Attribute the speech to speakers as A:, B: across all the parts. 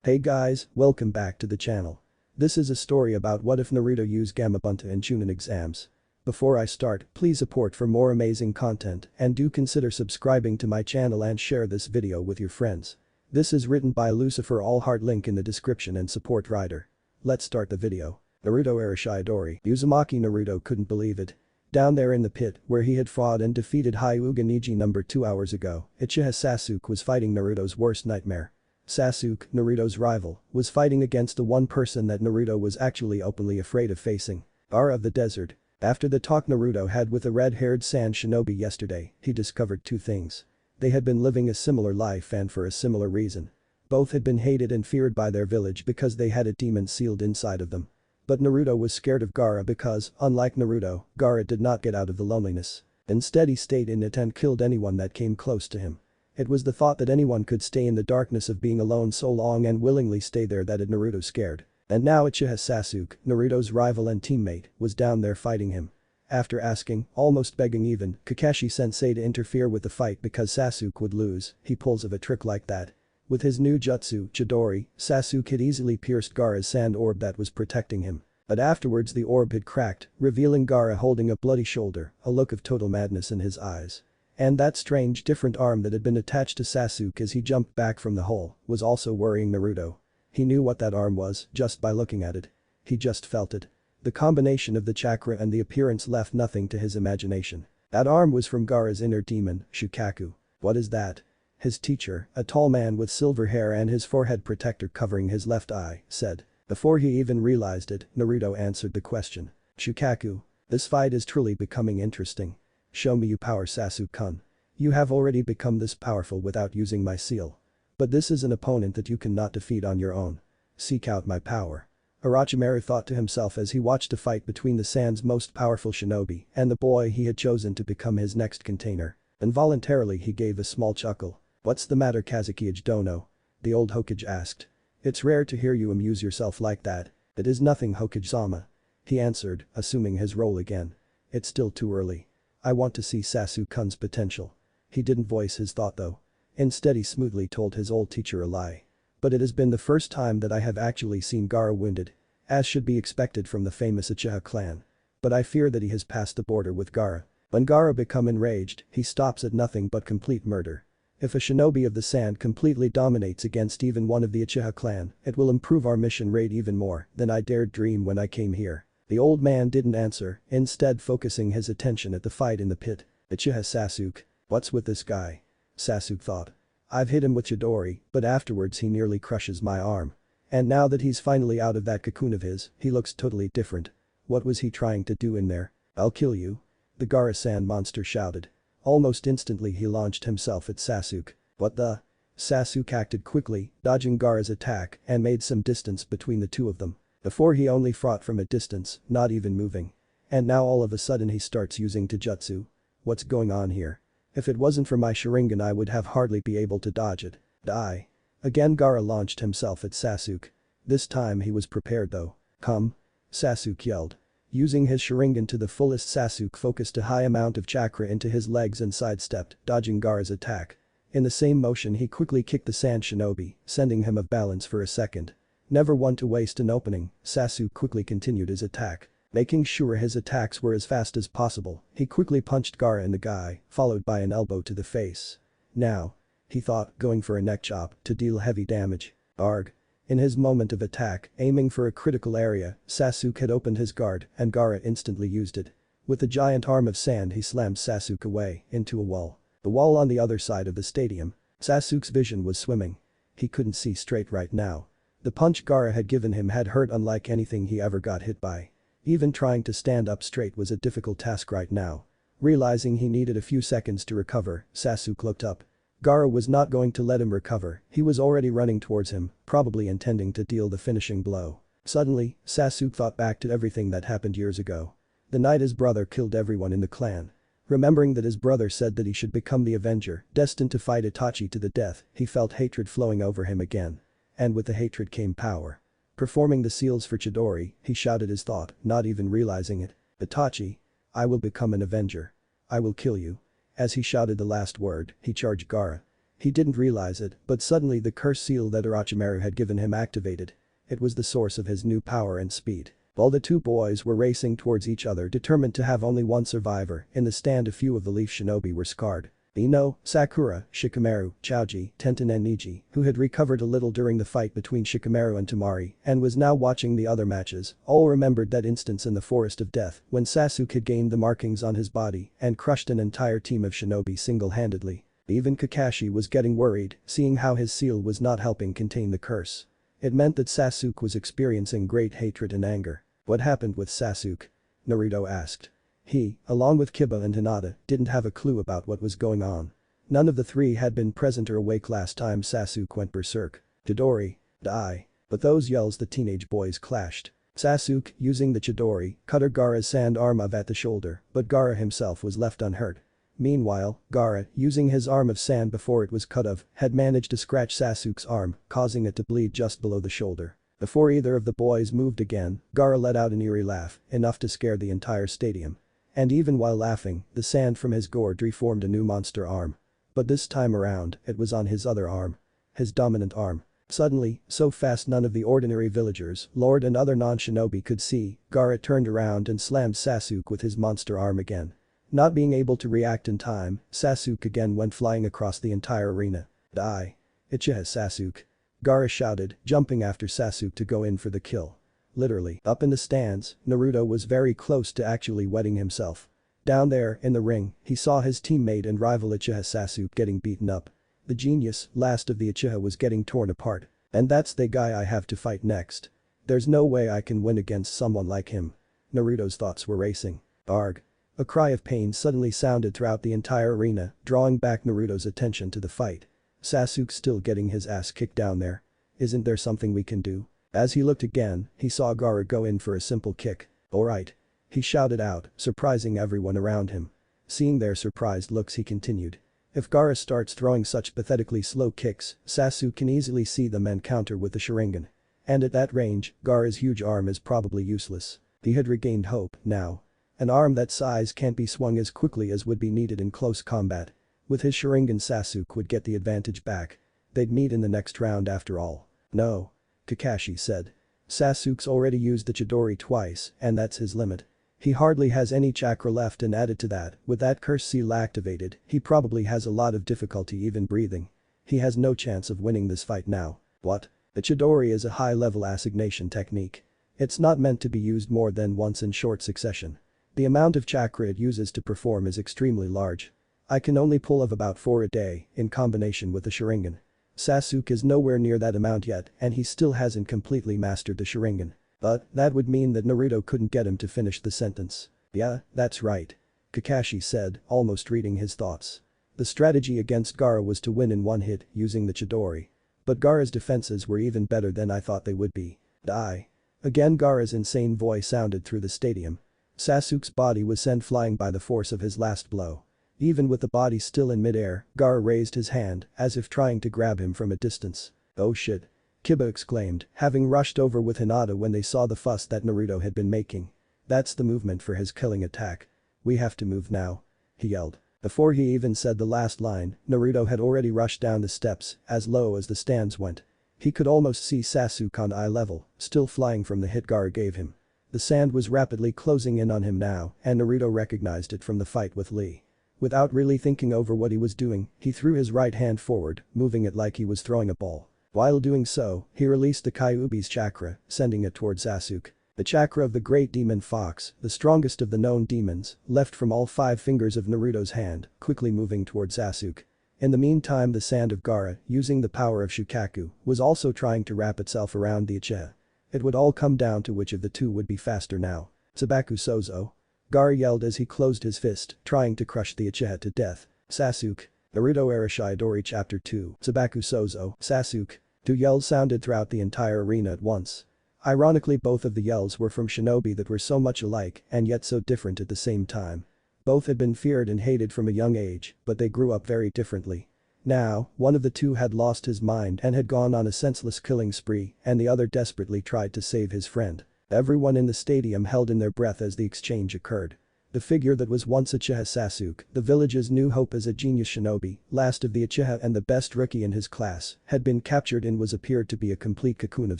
A: Hey guys, welcome back to the channel. This is a story about what if Naruto used Gamabunta in chunin exams. Before I start, please support for more amazing content and do consider subscribing to my channel and share this video with your friends. This is written by Lucifer-Allheart, link in the description and support writer. Let's start the video. Naruto era Shidori. Uzumaki Naruto couldn't believe it. Down there in the pit where he had fought and defeated Hyuga Niji number 2 hours ago, Uchiha Sasuke was fighting Naruto's worst nightmare. Sasuke, Naruto's rival, was fighting against the one person that Naruto was actually openly afraid of facing. Gaara of the desert. After the talk Naruto had with the red-haired sand shinobi yesterday, he discovered two things. They had been living a similar life and for a similar reason. Both had been hated and feared by their village because they had a demon sealed inside of them. But Naruto was scared of Gaara because, unlike Naruto, Gaara did not get out of the loneliness. Instead he stayed in it and killed anyone that came close to him. It was the thought that anyone could stay in the darkness of being alone so long and willingly stay there that had Naruto scared. And now Uchiha Sasuke, Naruto's rival and teammate, was down there fighting him. After asking, almost begging even, Kakashi-sensei to interfere with the fight because Sasuke would lose, he pulls of a trick like that. With his new jutsu, Chidori, Sasuke had easily pierced Gaara's sand orb that was protecting him. But afterwards the orb had cracked, revealing Gaara holding a bloody shoulder, a look of total madness in his eyes. And that strange different arm that had been attached to Sasuke as he jumped back from the hole was also worrying Naruto. He knew what that arm was just by looking at it. He just felt it. The combination of the chakra and the appearance left nothing to his imagination. That arm was from Gaara's inner demon, Shukaku. What is that? His teacher, a tall man with silver hair and his forehead protector covering his left eye, said. Before he even realized it, Naruto answered the question. Shukaku. This fight is truly becoming interesting. Show me your power, Sasuke-kun. You have already become this powerful without using my seal. But this is an opponent that you cannot defeat on your own. Seek out my power. Orochimaru thought to himself as he watched a fight between the Sand's most powerful shinobi and the boy he had chosen to become his next container. Involuntarily he gave a small chuckle. What's the matter, Kazekage Dono? The old Hokage asked. It's rare to hear you amuse yourself like that. It is nothing, Hokage-sama. He answered, assuming his role again. It's still too early. I want to see Sasuke-kun's potential. He didn't voice his thought though. Instead he smoothly told his old teacher a lie. But it has been the first time that I have actually seen Gaara wounded. As should be expected from the famous Uchiha clan. But I fear that he has passed the border with Gaara. When Gaara become enraged, he stops at nothing but complete murder. If a shinobi of the sand completely dominates against even one of the Uchiha clan, it will improve our mission rate even more than I dared dream when I came here. The old man didn't answer, instead focusing his attention at the fight in the pit. Uchiha Sasuke. What's with this guy? Sasuke thought. I've hit him with Chidori, but afterwards he nearly crushes my arm. And now that he's finally out of that cocoon of his, he looks totally different. What was he trying to do in there? I'll kill you. The Gaara sand monster shouted. Almost instantly he launched himself at Sasuke. What the? Sasuke acted quickly, dodging Gaara's attack and made some distance between the two of them. Before he only fought from a distance, not even moving. And now all of a sudden he starts using Taijutsu. What's going on here? If it wasn't for my Sharingan I would have hardly be able to dodge it. Die. Again Gaara launched himself at Sasuke. This time he was prepared though. Come. Sasuke yelled. Using his Sharingan to the fullest, Sasuke focused a high amount of chakra into his legs and sidestepped, dodging Gaara's attack. In the same motion he quickly kicked the sand shinobi, sending him off balance for a second. Never one to waste an opening, Sasuke quickly continued his attack. Making sure his attacks were as fast as possible, he quickly punched Gaara in the guy, followed by an elbow to the face. Now. He thought, going for a neck chop to deal heavy damage. Arg. In his moment of attack, aiming for a critical area, Sasuke had opened his guard and Gaara instantly used it. With the giant arm of sand he slammed Sasuke away into a wall. The wall on the other side of the stadium. Sasuke's vision was swimming. He couldn't see straight right now. The punch Gaara had given him had hurt unlike anything he ever got hit by. Even trying to stand up straight was a difficult task right now. Realizing he needed a few seconds to recover, Sasuke looked up. Gaara was not going to let him recover, he was already running towards him, probably intending to deal the finishing blow. Suddenly, Sasuke thought back to everything that happened years ago. The night his brother killed everyone in the clan. Remembering that his brother said that he should become the Avenger, destined to fight Itachi to the death, he felt hatred flowing over him again. And with the hatred came power. Performing the seals for Chidori, he shouted his thought, not even realizing it. Itachi. I will become an Avenger. I will kill you. As he shouted the last word, he charged Gaara. He didn't realize it, but suddenly the curse seal that Orochimaru had given him activated. It was the source of his new power and speed. While the two boys were racing towards each other determined to have only one survivor, in the stand a few of the Leaf Shinobi were scarred. Ino, Sakura, Shikamaru, Choji, Tenten and Niji, who had recovered a little during the fight between Shikamaru and Temari and was now watching the other matches, all remembered that instance in the Forest of Death when Sasuke had gained the markings on his body and crushed an entire team of shinobi single-handedly. Even Kakashi was getting worried, seeing how his seal was not helping contain the curse. It meant that Sasuke was experiencing great hatred and anger. What happened with Sasuke? Naruto asked. He, along with Kiba and Hinata, didn't have a clue about what was going on. None of the three had been present or awake last time Sasuke went berserk. Chidori. Die. But those yells the teenage boys clashed. Sasuke, using the Chidori, cut Gaara's sand arm off at the shoulder, but Gaara himself was left unhurt. Meanwhile, Gaara, using his arm of sand before it was cut off, had managed to scratch Sasuke's arm, causing it to bleed just below the shoulder. Before either of the boys moved again, Gaara let out an eerie laugh, enough to scare the entire stadium. And even while laughing, the sand from his gourd reformed a new monster arm. But this time around, it was on his other arm. His dominant arm. Suddenly, so fast none of the ordinary villagers, lord and other non-shinobi could see, Gaara turned around and slammed Sasuke with his monster arm again. Not being able to react in time, Sasuke again went flying across the entire arena. Die. Uchiha Sasuke. Gaara shouted, jumping after Sasuke to go in for the kill. Literally. Up in the stands, Naruto was very close to actually wetting himself. Down there, in the ring, he saw his teammate and rival Uchiha Sasuke getting beaten up. The genius, last of the Uchiha was getting torn apart. And that's the guy I have to fight next. There's no way I can win against someone like him. Naruto's thoughts were racing. Arg. A cry of pain suddenly sounded throughout the entire arena, drawing back Naruto's attention to the fight. Sasuke's still getting his ass kicked down there. Isn't there something we can do? As he looked again, he saw Gaara go in for a simple kick. Alright. He shouted out, surprising everyone around him. Seeing their surprised looks he continued. If Gaara starts throwing such pathetically slow kicks, Sasuke can easily see them and counter with the Sharingan. And at that range, Gaara's huge arm is probably useless. He had regained hope, now. An arm that size can't be swung as quickly as would be needed in close combat. With his Sharingan Sasuke would get the advantage back. They'd meet in the next round after all. No. Kakashi said. Sasuke's already used the Chidori twice, and that's his limit. He hardly has any chakra left and added to that, with that curse seal activated, he probably has a lot of difficulty even breathing. He has no chance of winning this fight now. What? The Chidori is a high-level assignation technique. It's not meant to be used more than once in short succession. The amount of chakra it uses to perform is extremely large. I can only pull off about 4 a day, in combination with the Sharingan. Sasuke is nowhere near that amount yet and he still hasn't completely mastered the Sharingan. But that would mean that Naruto couldn't get him to finish the sentence. Yeah, that's right. Kakashi said, almost reading his thoughts. The strategy against Gaara was to win in one hit using the Chidori. But Gaara's defenses were even better than I thought they would be. Die. Again Gaara's insane voice sounded through the stadium. Sasuke's body was sent flying by the force of his last blow. Even with the body still in midair, Gaara raised his hand, as if trying to grab him from a distance. Oh shit. Kiba exclaimed, having rushed over with Hinata when they saw the fuss that Naruto had been making. That's the movement for his killing attack. We have to move now. He yelled. Before he even said the last line, Naruto had already rushed down the steps, as low as the stands went. He could almost see Sasuke on eye level, still flying from the hit Gaara gave him. The sand was rapidly closing in on him now, and Naruto recognized it from the fight with Lee. Without really thinking over what he was doing, he threw his right hand forward, moving it like he was throwing a ball. While doing so, he released the Kyuubi's chakra, sending it towards Sasuke. The chakra of the great demon fox, the strongest of the known demons, left from all 5 fingers of Naruto's hand, quickly moving towards Sasuke. In the meantime the sand of Gaara, using the power of Shukaku, was also trying to wrap itself around the Uchiha. It would all come down to which of the two would be faster now. Tsubaku Sozo. Gaara yelled as he closed his fist, trying to crush the Uchiha to death. Sasuke. Naruto Arashidori Chapter 2. Tsubaku Sozo. Sasuke. 2 yells sounded throughout the entire arena at once. Ironically both of the yells were from shinobi that were so much alike and yet so different at the same time. Both had been feared and hated from a young age, but they grew up very differently. Now, one of the two had lost his mind and had gone on a senseless killing spree and the other desperately tried to save his friend. Everyone in the stadium held in their breath as the exchange occurred. The figure that was once Uchiha Sasuke, the village's new hope as a genius shinobi, last of the Uchiha and the best rookie in his class, had been captured and was appeared to be a complete cocoon of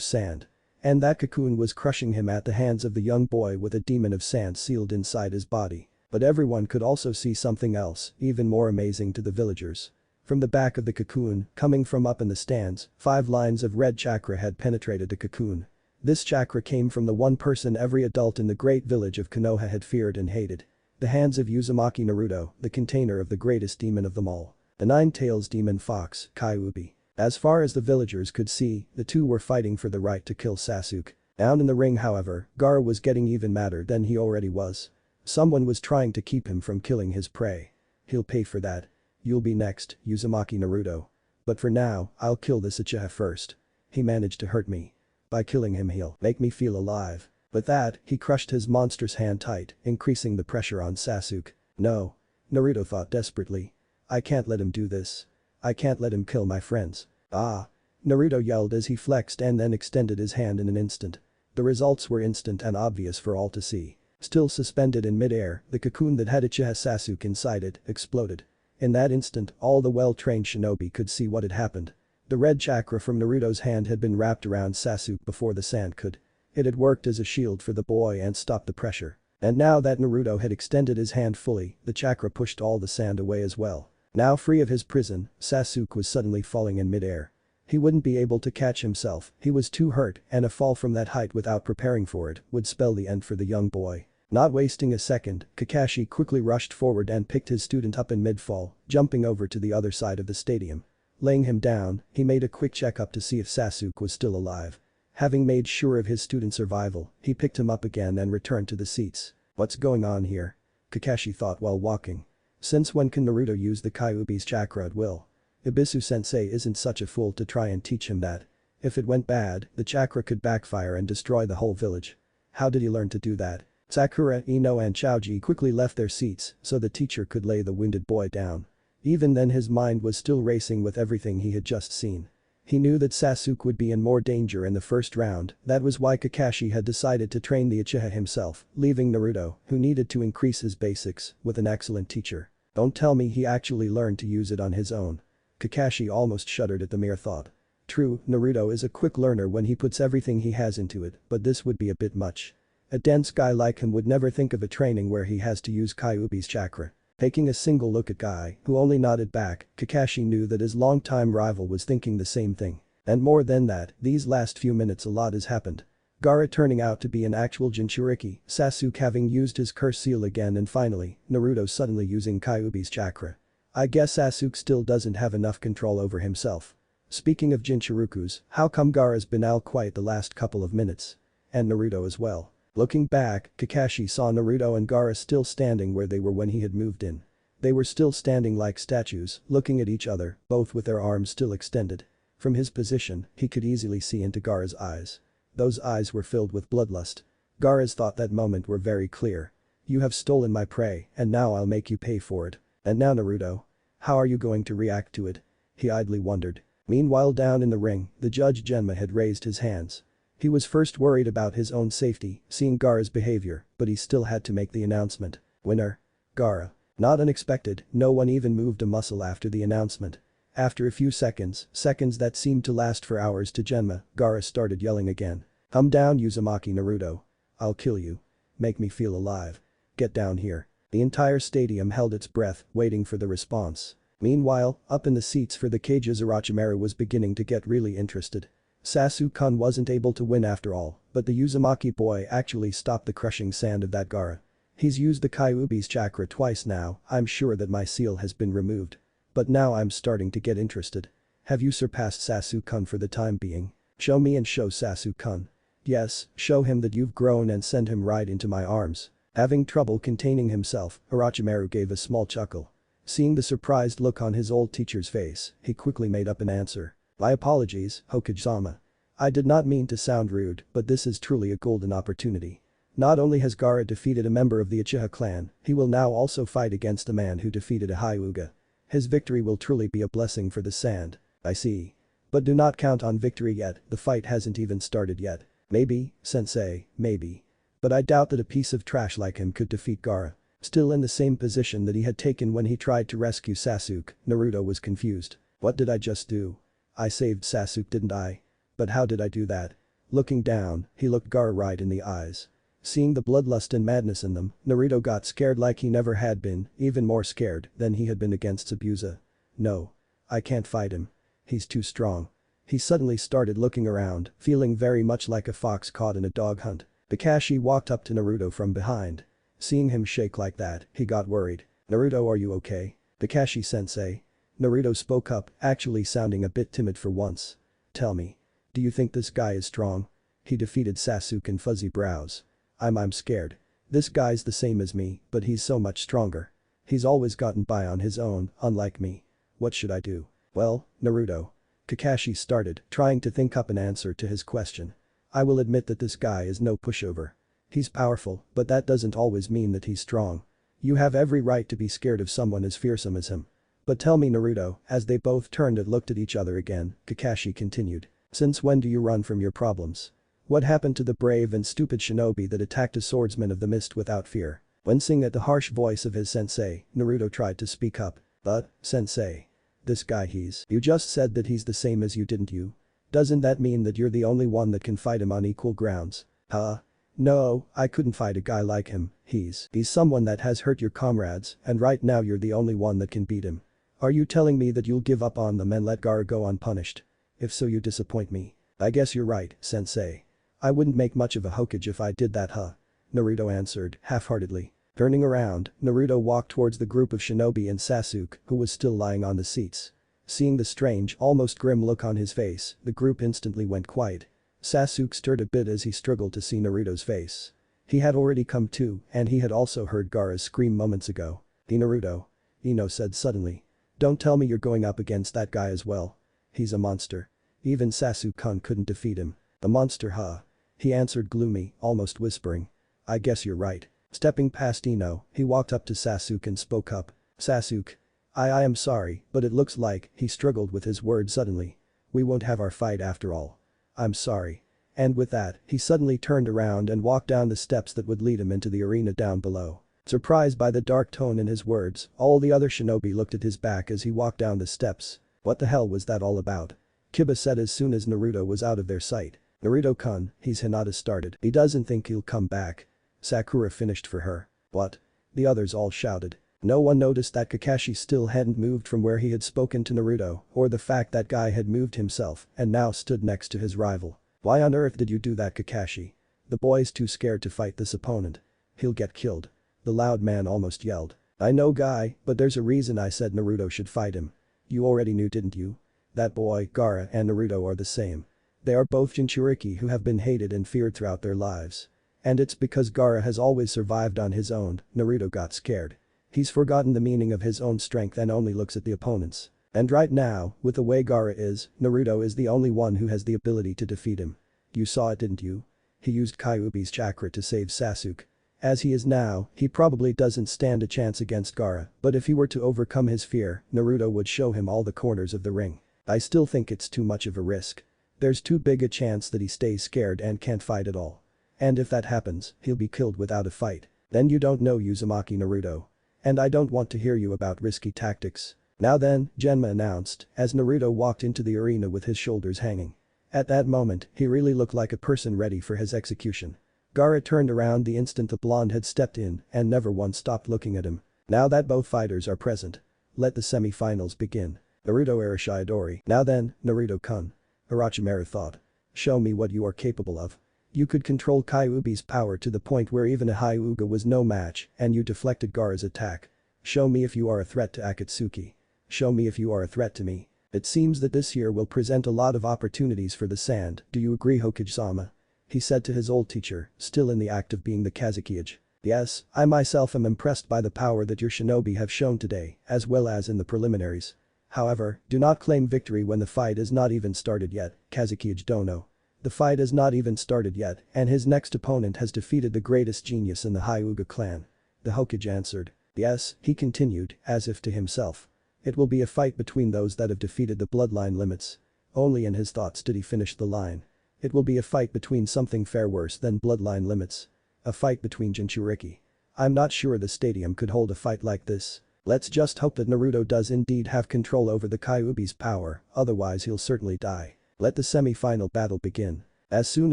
A: sand. And that cocoon was crushing him at the hands of the young boy with a demon of sand sealed inside his body. But everyone could also see something else, even more amazing to the villagers. From the back of the cocoon, coming from up in the stands, 5 lines of red chakra had penetrated the cocoon. This chakra came from the one person every adult in the great village of Konoha had feared and hated. The hands of Uzumaki Naruto, the container of the greatest demon of them all. The 9-tails demon fox, Kyuubi. As far as the villagers could see, the two were fighting for the right to kill Sasuke. Down in the ring however, Gaara was getting even madder than he already was. Someone was trying to keep him from killing his prey. He'll pay for that. You'll be next, Uzumaki Naruto. But for now, I'll kill this Uchiha first. He managed to hurt me. By killing him he'll make me feel alive. With that, he crushed his monstrous hand tight, increasing the pressure on Sasuke. No. Naruto thought desperately. I can't let him do this. I can't let him kill my friends. Ah. Naruto yelled as he flexed and then extended his hand in an instant. The results were instant and obvious for all to see. Still suspended in midair, the cocoon that had Uchiha Sasuke inside it exploded. In that instant, all the well-trained shinobi could see what had happened. The red chakra from Naruto's hand had been wrapped around Sasuke before the sand could. It had worked as a shield for the boy and stopped the pressure. And now that Naruto had extended his hand fully, the chakra pushed all the sand away as well. Now free of his prison, Sasuke was suddenly falling in midair. He wouldn't be able to catch himself, he was too hurt, and a fall from that height without preparing for it would spell the end for the young boy. Not wasting a second, Kakashi quickly rushed forward and picked his student up in mid-fall, jumping over to the other side of the stadium. Laying him down, he made a quick checkup to see if Sasuke was still alive. Having made sure of his student's survival, he picked him up again and returned to the seats. What's going on here? Kakashi thought while walking. Since when can Naruto use the Kyuubi's chakra at will? Ibisu-sensei isn't such a fool to try and teach him that. If it went bad, the chakra could backfire and destroy the whole village. How did he learn to do that? Sakura, Ino and Chaoji quickly left their seats so the teacher could lay the wounded boy down. Even then his mind was still racing with everything he had just seen. He knew that Sasuke would be in more danger in the first round, that was why Kakashi had decided to train the Uchiha himself, leaving Naruto, who needed to increase his basics, with an excellent teacher. Don't tell me he actually learned to use it on his own. Kakashi almost shuddered at the mere thought. True, Naruto is a quick learner when he puts everything he has into it, but this would be a bit much. A dense guy like him would never think of a training where he has to use Kyuubi's chakra. Taking a single look at Guy, who only nodded back, Kakashi knew that his longtime rival was thinking the same thing. And more than that, these last few minutes a lot has happened. Gaara turning out to be an actual jinchuriki, Sasuke having used his curse seal again and finally, Naruto suddenly using Kyuubi's chakra. I guess Sasuke still doesn't have enough control over himself. Speaking of jinchurukus, how come Gaara's been out quiet the last couple of minutes? And Naruto as well. Looking back, Kakashi saw Naruto and Gaara still standing where they were when he had moved in. They were still standing like statues, looking at each other, both with their arms still extended. From his position, he could easily see into Gaara's eyes. Those eyes were filled with bloodlust. Gaara's thought that moment were very clear. You have stolen my prey, and now I'll make you pay for it. And now Naruto? How are you going to react to it? He idly wondered. Meanwhile down in the ring, the judge Genma had raised his hands. He was first worried about his own safety, seeing Gaara's behavior, but he still had to make the announcement. Winner. Gaara. Not unexpected, no one even moved a muscle after the announcement. After a few seconds that seemed to last for hours to Genma, Gaara started yelling again. Come down Uzumaki Naruto. I'll kill you. Make me feel alive. Get down here. The entire stadium held its breath, waiting for the response. Meanwhile, up in the seats for the cages Orochimaru was beginning to get really interested. Sasuke-kun wasn't able to win after all, but the Uzumaki boy actually stopped the crushing sand of that Gaara. He's used the Kyuubi's chakra twice now, I'm sure that my seal has been removed. But now I'm starting to get interested. Have you surpassed Sasuke-kun for the time being? Show me and show Sasuke-kun. Yes, show him that you've grown and send him right into my arms. Having trouble containing himself, Orochimaru gave a small chuckle. Seeing the surprised look on his old teacher's face, he quickly made up an answer. My apologies, Hokage-sama. I did not mean to sound rude, but this is truly a golden opportunity. Not only has Gaara defeated a member of the Uchiha clan, he will now also fight against a man who defeated a Hyuga. His victory will truly be a blessing for the sand. I see. But do not count on victory yet, the fight hasn't even started yet. Maybe, sensei, maybe. But I doubt that a piece of trash like him could defeat Gaara. Still in the same position that he had taken when he tried to rescue Sasuke, Naruto was confused. What did I just do? I saved Sasuke, didn't I? But how did I do that? Looking down, he looked Gaara right in the eyes. Seeing the bloodlust and madness in them, Naruto got scared like he never had been, even more scared than he had been against Zabuza. No. I can't fight him. He's too strong. He suddenly started looking around, feeling very much like a fox caught in a dog hunt. Kakashi walked up to Naruto from behind. Seeing him shake like that, he got worried. Naruto, are you okay? Kakashi-sensei. Naruto spoke up, actually sounding a bit timid for once. Tell me. Do you think this guy is strong? He defeated Sasuke and fuzzy brows. I'm scared. This guy's the same as me, but he's so much stronger. He's always gotten by on his own, unlike me. What should I do? Well, Naruto. Kakashi started, trying to think up an answer to his question. I will admit that this guy is no pushover. He's powerful, but that doesn't always mean that he's strong. You have every right to be scared of someone as fearsome as him. But tell me, Naruto, as they both turned and looked at each other again, Kakashi continued. Since when do you run from your problems? What happened to the brave and stupid shinobi that attacked a swordsman of the mist without fear? Wincing at the harsh voice of his sensei, Naruto tried to speak up. But, sensei. This guy You just said that he's the same as you, didn't you? Doesn't that mean that you're the only one that can fight him on equal grounds? Huh? No, I couldn't fight a guy like him. He's someone that has hurt your comrades, and right now you're the only one that can beat him. Are you telling me that you'll give up on them and let Gaara go unpunished? If so, you disappoint me. I guess you're right, sensei. I wouldn't make much of a Hokage if I did that, huh? Naruto answered, half-heartedly. Turning around, Naruto walked towards the group of shinobi and Sasuke, who was still lying on the seats. Seeing the strange, almost grim look on his face, the group instantly went quiet. Sasuke stirred a bit as he struggled to see Naruto's face. He had already come to, and he had also heard Gaara's scream moments ago. Naruto. Ino said suddenly. Don't tell me you're going up against that guy as well. He's a monster. Even Sasuke-kun couldn't defeat him. A monster, huh? He answered gloomy, almost whispering. I guess you're right. Stepping past Ino, he walked up to Sasuke and spoke up. Sasuke. I am sorry, but it looks like, he struggled with his words suddenly. We won't have our fight after all. I'm sorry. And with that, he suddenly turned around and walked down the steps that would lead him into the arena down below. Surprised by the dark tone in his words, all the other shinobi looked at his back as he walked down the steps. What the hell was that all about? Kiba said as soon as Naruto was out of their sight. Naruto-kun, Hinata started. He doesn't think he'll come back. Sakura finished for her. What? The others all shouted. No one noticed that Kakashi still hadn't moved from where he had spoken to Naruto, or the fact that guy had moved himself and now stood next to his rival. Why on earth did you do that, Kakashi? The boy's too scared to fight this opponent. He'll get killed. The loud man almost yelled. I know, guy, but there's a reason I said Naruto should fight him. You already knew, didn't you? That boy, Gaara, and Naruto are the same. They are both jinchuriki who have been hated and feared throughout their lives. And it's because Gaara has always survived on his own, Naruto got scared. He's forgotten the meaning of his own strength and only looks at the opponents. And right now, with the way Gaara is, Naruto is the only one who has the ability to defeat him. You saw it, didn't you? He used Kyuubi's chakra to save Sasuke. As he is now, he probably doesn't stand a chance against Gaara, but if he were to overcome his fear, Naruto would show him all the corners of the ring. I still think it's too much of a risk. There's too big a chance that he stays scared and can't fight at all. And if that happens, he'll be killed without a fight. Then you don't know Uzumaki, Naruto. And I don't want to hear you about risky tactics. Now then, Genma announced, as Naruto walked into the arena with his shoulders hanging. At that moment, he really looked like a person ready for his execution. Gaara turned around the instant the blonde had stepped in and never once stopped looking at him. Now that both fighters are present, let the semi-finals begin. Naruto Arashidori. Now then, Naruto-kun. Orochimaru thought. Show me what you are capable of. You could control Kyuubi's power to the point where even a Hyuga was no match and you deflected Gaara's attack. Show me if you are a threat to Akatsuki. Show me if you are a threat to me. It seems that this year will present a lot of opportunities for the sand, do you agree, Hokage-sama? He said to his old teacher, still in the act of being the Kazekage. Yes, I myself am impressed by the power that your shinobi have shown today, as well as in the preliminaries. However, do not claim victory when the fight is not even started yet, Kazekage Dono. The fight has not even started yet, and his next opponent has defeated the greatest genius in the Hyuga clan. The Hokage answered. Yes, he continued, as if to himself. It will be a fight between those that have defeated the bloodline limits. Only in his thoughts did he finish the line. It will be a fight between something far worse than bloodline limits. A fight between jinchuriki. I'm not sure the stadium could hold a fight like this. Let's just hope that Naruto does indeed have control over the Kyuubi's power, otherwise he'll certainly die. Let the semi-final battle begin. As soon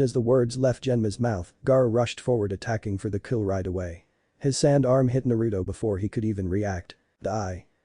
A: as the words left Genma's mouth, Gaara rushed forward attacking for the kill right away. His sand arm hit Naruto before he could even react.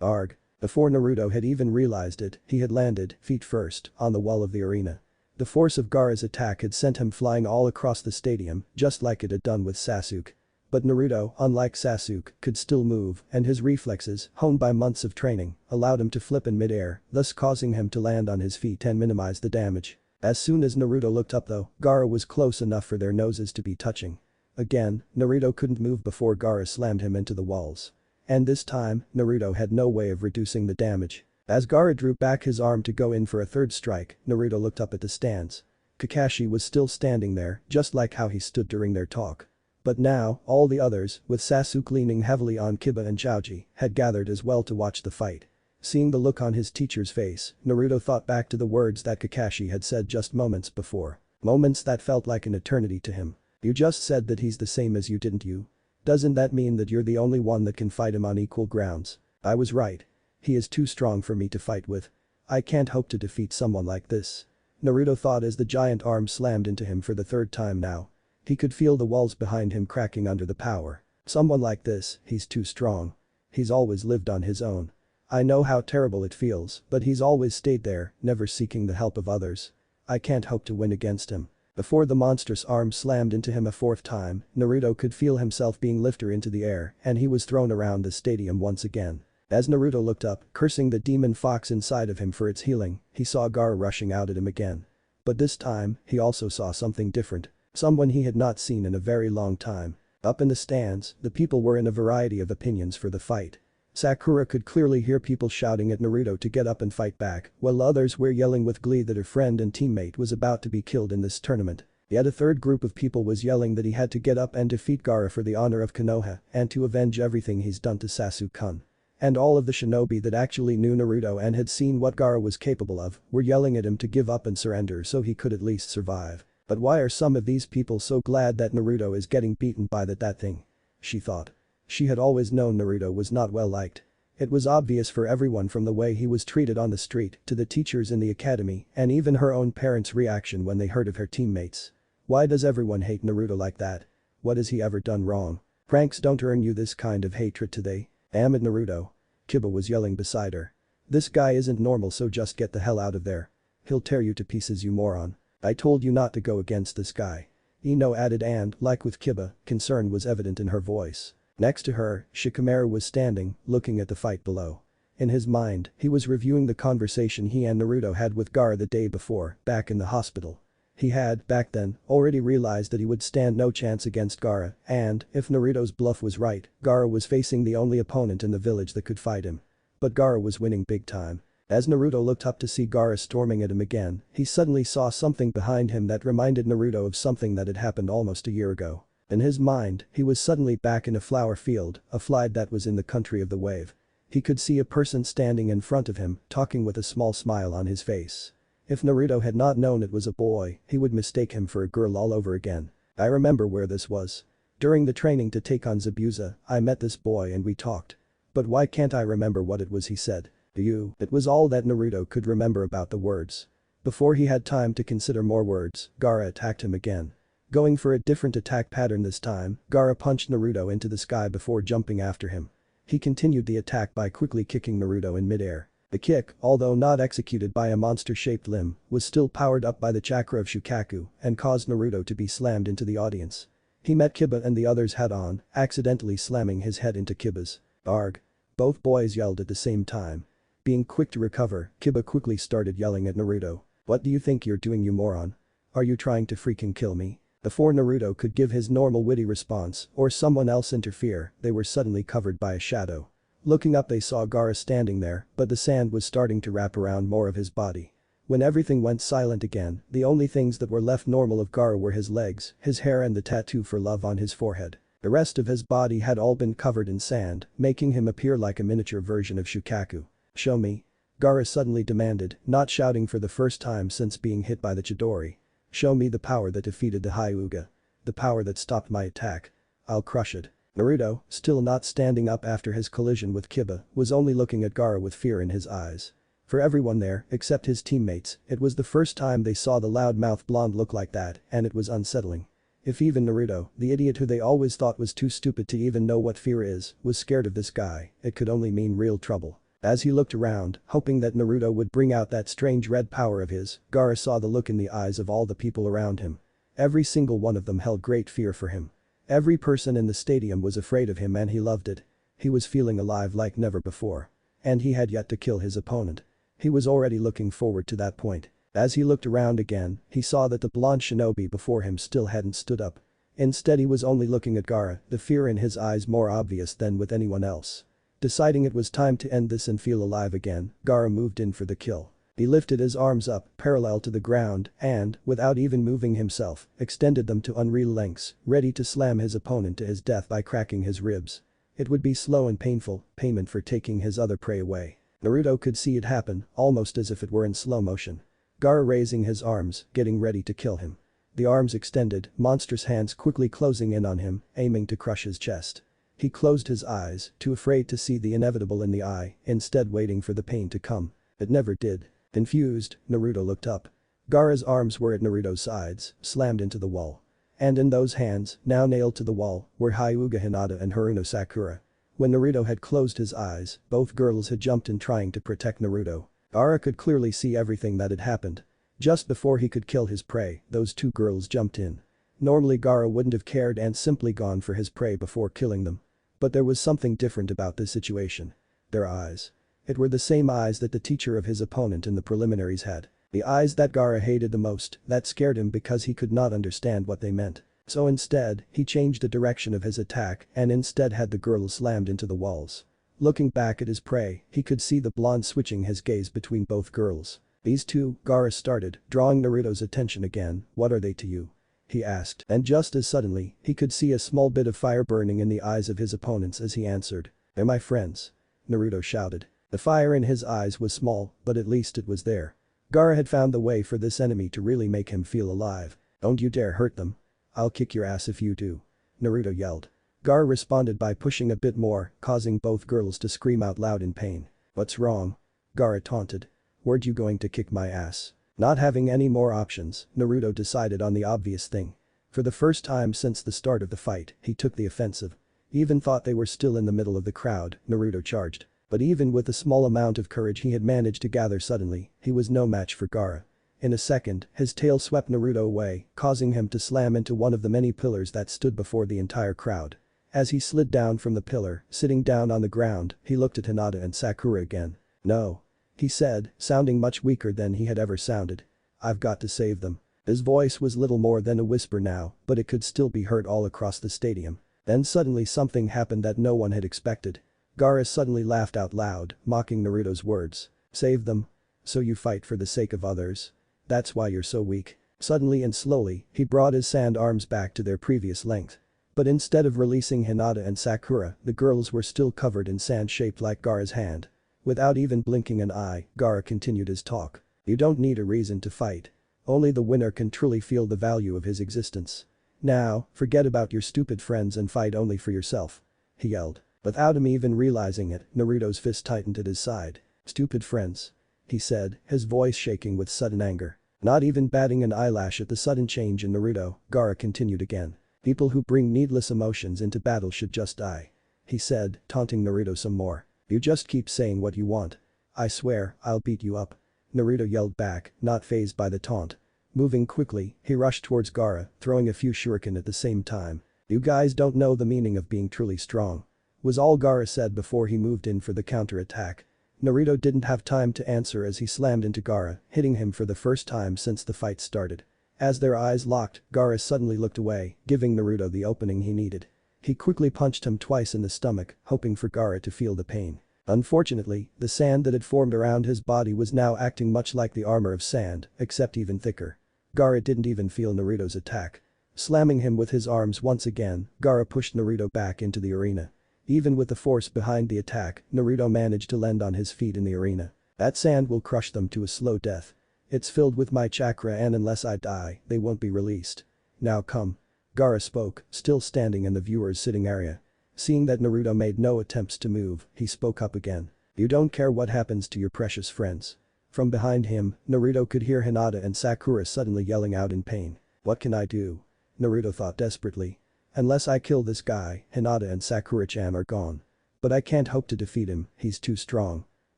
A: Arg. Before Naruto had even realized it, he had landed, feet first, on the wall of the arena. The force of Gaara's attack had sent him flying all across the stadium, just like it had done with Sasuke. But Naruto, unlike Sasuke, could still move, and his reflexes, honed by months of training, allowed him to flip in midair, thus causing him to land on his feet and minimize the damage. As soon as Naruto looked up though, Gaara was close enough for their noses to be touching. Again, Naruto couldn't move before Gaara slammed him into the walls. And this time, Naruto had no way of reducing the damage. As Gaara drew back his arm to go in for a third strike, Naruto looked up at the stands. Kakashi was still standing there, just like how he stood during their talk. But now, all the others, with Sasuke leaning heavily on Kiba and Choji, had gathered as well to watch the fight. Seeing the look on his teacher's face, Naruto thought back to the words that Kakashi had said just moments before. Moments that felt like an eternity to him. You just said that he's the same as you, didn't you? Doesn't that mean that you're the only one that can fight him on equal grounds? I was right. He is too strong for me to fight with. I can't hope to defeat someone like this. Naruto thought as the giant arm slammed into him for the third time now. He could feel the walls behind him cracking under the power. Someone like this, he's too strong. He's always lived on his own. I know how terrible it feels, but he's always stayed there, never seeking the help of others. I can't hope to win against him. Before the monstrous arm slammed into him a fourth time, Naruto could feel himself being lifted into the air and he was thrown around the stadium once again. As Naruto looked up, cursing the demon fox inside of him for its healing, he saw Gaara rushing out at him again. But this time, he also saw something different. Someone he had not seen in a very long time. Up in the stands, the people were in a variety of opinions for the fight. Sakura could clearly hear people shouting at Naruto to get up and fight back, while others were yelling with glee that her friend and teammate was about to be killed in this tournament. Yet a third group of people was yelling that he had to get up and defeat Gaara for the honor of Konoha and to avenge everything he's done to Sasuke-kun. And all of the shinobi that actually knew Naruto and had seen what Gaara was capable of were yelling at him to give up and surrender so he could at least survive. But why are some of these people so glad that Naruto is getting beaten by that thing? She thought. She had always known Naruto was not well liked. It was obvious for everyone from the way he was treated on the street to the teachers in the academy and even her own parents' reaction when they heard of her teammates. Why does everyone hate Naruto like that? What has he ever done wrong? Pranks don't earn you this kind of hatred today. Damn it, Naruto. Kiba was yelling beside her. This guy isn't normal, so just get the hell out of there. He'll tear you to pieces, you moron. I told you not to go against this guy. Ino added, and, like with Kiba, concern was evident in her voice. Next to her, Shikamaru was standing, looking at the fight below. In his mind, he was reviewing the conversation he and Naruto had with Gaara the day before, back in the hospital. He had, back then, already realized that he would stand no chance against Gaara, and, if Naruto's bluff was right, Gaara was facing the only opponent in the village that could fight him. But Gaara was winning big time. As Naruto looked up to see Gaara storming at him again, he suddenly saw something behind him that reminded Naruto of something that had happened almost a year ago. In his mind, he was suddenly back in a flower field, a field that was in the country of the wave. He could see a person standing in front of him, talking with a small smile on his face. If Naruto had not known it was a boy, he would mistake him for a girl all over again. I remember where this was. During the training to take on Zabuza, I met this boy and we talked. But why can't I remember what it was he said? It was all that Naruto could remember about the words. Before he had time to consider more words, Gaara attacked him again. Going for a different attack pattern this time, Gaara punched Naruto into the sky before jumping after him. He continued the attack by quickly kicking Naruto in midair. The kick, although not executed by a monster-shaped limb, was still powered up by the chakra of Shukaku and caused Naruto to be slammed into the audience. He met Kiba and the others head-on, accidentally slamming his head into Kiba's. Arg. Both boys yelled at the same time. Being quick to recover, Kiba quickly started yelling at Naruto. What do you think you're doing, you moron? Are you trying to freaking kill me? Before Naruto could give his normal witty response or someone else interfere, they were suddenly covered by a shadow. Looking up, they saw Gaara standing there, but the sand was starting to wrap around more of his body. When everything went silent again, the only things that were left normal of Gaara were his legs, his hair and the tattoo for love on his forehead. The rest of his body had all been covered in sand, making him appear like a miniature version of Shukaku. Show me. Gaara suddenly demanded, not shouting for the first time since being hit by the Chidori. Show me the power that defeated the Hyuga. The power that stopped my attack. I'll crush it. Naruto, still not standing up after his collision with Kiba, was only looking at Gaara with fear in his eyes. For everyone there, except his teammates, it was the first time they saw the loudmouth blonde look like that, and it was unsettling. If even Naruto, the idiot who they always thought was too stupid to even know what fear is, was scared of this guy, it could only mean real trouble. As he looked around, hoping that Naruto would bring out that strange red power of his, Gaara saw the look in the eyes of all the people around him. Every single one of them held great fear for him. Every person in the stadium was afraid of him and he loved it. He was feeling alive like never before. And he had yet to kill his opponent. He was already looking forward to that point. As he looked around again, he saw that the blonde shinobi before him still hadn't stood up. Instead he was only looking at Gaara, the fear in his eyes more obvious than with anyone else. Deciding it was time to end this and feel alive again, Gaara moved in for the kill. He lifted his arms up, parallel to the ground, and, without even moving himself, extended them to unreal lengths, ready to slam his opponent to his death by cracking his ribs. It would be slow and painful, payment for taking his other prey away. Naruto could see it happen, almost as if it were in slow motion. Gaara raising his arms, getting ready to kill him. The arms extended, monstrous hands quickly closing in on him, aiming to crush his chest. He closed his eyes, too afraid to see the inevitable in the eye, instead waiting for the pain to come. It never did. Confused, Naruto looked up. Gaara's arms were at Naruto's sides, slammed into the wall. And in those hands, now nailed to the wall, were Hyuga Hinata and Haruno Sakura. When Naruto had closed his eyes, both girls had jumped in trying to protect Naruto. Gaara could clearly see everything that had happened. Just before he could kill his prey, those two girls jumped in. Normally Gaara wouldn't have cared and simply gone for his prey before killing them. But there was something different about this situation. Their eyes. It were the same eyes that the teacher of his opponent in the preliminaries had. The eyes that Gaara hated the most, that scared him because he could not understand what they meant. So instead, he changed the direction of his attack and instead had the girl slammed into the walls. Looking back at his prey, he could see the blonde switching his gaze between both girls. These two, Gaara started, drawing Naruto's attention again. What are they to you? He asked, and just as suddenly, he could see a small bit of fire burning in the eyes of his opponents as he answered. They're my friends. Naruto shouted. The fire in his eyes was small, but at least it was there. Gaara had found the way for this enemy to really make him feel alive. Don't you dare hurt them. I'll kick your ass if you do. Naruto yelled. Gaara responded by pushing a bit more, causing both girls to scream out loud in pain. What's wrong? Gaara taunted. Weren't you going to kick my ass? Not having any more options, Naruto decided on the obvious thing. For the first time since the start of the fight, he took the offensive. Even thought they were still in the middle of the crowd, Naruto charged. But even with the small amount of courage he had managed to gather suddenly, he was no match for Gaara. In a second, his tail swept Naruto away, causing him to slam into one of the many pillars that stood before the entire crowd. As he slid down from the pillar, sitting down on the ground, he looked at Hinata and Sakura again. No. He said, sounding much weaker than he had ever sounded. I've got to save them. His voice was little more than a whisper now, but it could still be heard all across the stadium. Then suddenly something happened that no one had expected. Gaara suddenly laughed out loud, mocking Naruto's words. Save them? So you fight for the sake of others? That's why you're so weak. Suddenly and slowly, he brought his sand arms back to their previous length. But instead of releasing Hinata and Sakura, the girls were still covered in sand shaped like Gaara's hand. Without even blinking an eye, Gaara continued his talk. You don't need a reason to fight. Only the winner can truly feel the value of his existence. Now, forget about your stupid friends and fight only for yourself. He yelled. Without him even realizing it, Naruto's fist tightened at his side. Stupid friends. He said, his voice shaking with sudden anger. Not even batting an eyelash at the sudden change in Naruto, Gaara continued again. People who bring needless emotions into battle should just die. He said, taunting Naruto some more. You just keep saying what you want. I swear, I'll beat you up. Naruto yelled back, not fazed by the taunt. Moving quickly, he rushed towards Gaara, throwing a few shuriken at the same time. You guys don't know the meaning of being truly strong. Was all Gaara said before he moved in for the counter-attack. Naruto didn't have time to answer as he slammed into Gaara, hitting him for the first time since the fight started. As their eyes locked, Gaara suddenly looked away, giving Naruto the opening he needed. He quickly punched him twice in the stomach, hoping for Gaara to feel the pain. Unfortunately, the sand that had formed around his body was now acting much like the armor of sand, except even thicker. Gaara didn't even feel Naruto's attack. Slamming him with his arms once again, Gaara pushed Naruto back into the arena. Even with the force behind the attack, Naruto managed to land on his feet in the arena. That sand will crush them to a slow death. It's filled with my chakra and unless I die, they won't be released. Now come. Gaara spoke, still standing in the viewer's sitting area. Seeing that Naruto made no attempts to move, he spoke up again. You don't care what happens to your precious friends. From behind him, Naruto could hear Hinata and Sakura suddenly yelling out in pain. What can I do? Naruto thought desperately. Unless I kill this guy, Hinata and Sakura-chan are gone. But I can't hope to defeat him, he's too strong.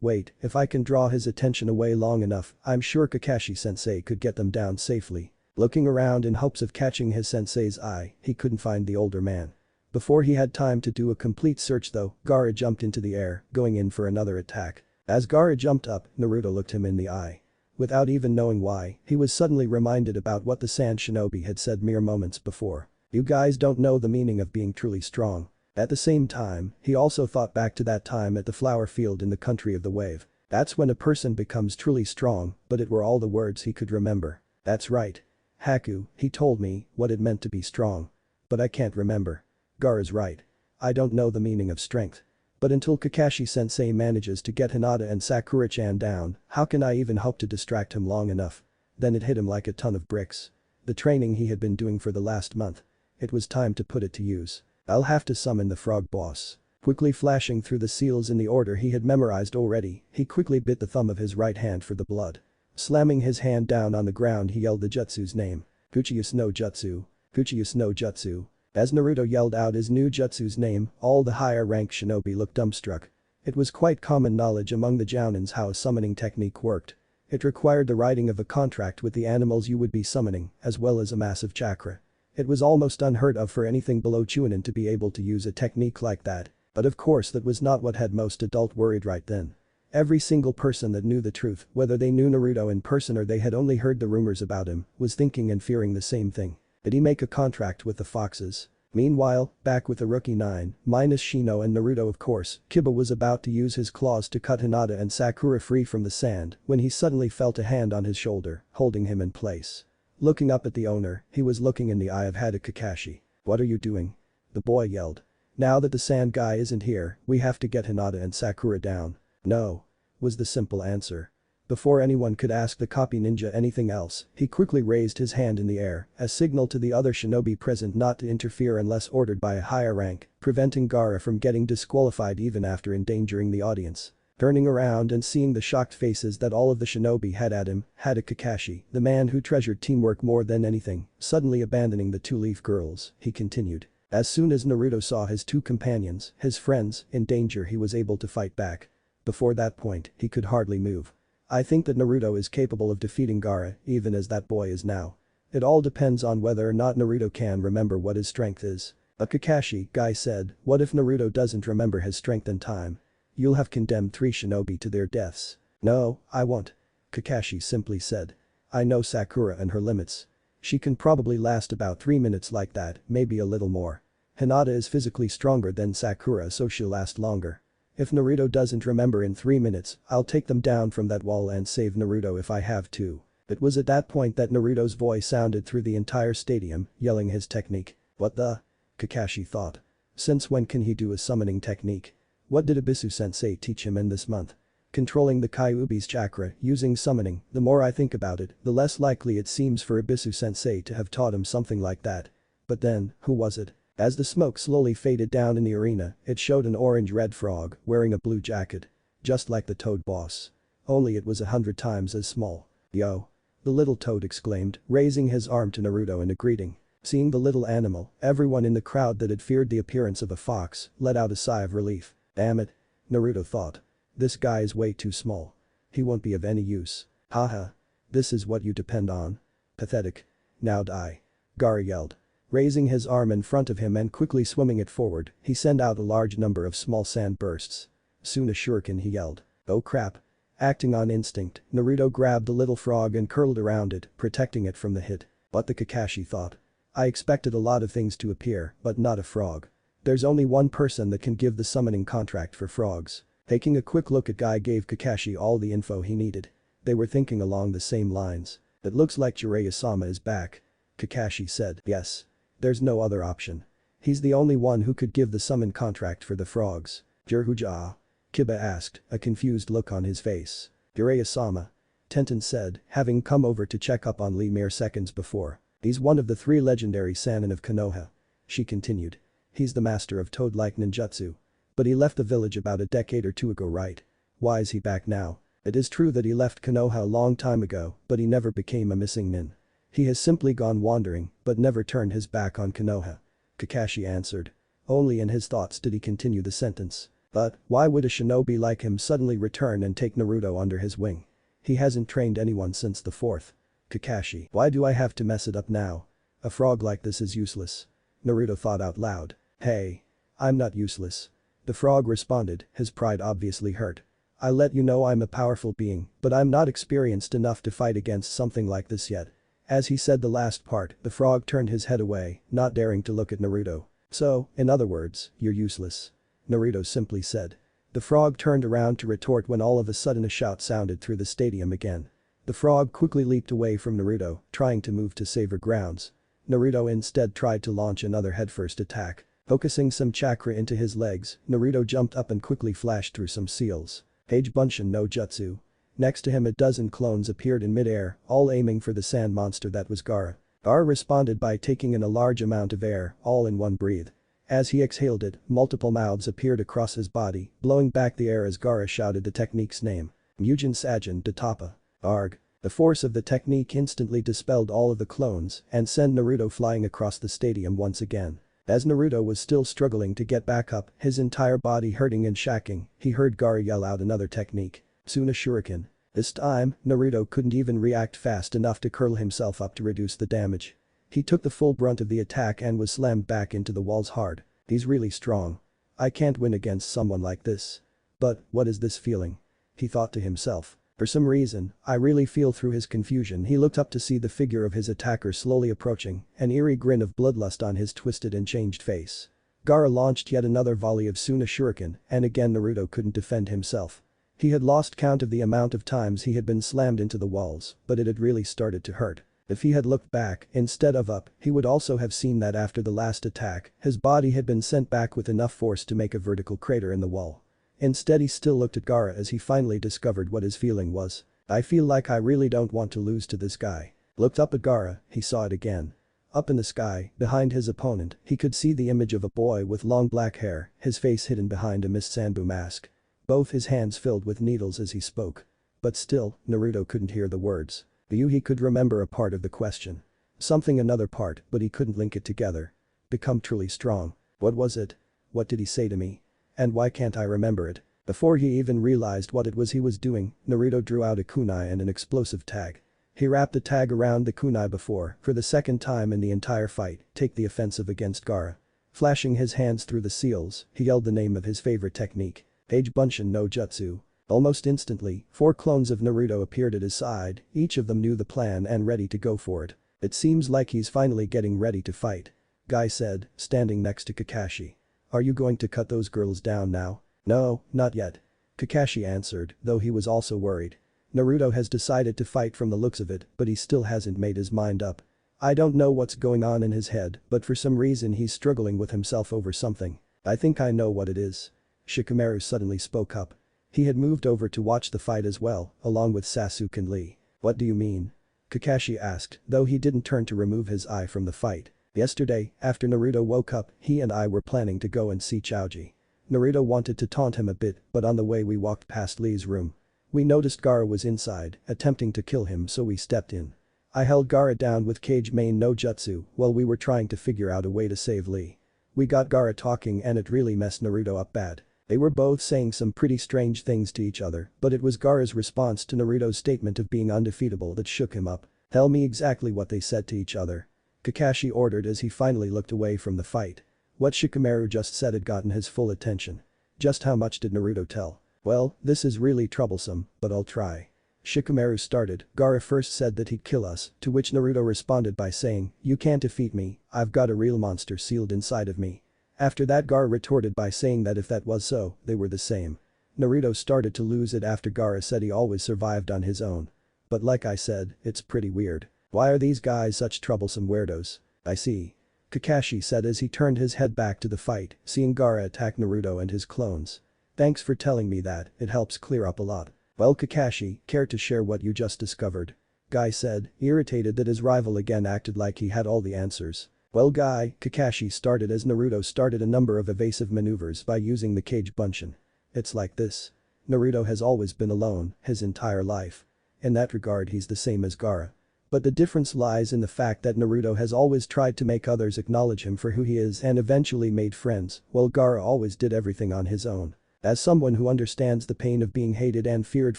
A: Wait, if I can draw his attention away long enough, I'm sure Kakashi-sensei could get them down safely. Looking around in hopes of catching his sensei's eye, he couldn't find the older man. Before he had time to do a complete search though, Gaara jumped into the air, going in for another attack. As Gaara jumped up, Naruto looked him in the eye. Without even knowing why, he was suddenly reminded about what the Sand Shinobi had said mere moments before. You guys don't know the meaning of being truly strong. At the same time, he also thought back to that time at the flower field in the country of the wave. That's when a person becomes truly strong, but it were all the words he could remember. That's right. Haku, he told me what it meant to be strong. But I can't remember. Gaara's right. I don't know the meaning of strength. But until Kakashi-sensei manages to get Hinata and Sakura-chan down, how can I even hope to distract him long enough? Then it hit him like a ton of bricks. The training he had been doing for the last month. It was time to put it to use. I'll have to summon the frog boss. Quickly flashing through the seals in the order he had memorized already, he quickly bit the thumb of his right hand for the blood. Slamming his hand down on the ground he yelled the jutsu's name. Kuchiyus no Jutsu. Kuchiyus no Jutsu. As Naruto yelled out his new jutsu's name, all the higher-ranked shinobi looked dumbstruck. It was quite common knowledge among the jounins how a summoning technique worked. It required the writing of a contract with the animals you would be summoning, as well as a massive chakra. It was almost unheard of for anything below chunin to be able to use a technique like that, but of course that was not what had most adult worried right then. Every single person that knew the truth, whether they knew Naruto in person or they had only heard the rumors about him, was thinking and fearing the same thing. Did he make a contract with the foxes? Meanwhile, back with the rookie 9, minus Shino and Naruto of course, Kiba was about to use his claws to cut Hinata and Sakura free from the sand when he suddenly felt a hand on his shoulder, holding him in place. Looking up at the owner, he was looking in the eye of Hada Kakashi. What are you doing? The boy yelled. Now that the sand guy isn't here, we have to get Hinata and Sakura down. No. Was the simple answer. Before anyone could ask the copy ninja anything else, he quickly raised his hand in the air, a signal to the other shinobi present not to interfere unless ordered by a higher rank, preventing Gaara from getting disqualified even after endangering the audience. Turning around and seeing the shocked faces that all of the shinobi had at him, Hada Kakashi, the man who treasured teamwork more than anything, suddenly abandoning the two-leaf girls, he continued. As soon as Naruto saw his two companions, his friends, in danger he was able to fight back. Before that point, he could hardly move. I think that Naruto is capable of defeating Gaara, even as that boy is now. It all depends on whether or not Naruto can remember what his strength is. A Kakashi guy said, what if Naruto doesn't remember his strength in time? You'll have condemned 3 shinobi to their deaths. No, I won't. Kakashi simply said. I know Sakura and her limits. She can probably last about 3 minutes like that, maybe a little more. Hinata is physically stronger than Sakura so she'll last longer. If Naruto doesn't remember in 3 minutes, I'll take them down from that wall and save Naruto if I have to. It was at that point that Naruto's voice sounded through the entire stadium, yelling his technique. What the? Kakashi thought. Since when can he do a summoning technique? What did Abisu-sensei teach him in this month? Controlling the Kyuubi's chakra, using summoning, the more I think about it, the less likely it seems for Abisu-sensei to have taught him something like that. But then, who was it? As the smoke slowly faded down in the arena, it showed an orange-red frog, wearing a blue jacket. Just like the Toad boss. Only it was 100 times as small. Yo. The little Toad exclaimed, raising his arm to Naruto in a greeting. Seeing the little animal, everyone in the crowd that had feared the appearance of a fox, let out a sigh of relief. Damn it. Naruto thought. This guy is way too small. He won't be of any use. Haha. This is what you depend on? Pathetic. Now die. Gaara yelled. Raising his arm in front of him and quickly swimming it forward, he sent out a large number of small sand bursts. Soon a shuriken, he yelled. Oh crap. Acting on instinct, Naruto grabbed the little frog and curled around it, protecting it from the hit. But the Kakashi thought. I expected a lot of things to appear, but not a frog. There's only one person that can give the summoning contract for frogs. Taking a quick look at Guy gave Kakashi all the info he needed. They were thinking along the same lines. It looks like Jiraiya-sama is back. Kakashi said. Yes. There's no other option. He's the only one who could give the summon contract for the frogs. Jiraiya? Kiba asked, a confused look on his face. Jiraiya-sama. Tenten said, having come over to check up on Lee mere seconds before. He's one of the 3 legendary Sannin of Konoha. She continued. He's the master of toad-like ninjutsu. But he left the village about a decade or two ago, right? Why is he back now? It is true that he left Konoha a long time ago, but he never became a missing nin. He has simply gone wandering, but never turned his back on Konoha. Kakashi answered. Only in his thoughts did he continue the sentence. But, why would a shinobi like him suddenly return and take Naruto under his wing? He hasn't trained anyone since the fourth. Kakashi, why do I have to mess it up now? A frog like this is useless. Naruto thought out loud. Hey. I'm not useless. The frog responded, his pride obviously hurt. I let you know I'm a powerful being, but I'm not experienced enough to fight against something like this yet. As he said the last part, the frog turned his head away, not daring to look at Naruto. So, in other words, you're useless. Naruto simply said. The frog turned around to retort when all of a sudden a shout sounded through the stadium again. The frog quickly leaped away from Naruto, trying to move to safer grounds. Naruto instead tried to launch another headfirst attack. Focusing some chakra into his legs, Naruto jumped up and quickly flashed through some seals. Page Bunshin no Jutsu. Next to him a dozen clones appeared in midair, all aiming for the sand monster that was Gaara. Gaara responded by taking in a large amount of air, all in one breath. As he exhaled it, multiple mouths appeared across his body, blowing back the air as Gaara shouted the technique's name. Mugen Sajin Datapa. Arg. The force of the technique instantly dispelled all of the clones and sent Naruto flying across the stadium once again. As Naruto was still struggling to get back up, his entire body hurting and shacking, he heard Gaara yell out another technique. Tsuna Shuriken. This time, Naruto couldn't even react fast enough to curl himself up to reduce the damage. He took the full brunt of the attack and was slammed back into the walls hard. He's really strong. I can't win against someone like this. But, what is this feeling? He thought to himself. For some reason, I really feel through his confusion he looked up to see the figure of his attacker slowly approaching, an eerie grin of bloodlust on his twisted and changed face. Gaara launched yet another volley of Tsuna Shuriken, and again Naruto couldn't defend himself. He had lost count of the amount of times he had been slammed into the walls, but it had really started to hurt. If he had looked back, instead of up, he would also have seen that after the last attack, his body had been sent back with enough force to make a vertical crater in the wall. Instead he still looked at Gaara as he finally discovered what his feeling was. I feel like I really don't want to lose to this guy. Looked up at Gaara, he saw it again. Up in the sky, behind his opponent, he could see the image of a boy with long black hair, his face hidden behind a Mist Sanbu mask. Both his hands filled with needles as he spoke. But still, Naruto couldn't hear the words. He could remember a part of the question. Something another part, but he couldn't link it together. Become truly strong. What was it? What did he say to me? And why can't I remember it? Before he even realized what it was he was doing, Naruto drew out a kunai and an explosive tag. He wrapped the tag around the kunai before, for the second time in the entire fight, take the offensive against Gaara. Flashing his hands through the seals, he yelled the name of his favorite technique. Page Bunshin no Jutsu. Almost instantly, 4 clones of Naruto appeared at his side, each of them knew the plan and ready to go for it. It seems like he's finally getting ready to fight. Guy said, standing next to Kakashi. Are you going to cut those girls down now? No, not yet. Kakashi answered, though he was also worried. Naruto has decided to fight from the looks of it, but he still hasn't made his mind up. I don't know what's going on in his head, but for some reason he's struggling with himself over something. I think I know what it is. Shikamaru suddenly spoke up. He had moved over to watch the fight as well, along with Sasuke and Lee. What do you mean? Kakashi asked, though he didn't turn to remove his eye from the fight. Yesterday, after Naruto woke up, he and I were planning to go and see Choji. Naruto wanted to taunt him a bit, but on the way we walked past Lee's room. We noticed Gaara was inside, attempting to kill him, so we stepped in. I held Gaara down with Kage Main no Jutsu while we were trying to figure out a way to save Lee. We got Gaara talking and it really messed Naruto up bad. They were both saying some pretty strange things to each other, but it was Gaara's response to Naruto's statement of being undefeatable that shook him up. Tell me exactly what they said to each other. Kakashi ordered as he finally looked away from the fight. What Shikamaru just said had gotten his full attention. Just how much did Naruto tell? Well, this is really troublesome, but I'll try. Shikamaru started. Gaara first said that he'd kill us, to which Naruto responded by saying, you can't defeat me, I've got a real monster sealed inside of me. After that Gaara retorted by saying that if that was so, they were the same. Naruto started to lose it after Gaara said he always survived on his own. But like I said, it's pretty weird. Why are these guys such troublesome weirdos? I see. Kakashi said as he turned his head back to the fight, seeing Gaara attack Naruto and his clones. Thanks for telling me that, it helps clear up a lot. Well Kakashi, care to share what you just discovered? Guy said, irritated that his rival again acted like he had all the answers. Well guy, Kakashi started as Naruto started a number of evasive maneuvers by using the cage bunshin. It's like this. Naruto has always been alone his entire life. In that regard he's the same as Gaara. But the difference lies in the fact that Naruto has always tried to make others acknowledge him for who he is and eventually made friends, while Gaara always did everything on his own. As someone who understands the pain of being hated and feared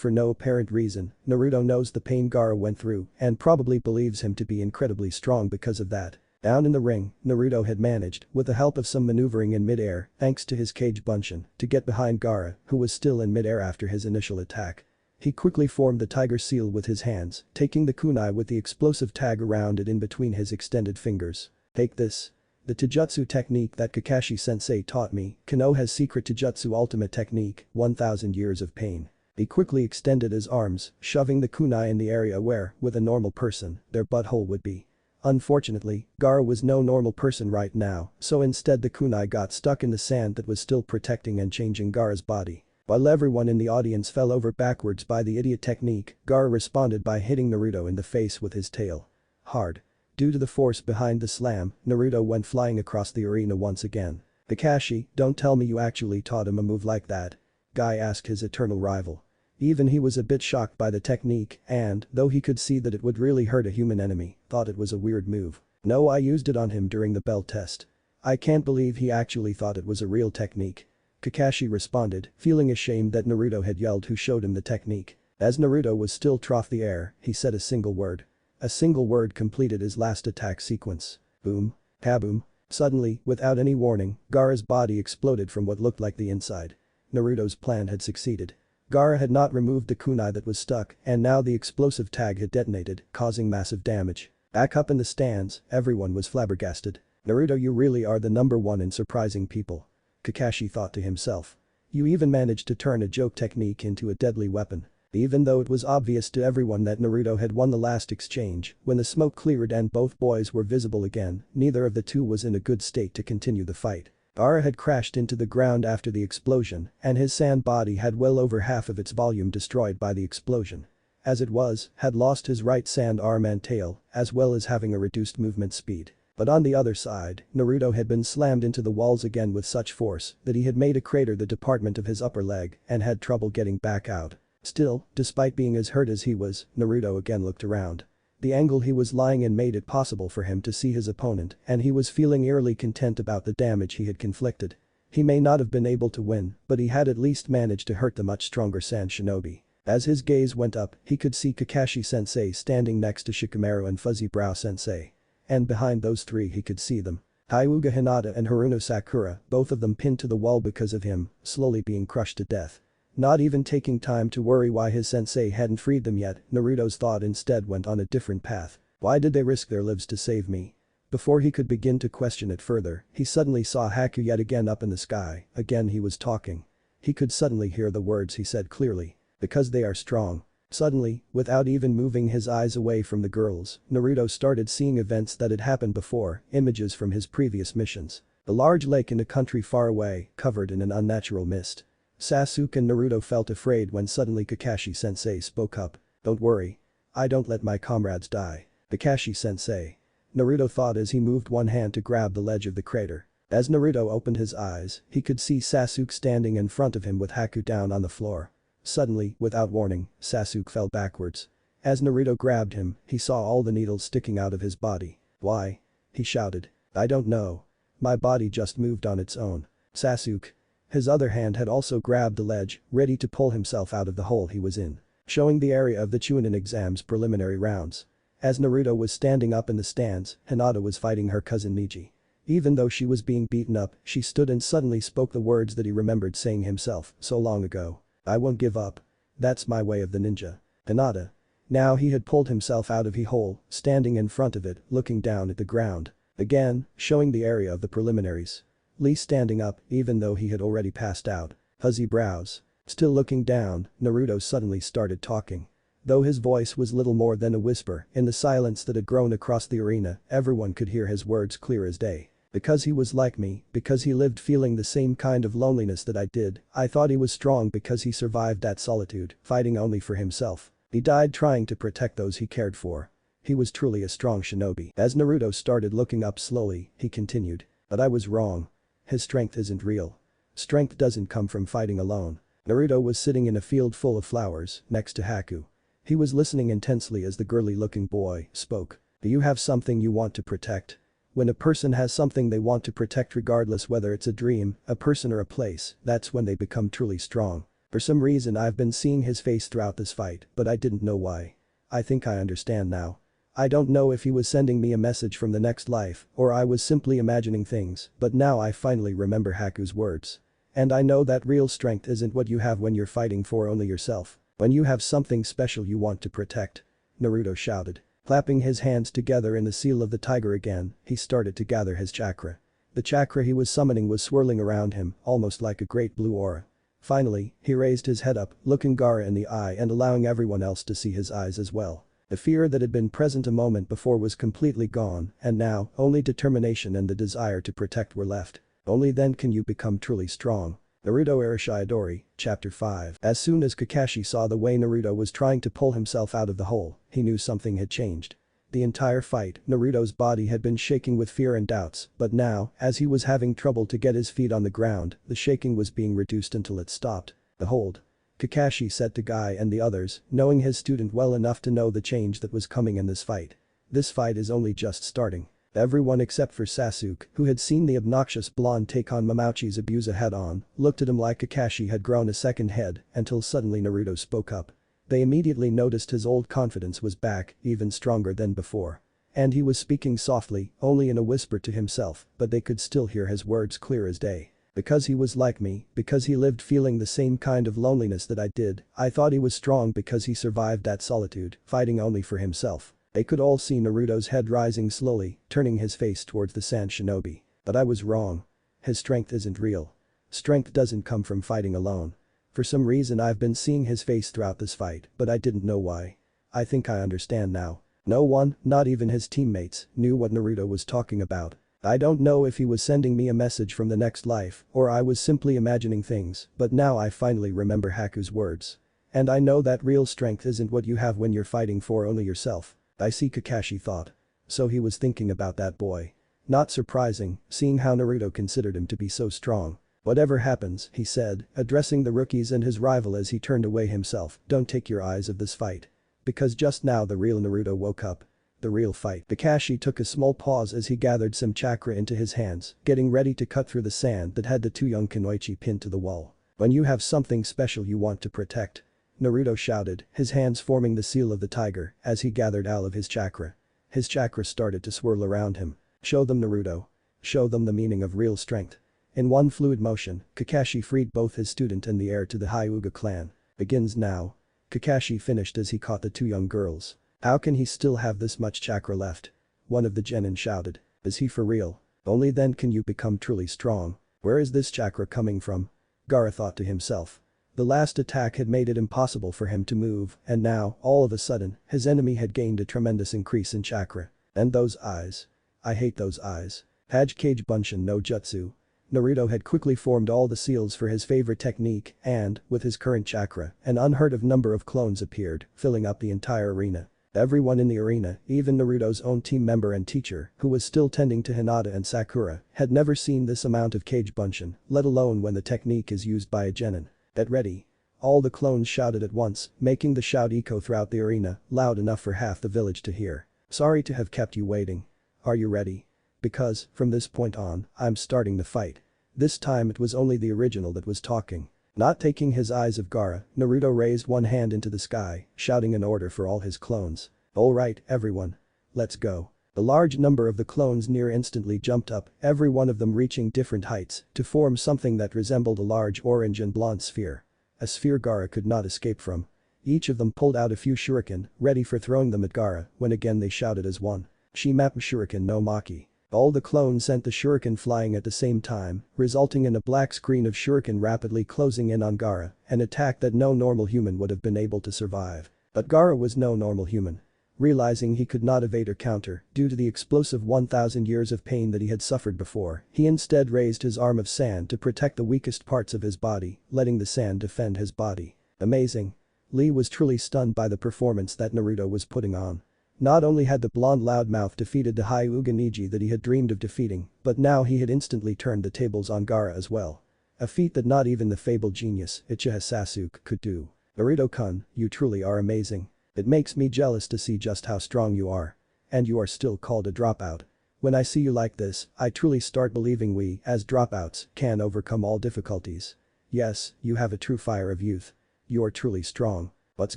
A: for no apparent reason, Naruto knows the pain Gaara went through and probably believes him to be incredibly strong because of that. Down in the ring, Naruto had managed, with the help of some maneuvering in mid-air, thanks to his cage bunshin, to get behind Gaara, who was still in mid-air after his initial attack. He quickly formed the tiger seal with his hands, taking the kunai with the explosive tag around it in between his extended fingers. Take this. The Taijutsu technique that Kakashi-sensei taught me, Konoha's secret Taijutsu ultimate technique, 1000 years of pain. He quickly extended his arms, shoving the kunai in the area where, with a normal person, their butthole would be. Unfortunately, Gaara was no normal person right now, so instead the kunai got stuck in the sand that was still protecting and changing Gaara's body. While everyone in the audience fell over backwards by the idiot technique, Gaara responded by hitting Naruto in the face with his tail. Hard. Due to the force behind the slam, Naruto went flying across the arena once again. Kakashi, don't tell me you actually taught him a move like that. Guy asked his eternal rival. Even he was a bit shocked by the technique and, though he could see that it would really hurt a human enemy, thought it was a weird move. No, I used it on him during the bell test. I can't believe he actually thought it was a real technique. Kakashi responded, feeling ashamed that Naruto had yelled who showed him the technique. As Naruto was still trough the air, he said a single word. A single word completed his last attack sequence. Boom. Kaboom. Suddenly, without any warning, Gaara's body exploded from what looked like the inside. Naruto's plan had succeeded. Gaara had not removed the kunai that was stuck and now the explosive tag had detonated, causing massive damage. Back up in the stands, everyone was flabbergasted. Naruto, you really are the number one in surprising people. Kakashi thought to himself. You even managed to turn a joke technique into a deadly weapon. Even though it was obvious to everyone that Naruto had won the last exchange, when the smoke cleared and both boys were visible again, neither of the two was in a good state to continue the fight. Gaara had crashed into the ground after the explosion, and his sand body had well over half of its volume destroyed by the explosion. As it was, had lost his right sand arm and tail, as well as having a reduced movement speed. But on the other side, Naruto had been slammed into the walls again with such force that he had made a crater the department of his upper leg and had trouble getting back out. Still, despite being as hurt as he was, Naruto again looked around. The angle he was lying in made it possible for him to see his opponent and he was feeling eerily content about the damage he had conflicted. He may not have been able to win, but he had at least managed to hurt the much stronger Sand Shinobi. As his gaze went up, he could see Kakashi-sensei standing next to Shikamaru and Fuzzy Brow Sensei. And behind those three he could see them. Hyuga Hinata and Haruno Sakura, both of them pinned to the wall because of him, slowly being crushed to death. Not even taking time to worry why his sensei hadn't freed them yet, Naruto's thought instead went on a different path. Why did they risk their lives to save me? Before he could begin to question it further, he suddenly saw Haku yet again up in the sky, again he was talking. He could suddenly hear the words he said clearly. Because they are strong. Suddenly, without even moving his eyes away from the girls, Naruto started seeing events that had happened before, images from his previous missions. A large lake in a country far away, covered in an unnatural mist. Sasuke and Naruto felt afraid when suddenly Kakashi-sensei spoke up. Don't worry. I don't let my comrades die. Kakashi-sensei. Naruto thought as he moved one hand to grab the ledge of the crater. As Naruto opened his eyes, he could see Sasuke standing in front of him with Haku down on the floor. Suddenly, without warning, Sasuke fell backwards. As Naruto grabbed him, he saw all the needles sticking out of his body. Why? He shouted. I don't know. My body just moved on its own. Sasuke. His other hand had also grabbed the ledge, ready to pull himself out of the hole he was in. Showing the area of the chunin exam's preliminary rounds. As Naruto was standing up in the stands, Hinata was fighting her cousin Neji. Even though she was being beaten up, she stood and suddenly spoke the words that he remembered saying himself so long ago. I won't give up. That's my way of the ninja. Hinata. Now he had pulled himself out of the hole, standing in front of it, looking down at the ground. Again, showing the area of the preliminaries. Lee standing up, even though he had already passed out. Fuzzy brows. Still looking down, Naruto suddenly started talking. Though his voice was little more than a whisper, in the silence that had grown across the arena, everyone could hear his words clear as day. Because he was like me, because he lived feeling the same kind of loneliness that I did, I thought he was strong because he survived that solitude, fighting only for himself. He died trying to protect those he cared for. He was truly a strong shinobi. As Naruto started looking up slowly, he continued. But I was wrong. His strength isn't real. Strength doesn't come from fighting alone. Naruto was sitting in a field full of flowers, next to Haku. He was listening intensely as the girly-looking boy spoke. Do you have something you want to protect? When a person has something they want to protect regardless whether it's a dream, a person or a place, that's when they become truly strong. For some reason I've been seeing his face throughout this fight, but I didn't know why. I think I understand now. I don't know if he was sending me a message from the next life or I was simply imagining things, but now I finally remember Haku's words. And I know that real strength isn't what you have when you're fighting for only yourself. When you have something special you want to protect. Naruto shouted. Clapping his hands together in the seal of the tiger again, he started to gather his chakra. The chakra he was summoning was swirling around him, almost like a great blue aura. Finally, he raised his head up, looking Gaara in the eye and allowing everyone else to see his eyes as well. The fear that had been present a moment before was completely gone, and now, only determination and the desire to protect were left. Only then can you become truly strong. Naruto Arashiyadori, Chapter 5. As soon as Kakashi saw the way Naruto was trying to pull himself out of the hole, he knew something had changed. The entire fight, Naruto's body had been shaking with fear and doubts, but now, as he was having trouble to get his feet on the ground, the shaking was being reduced until it stopped. Behold. Kakashi said to Guy and the others, knowing his student well enough to know the change that was coming in this fight. This fight is only just starting. Everyone except for Sasuke, who had seen the obnoxious blonde take on Momouchi's abuser head-on, looked at him like Kakashi had grown a second head until suddenly Naruto spoke up. They immediately noticed his old confidence was back, even stronger than before. And he was speaking softly, only in a whisper to himself, but they could still hear his words clear as day. Because he was like me, because he lived feeling the same kind of loneliness that I did, I thought he was strong because he survived that solitude, fighting only for himself. They could all see Naruto's head rising slowly, turning his face towards the sand shinobi. But I was wrong. His strength isn't real. Strength doesn't come from fighting alone. For some reason I've been seeing his face throughout this fight, but I didn't know why. I think I understand now. No one, not even his teammates, knew what Naruto was talking about. I don't know if he was sending me a message from the next life or I was simply imagining things, but now I finally remember Haku's words. And I know that real strength isn't what you have when you're fighting for only yourself. I see, Kakashi thought. So he was thinking about that boy. Not surprising, seeing how Naruto considered him to be so strong. Whatever happens, he said, addressing the rookies and his rival as he turned away himself, don't take your eyes off this fight. Because just now the real Naruto woke up. The real fight. Kakashi took a small pause as he gathered some chakra into his hands, getting ready to cut through the sand that had the two young kunoichi pinned to the wall. When you have something special you want to protect. Naruto shouted, his hands forming the seal of the tiger, as he gathered all of his chakra. His chakra started to swirl around him. Show them, Naruto. Show them the meaning of real strength. In one fluid motion, Kakashi freed both his student and the heir to the Hyuga clan. Begins now. Kakashi finished as he caught the two young girls. How can he still have this much chakra left? One of the genin shouted. Is he for real? Only then can you become truly strong. Where is this chakra coming from? Gaara thought to himself. The last attack had made it impossible for him to move, and now, all of a sudden, his enemy had gained a tremendous increase in chakra. And those eyes. I hate those eyes. Hajikage Bunshin no Jutsu. Naruto had quickly formed all the seals for his favorite technique and, with his current chakra, an unheard of number of clones appeared, filling up the entire arena. Everyone in the arena, even Naruto's own team member and teacher, who was still tending to Hinata and Sakura, had never seen this amount of Kage Bunshin, let alone when the technique is used by a genin. Get ready. All the clones shouted at once, making the shout echo throughout the arena, loud enough for half the village to hear. Sorry to have kept you waiting. Are you ready? Because, from this point on, I'm starting the fight. This time it was only the original that was talking. Not taking his eyes off Gaara, Naruto raised one hand into the sky, shouting an order for all his clones. Alright, everyone. Let's go. A large number of the clones near instantly jumped up, every one of them reaching different heights, to form something that resembled a large orange and blonde sphere. A sphere Gaara could not escape from. Each of them pulled out a few shuriken, ready for throwing them at Gaara, when again they shouted as one. Shimap shuriken no maki. All the clones sent the shuriken flying at the same time, resulting in a black screen of shuriken rapidly closing in on Gaara, an attack that no normal human would have been able to survive. But Gaara was no normal human. Realizing he could not evade or counter due to the explosive 1,000 years of pain that he had suffered before, he instead raised his arm of sand to protect the weakest parts of his body, letting the sand defend his body. Amazing. Lee was truly stunned by the performance that Naruto was putting on. Not only had the blonde loudmouth defeated the Hyuga Niji that he had dreamed of defeating, but now he had instantly turned the tables on Gaara as well. A feat that not even the fabled genius, Uchiha Sasuke, could do. Naruto-kun, you truly are amazing. It makes me jealous to see just how strong you are. And you are still called a dropout. When I see you like this, I truly start believing we, as dropouts, can overcome all difficulties. Yes, you have a true fire of youth. You are truly strong. What's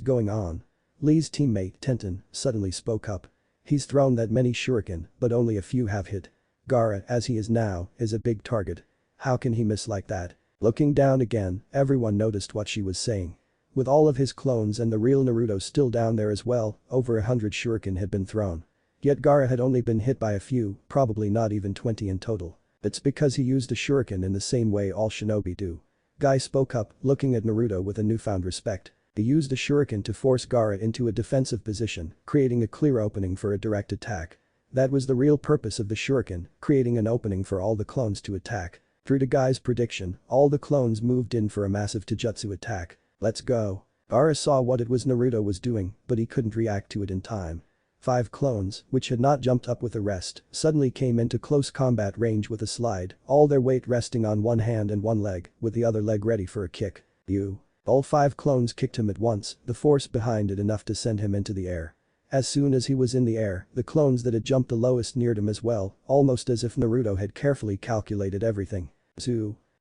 A: going on? Lee's teammate, Tenten, suddenly spoke up. He's thrown that many shuriken, but only a few have hit. Gaara, as he is now, is a big target. How can he miss like that? Looking down again, everyone noticed what she was saying. With all of his clones and the real Naruto still down there as well, over 100 shuriken had been thrown. Yet Gaara had only been hit by a few, probably not even 20 in total. It's because he used a shuriken in the same way all shinobi do. Guy spoke up, looking at Naruto with a newfound respect. He used a shuriken to force Gaara into a defensive position, creating a clear opening for a direct attack. That was the real purpose of the shuriken, creating an opening for all the clones to attack. True to Guy's prediction, all the clones moved in for a massive taijutsu attack. Let's go. Gaara saw what it was Naruto was doing, but he couldn't react to it in time. 5 clones, which had not jumped up with a rest, suddenly came into close combat range with a slide, all their weight resting on one hand and one leg, with the other leg ready for a kick. All 5 clones kicked him at once, the force behind it enough to send him into the air. As soon as he was in the air, the clones that had jumped the lowest neared him as well, almost as if Naruto had carefully calculated everything.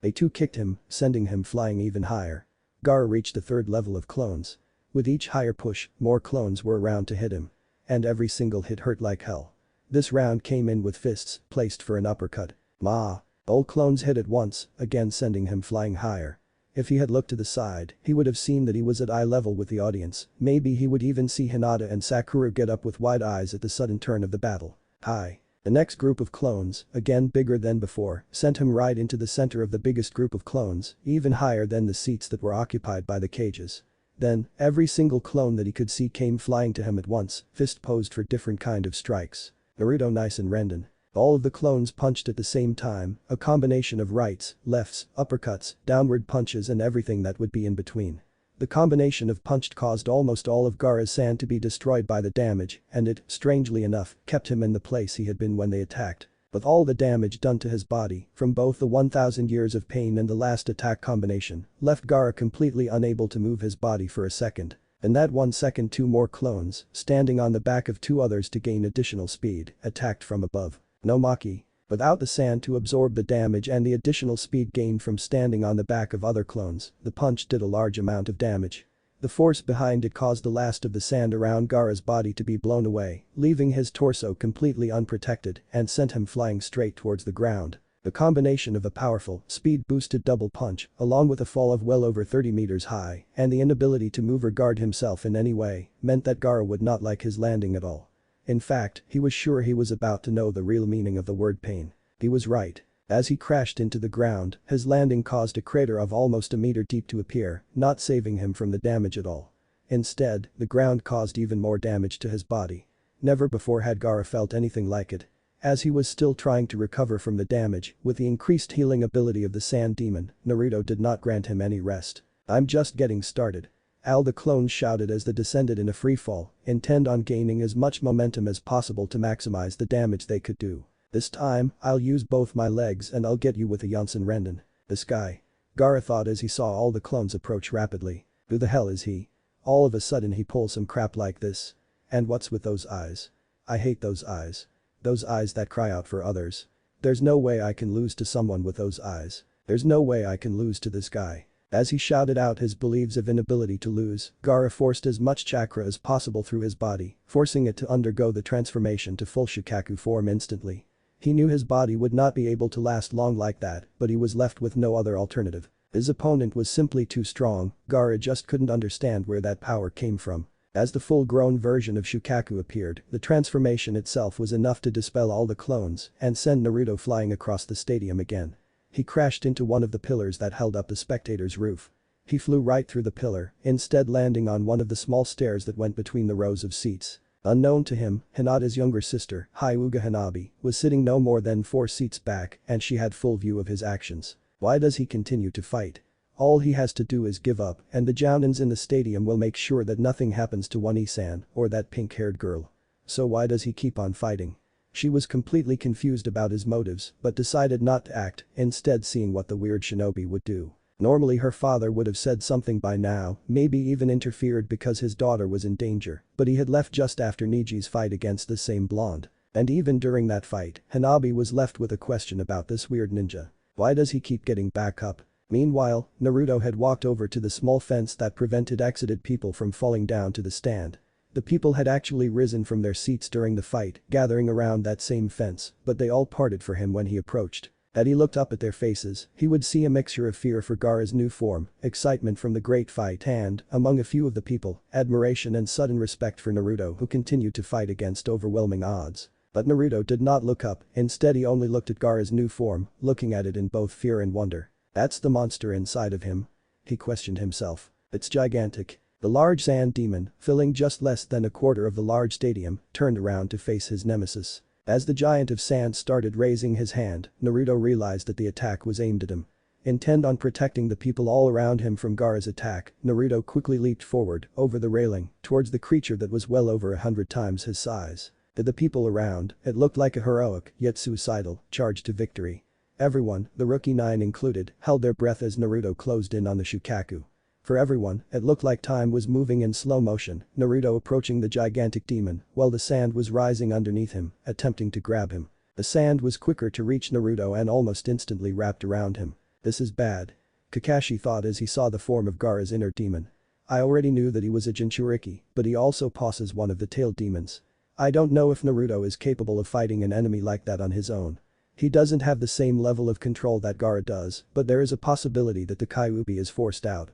A: They too kicked him, sending him flying even higher. Gaara reached the 3rd level of clones. With each higher push, more clones were around to hit him. And every single hit hurt like hell. This round came in with fists placed for an uppercut. All clones hit at once, again sending him flying higher. If he had looked to the side, he would have seen that he was at eye level with the audience, maybe he would even see Hinata and Sakura get up with wide eyes at the sudden turn of the battle. The next group of clones, again bigger than before, sent him right into the center of the biggest group of clones, even higher than the seats that were occupied by the cages. Then, every single clone that he could see came flying to him at once, fist posed for different kind of strikes. Naruto, Nice and Renden. All of the clones punched at the same time, a combination of rights, lefts, uppercuts, downward punches and everything that would be in between. The combination of punched caused almost all of Gaara's sand to be destroyed by the damage, and it, strangely enough, kept him in the place he had been when they attacked. With all the damage done to his body, from both the 1000 years of pain and the last attack combination, left Gaara completely unable to move his body for a second. In that 1 second 2 more clones, standing on the back of 2 others to gain additional speed, attacked from above. No Maki. Without the sand to absorb the damage and the additional speed gained from standing on the back of other clones, the punch did a large amount of damage. The force behind it caused the last of the sand around Gaara's body to be blown away, leaving his torso completely unprotected and sent him flying straight towards the ground. The combination of a powerful, speed-boosted double punch, along with a fall of well over 30 meters high, and the inability to move or guard himself in any way, meant that Gaara would not like his landing at all. In fact, he was sure he was about to know the real meaning of the word pain. He was right. As he crashed into the ground, his landing caused a crater of almost a meter deep to appear, not saving him from the damage at all. Instead, the ground caused even more damage to his body. Never before had Gaara felt anything like it. As he was still trying to recover from the damage, with the increased healing ability of the Sand Demon, Naruto did not grant him any rest. I'm just getting started. All the clones shouted as they descended in a freefall, intent on gaining as much momentum as possible to maximize the damage they could do. This time, I'll use both my legs and I'll get you with a Yonsen Renden. This guy. Gaara thought as he saw all the clones approach rapidly. Who the hell is he? All of a sudden he pulls some crap like this. And what's with those eyes? I hate those eyes. Those eyes that cry out for others. There's no way I can lose to someone with those eyes. There's no way I can lose to this guy. As he shouted out his beliefs of inability to lose, Gaara forced as much chakra as possible through his body, forcing it to undergo the transformation to full Shukaku form instantly. He knew his body would not be able to last long like that, but he was left with no other alternative. His opponent was simply too strong, Gaara just couldn't understand where that power came from. As the full-grown version of Shukaku appeared, the transformation itself was enough to dispel all the clones and send Naruto flying across the stadium again. He crashed into one of the pillars that held up the spectators' roof. He flew right through the pillar, instead landing on one of the small stairs that went between the rows of seats. Unknown to him, Hinata's younger sister, Hyuga Hanabi, was sitting no more than 4 seats back and she had full view of his actions. Why does he continue to fight? All he has to do is give up and the Jounins in the stadium will make sure that nothing happens to One-Isan or that pink-haired girl. So why does he keep on fighting? She was completely confused about his motives but decided not to act, instead seeing what the weird shinobi would do. Normally her father would have said something by now, maybe even interfered because his daughter was in danger, but he had left just after Niji's fight against the same blonde. And even during that fight, Hanabi was left with a question about this weird ninja. Why does he keep getting back up? Meanwhile, Naruto had walked over to the small fence that prevented exited people from falling down to the stand. The people had actually risen from their seats during the fight, gathering around that same fence, but they all parted for him when he approached. As he looked up at their faces, he would see a mixture of fear for Gaara's new form, excitement from the great fight and, among a few of the people, admiration and sudden respect for Naruto who continued to fight against overwhelming odds. But Naruto did not look up, instead he only looked at Gaara's new form, looking at it in both fear and wonder. That's the monster inside of him? He questioned himself. It's gigantic. The large sand demon, filling just less than a quarter of the large stadium, turned around to face his nemesis. As the giant of sand started raising his hand, Naruto realized that the attack was aimed at him. Intent on protecting the people all around him from Gaara's attack, Naruto quickly leaped forward, over the railing, towards the creature that was well over 100 times his size. To the people around, it looked like a heroic, yet suicidal, charge to victory. Everyone, the rookie 9 included, held their breath as Naruto closed in on the Shukaku. For everyone, it looked like time was moving in slow motion, Naruto approaching the gigantic demon, while the sand was rising underneath him, attempting to grab him. The sand was quicker to reach Naruto and almost instantly wrapped around him. This is bad. Kakashi thought as he saw the form of Gaara's inner demon. I already knew that he was a jinchuriki, but he also possesses one of the tailed demons. I don't know if Naruto is capable of fighting an enemy like that on his own. He doesn't have the same level of control that Gaara does, but there is a possibility that the Kyuubi is forced out.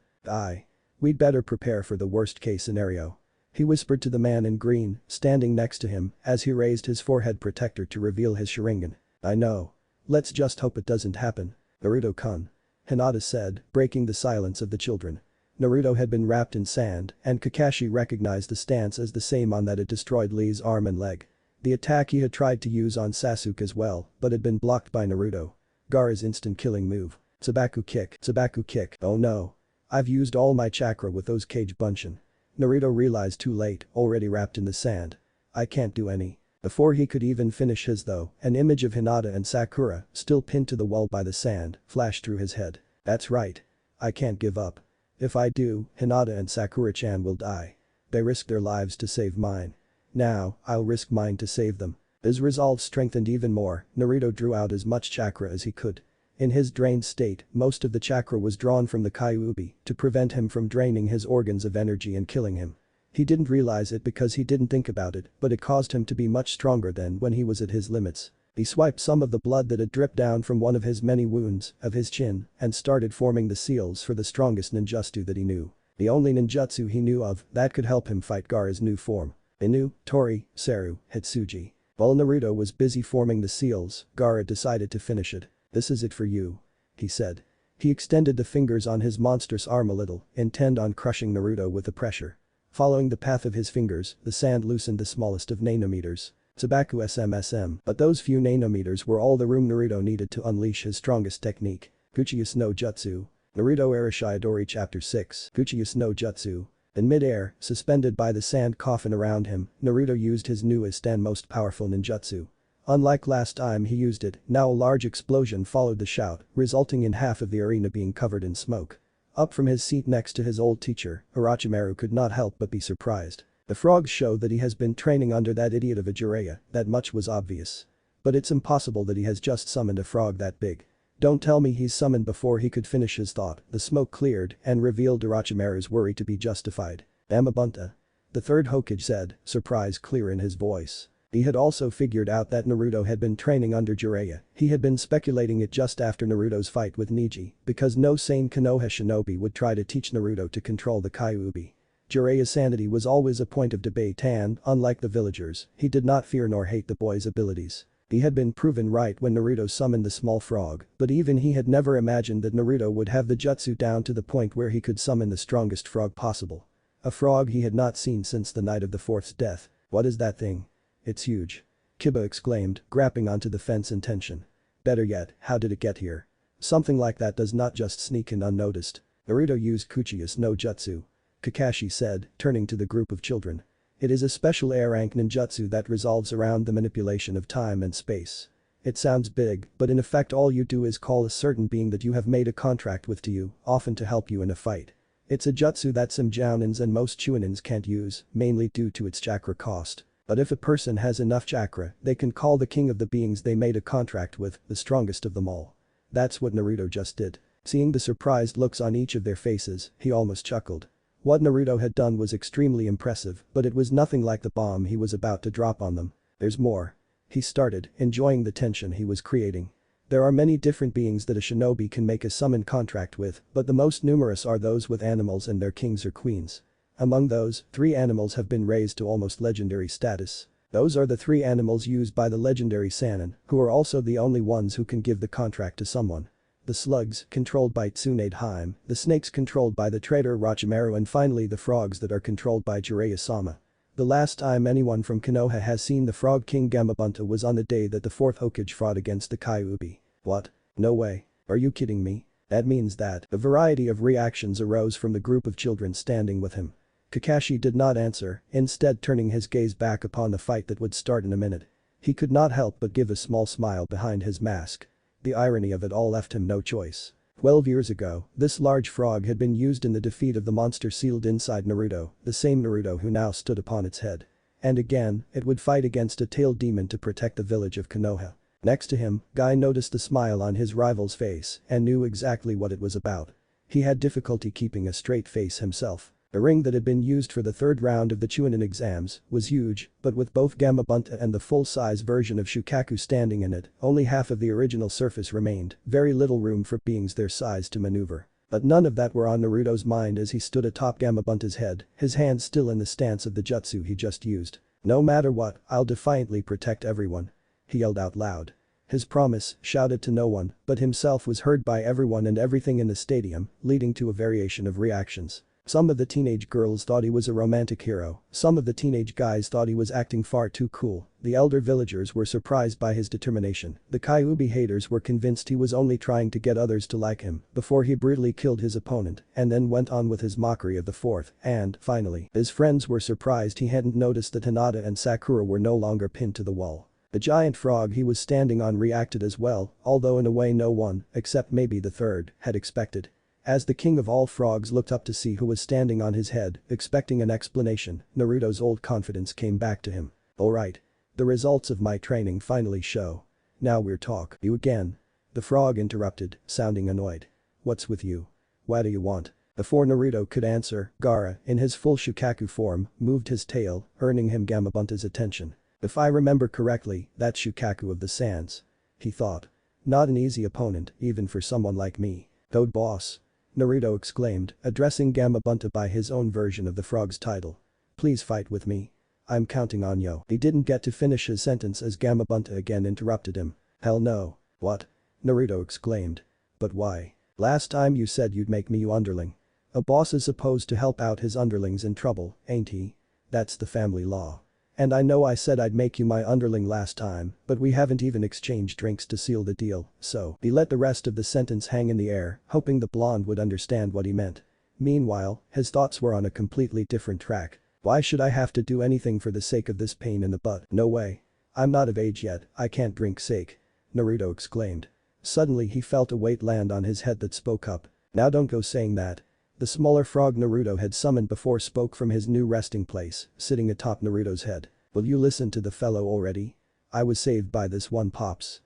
A: We'd better prepare for the worst case scenario. He whispered to the man in green, standing next to him, as he raised his forehead protector to reveal his Sharingan. I know. Let's just hope it doesn't happen. Naruto-kun. Hinata said, breaking the silence of the children. Naruto had been wrapped in sand, and Kakashi recognized the stance as the same on that had destroyed Lee's arm and leg. The attack he had tried to use on Sasuke as well, but had been blocked by Naruto. Gaara's instant killing move. Tsubaku kick. Tsubaku kick. Oh no. I've used all my chakra with those cage bunshin. Naruto realized too late, already wrapped in the sand. I can't do any. Before he could even finish his though, an image of Hinata and Sakura, still pinned to the wall by the sand, flashed through his head. That's right. I can't give up. If I do, Hinata and Sakura-chan will die. They risked their lives to save mine. Now, I'll risk mine to save them. His resolve strengthened even more, Naruto drew out as much chakra as he could. In his drained state, most of the chakra was drawn from the Kyuubi to prevent him from draining his organs of energy and killing him. He didn't realize it because he didn't think about it, but it caused him to be much stronger than when he was at his limits. He swiped some of the blood that had dripped down from one of his many wounds of his chin and started forming the seals for the strongest ninjutsu that he knew. The only ninjutsu he knew of that could help him fight Gaara's new form. Inu, Tori, Seru, Hitsuji. While Naruto was busy forming the seals, Gaara decided to finish it. This is it for you. He said. He extended the fingers on his monstrous arm a little, intent on crushing Naruto with the pressure. Following the path of his fingers, the sand loosened the smallest of nanometers. Tsubaku SMSM. But those few nanometers were all the room Naruto needed to unleash his strongest technique. Kuchiyusa no Jutsu. Naruto Arashiyadori Chapter 6. Kuchiyusa no Jutsu. In mid-air, suspended by the sand coffin around him, Naruto used his newest and most powerful ninjutsu. Unlike last time he used it, now a large explosion followed the shout, resulting in half of the arena being covered in smoke. Up from his seat next to his old teacher, Orochimaru could not help but be surprised. The frogs show that he has been training under that idiot of a Jiraiya, that much was obvious. But it's impossible that he has just summoned a frog that big. Don't tell me he's summoned before he could finish his thought, the smoke cleared and revealed Orochimaru's worry to be justified. Gamabunta. The third Hokage said, surprise clear in his voice. He had also figured out that Naruto had been training under Jiraiya. He had been speculating it just after Naruto's fight with Neji, because no sane Konoha shinobi would try to teach Naruto to control the Kyuubi. Jiraiya's sanity was always a point of debate and, unlike the villagers, he did not fear nor hate the boy's abilities. He had been proven right when Naruto summoned the small frog, but even he had never imagined that Naruto would have the jutsu down to the point where he could summon the strongest frog possible. A frog he had not seen since the night of the fourth's death. What is that thing? It's huge. Kiba exclaimed, grabbing onto the fence in tension. Better yet, how did it get here? Something like that does not just sneak in unnoticed. Naruto used Kuchiyusa no Jutsu. Kakashi said, turning to the group of children. It is a special A-rank ninjutsu that revolves around the manipulation of time and space. It sounds big, but in effect all you do is call a certain being that you have made a contract with to you, often to help you in a fight. It's a jutsu that some jounins and most chunins can't use, mainly due to its chakra cost. But if a person has enough chakra, they can call the king of the beings they made a contract with, the strongest of them all. That's what Naruto just did. Seeing the surprised looks on each of their faces, he almost chuckled. What Naruto had done was extremely impressive, but it was nothing like the bomb he was about to drop on them. There's more. He started, enjoying the tension he was creating. There are many different beings that a shinobi can make a summon contract with, but the most numerous are those with animals and their kings or queens. Among those, 3 animals have been raised to almost legendary status. Those are the 3 animals used by the legendary Sannin, who are also the only ones who can give the contract to someone. The slugs, controlled by Tsunade Haim, the snakes controlled by the traitor Orochimaru, and finally the frogs that are controlled by Jiraiya-sama. The last time anyone from Konoha has seen the Frog King Gamabunta was on the day that the 4th Hokage fought against the Kyuubi. What? No way. Are you kidding me? That means that a variety of reactions arose from the group of children standing with him. Kakashi did not answer, instead turning his gaze back upon the fight that would start in a minute. He could not help but give a small smile behind his mask. The irony of it all left him no choice. 12 years ago, this large frog had been used in the defeat of the monster sealed inside Naruto, the same Naruto who now stood upon its head. And again, it would fight against a tailed demon to protect the village of Konoha. Next to him, Guy noticed the smile on his rival's face and knew exactly what it was about. He had difficulty keeping a straight face himself. The ring that had been used for the 3rd round of the Chunin exams was huge, but with both Gamabunta and the full-size version of Shukaku standing in it, only half of the original surface remained, very little room for beings their size to maneuver. But none of that were on Naruto's mind as he stood atop Gamabunta's head, his hands still in the stance of the jutsu he just used. No matter what, I'll defiantly protect everyone. He yelled out loud. His promise, shouted to no one, but himself, was heard by everyone and everything in the stadium, leading to a variation of reactions. Some of the teenage girls thought he was a romantic hero, some of the teenage guys thought he was acting far too cool, the elder villagers were surprised by his determination, the Kyuubi haters were convinced he was only trying to get others to like him before he brutally killed his opponent and then went on with his mockery of the 4th, and, finally, his friends were surprised he hadn't noticed that Hinata and Sakura were no longer pinned to the wall. The giant frog he was standing on reacted as well, although in a way no one, except maybe the 3rd, had expected. As the king of all frogs looked up to see who was standing on his head, expecting an explanation, Naruto's old confidence came back to him. Alright. The results of my training finally show. Now we're talk. You again. The frog interrupted, sounding annoyed. What's with you? What do you want? Before Naruto could answer, Gaara, in his full Shukaku form, moved his tail, earning him Gamabunta's attention. If I remember correctly, that's Shukaku of the Sands. He thought. Not an easy opponent, even for someone like me. Code boss. Naruto exclaimed, addressing Gamabunta by his own version of the frog's title. Please fight with me. I'm counting on you. He didn't get to finish his sentence as Gamabunta again interrupted him. Hell no. What? Naruto exclaimed. But why? Last time you said you'd make me your underling. A boss is supposed to help out his underlings in trouble, ain't he? That's the family law. And I know I said I'd make you my underling last time, but we haven't even exchanged drinks to seal the deal, so. He let the rest of the sentence hang in the air, hoping the blonde would understand what he meant. Meanwhile, his thoughts were on a completely different track. Why should I have to do anything for the sake of this pain in the butt? No way. I'm not of age yet, I can't drink sake. Naruto exclaimed. Suddenly he felt a weight land on his head that spoke up. Now don't go saying that. The smaller frog Naruto had summoned before spoke from his new resting place, sitting atop Naruto's head. Will you listen to the fellow already? I was saved by this one Pops.